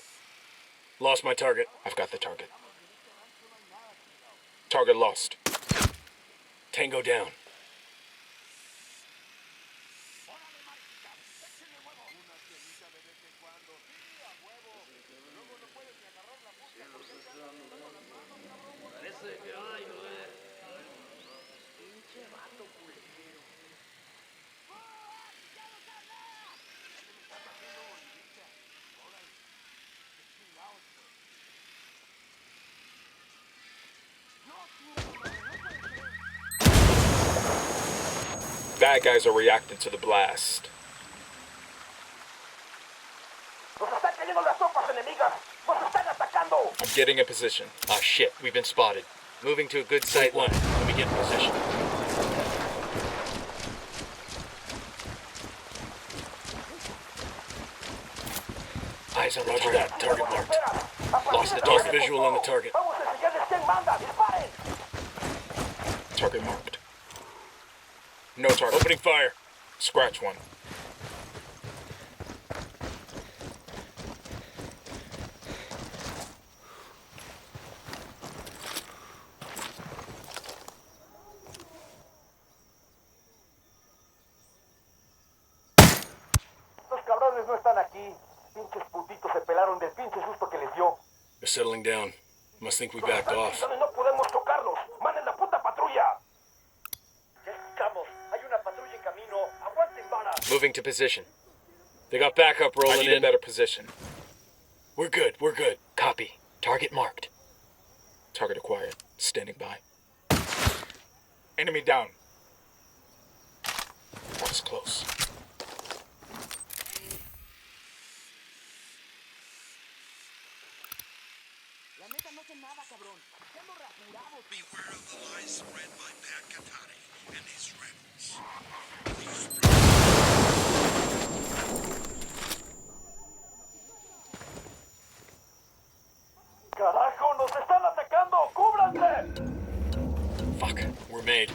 Lost my target. I've got the target. Target lost. Tango down. Bad guys are reacting to the blast. ¡Nos están cayendo las tropas enemigas! ¡Nos están atacando! I'm getting in position. Ah, shit. We've been spotted. Moving to a good sight line. Let me get in position. Eyes on the target. That. Target marked. Lost the target. Visual on the target. ¡Vamos a enseñarles quién manda! ¡Disparen! Target marked. No target. Opening fire. Scratch one. Los cabrones no están aquí. Pinches putitos se pelaron del pinche susto que les dio. They're settling down. Must think we backed off. No podemos tocarlos. ¡Manden la puta patrulla! Ya escuchamos. Hay una patrulla en camino. Aguanten vara. Moving to position. They got backup I rolling need a in. better position. We're good. We're good. Copy. Target marked. Target acquired. Standing by. Enemy down. That was close. Beware of the lies spread by Pat Katani and his rebels. ¡Carajo! ¡Nos están atacando! ¡Cúbranse! Fuck. We're made.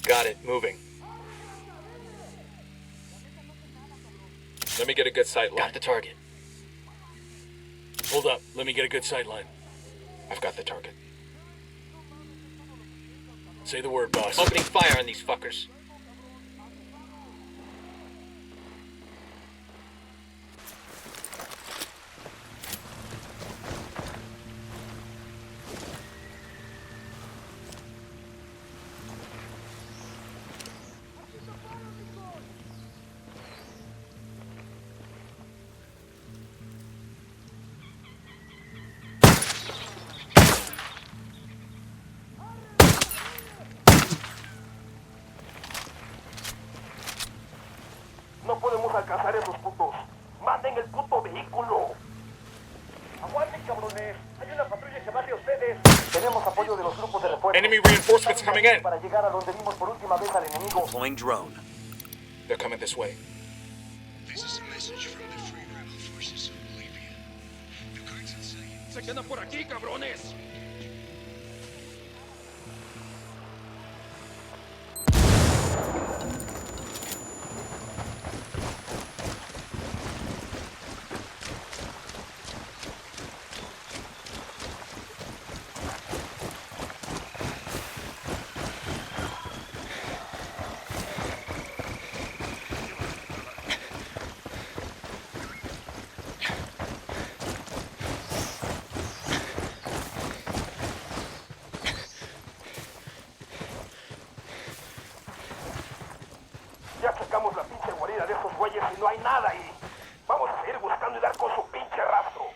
Got it. Moving. Let me get a good sight line. Got the target. Hold up. Let me get a good sight line. I've got the target. Say the word, boss. Opening fire on these fuckers. No podemos alcanzar a esos putos. ¡Manden el puto vehículo! ¡Aguanten, cabrones! Hay una patrulla que va hacia ustedes. Tenemos apoyo de los grupos de refuerzo. Enemy reinforcements coming in. Para llegar a donde vimos por última vez al enemigo. Deploying drone. They're coming this way. This is a message from the Free Rebel forces of Bolivia. The cartel say ¡Se quedan por aquí, cabrones! Ya checamos la pinche guarida de esos güeyes y no hay nada ahí. Vamos a seguir buscando y dar con su pinche rastro.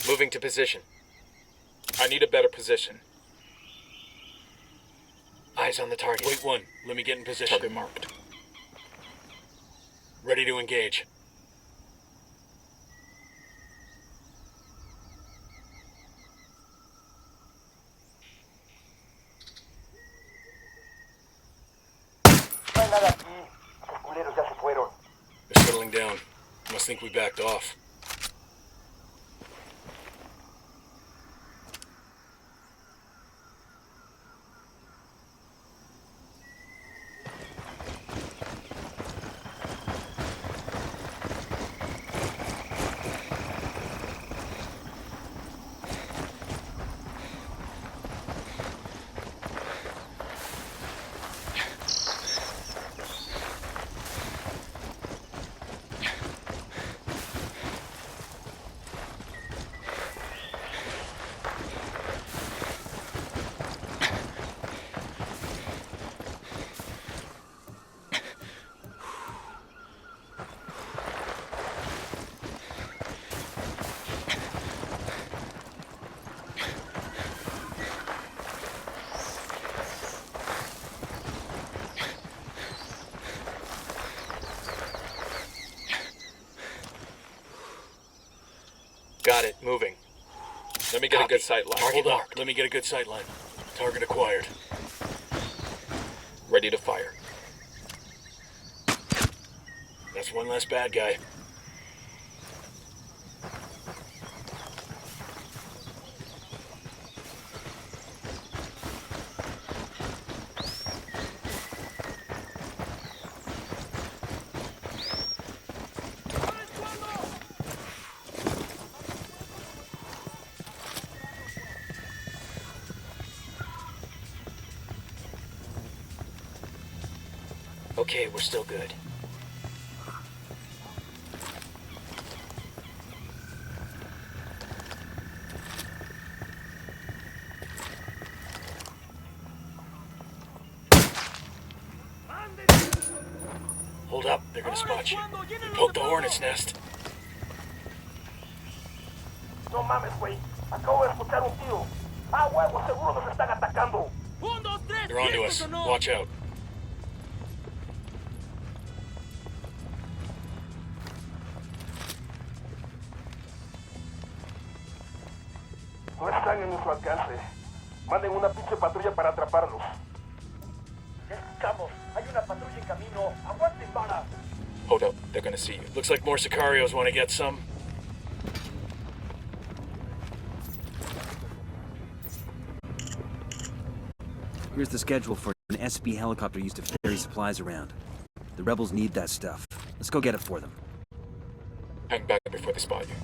Moving to position. I need a better position. Eyes on the target. Wait one. Let me get in position. Target marked. Ready to engage. No hay nada aquí. Los culeros ya se fueron. They're settling down. Must think we backed off. Got it. Moving. Let me get a good sight line. Hold on. Let me get a good sight line. Target acquired. Ready to fire. That's one less bad guy. Okay, we're still good. Hold up, they're gonna spot you. Poke the hornet's nest. No mames, güey. Acabo de escuchar un tiro. Ah, huevo, seguro nos están atacando. They're onto us. Watch out. No están en nuestro alcance. Manden una pinche patrulla para atraparlos. Ya escuchamos. Hay una patrulla en camino. Aguanten, bala. Hold up. They're gonna see you. Looks like more Sicarios want to get some. Here's the schedule for an SB helicopter used to ferry supplies around. The rebels need that stuff. Let's go get it for them. Hang back before they spot you.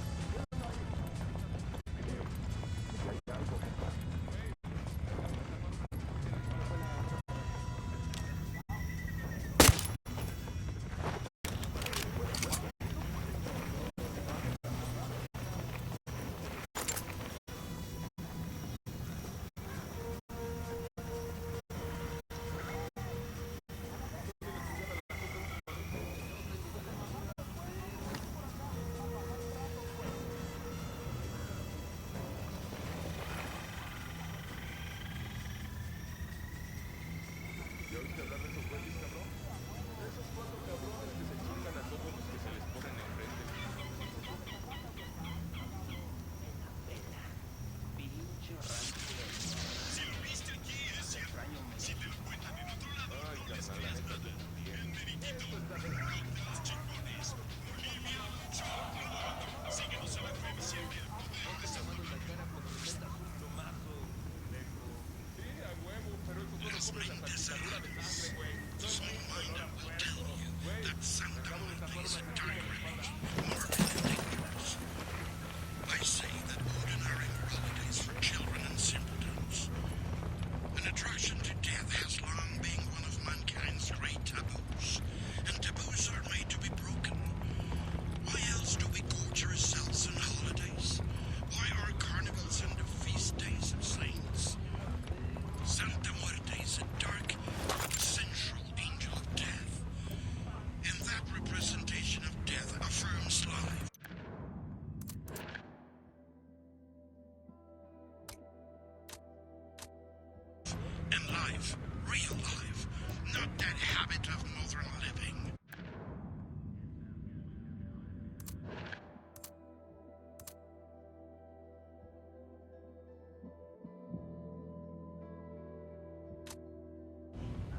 life. Real life. Not that habit of modern living.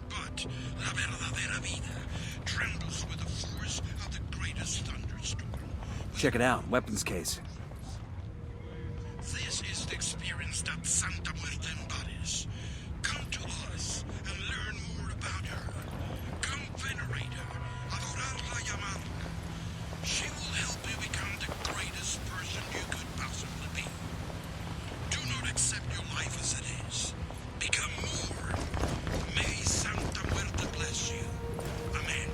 But la verdadera vida trembles with the force of the greatest thunderstorm. Check it out, weapons case. This is the experience that Santa Muerte embodies. Come to us and learn more about her. Come venerate her, adorarla y amarla. She will help you become the greatest person you could possibly be. Do not accept your life as it is. Become more. May Santa Muerte bless you. Amen.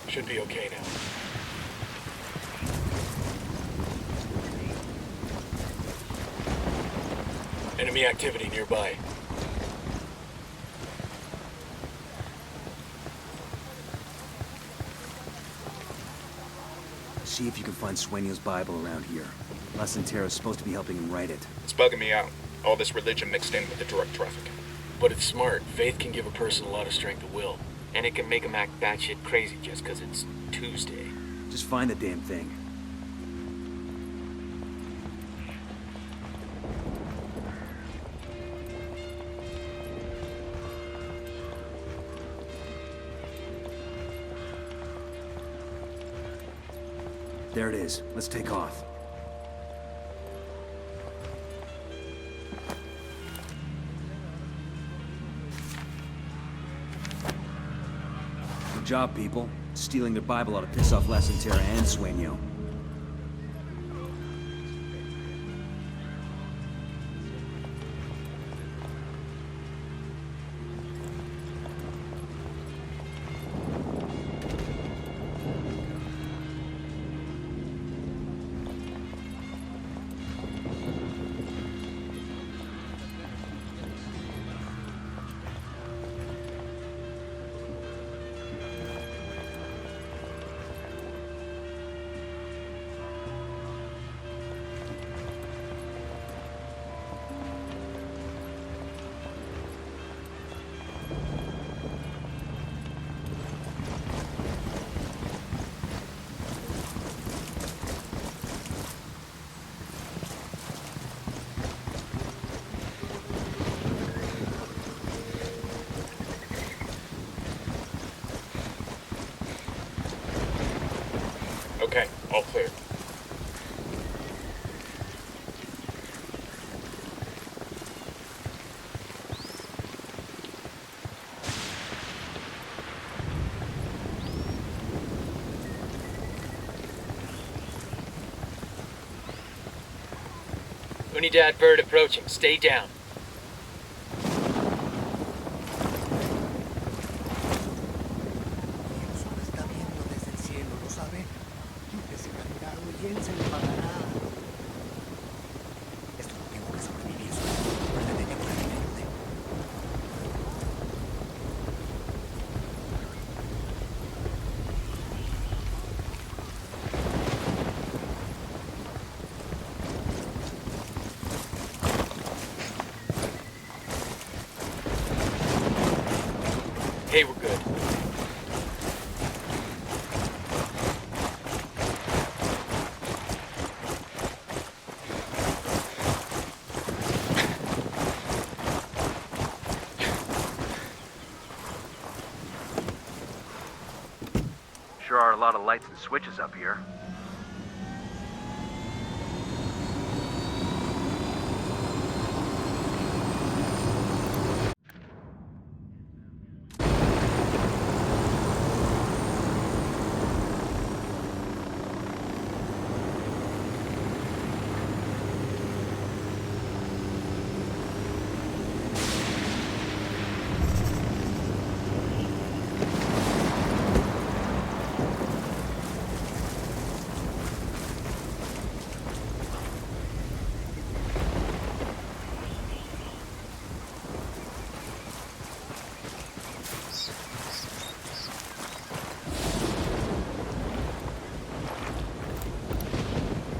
Should be okay now. Enemy activity nearby. See if you can find Sueño's Bible around here. La Santera's supposed to be helping him write it. It's bugging me out. All this religion mixed in with the drug trafficking. But it's smart. Faith can give a person a lot of strength of will. And it can make them act batshit crazy just because it's Tuesday. Just find the damn thing. There it is. Let's take off. Good job, people. Stealing their Bible ought to piss off La Santera and Sueño. Okay, all clear. Unidad bird approaching. Stay down. Hey, we're good. Sure are a lot of lights and switches up here.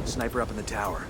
Sniper up in the tower.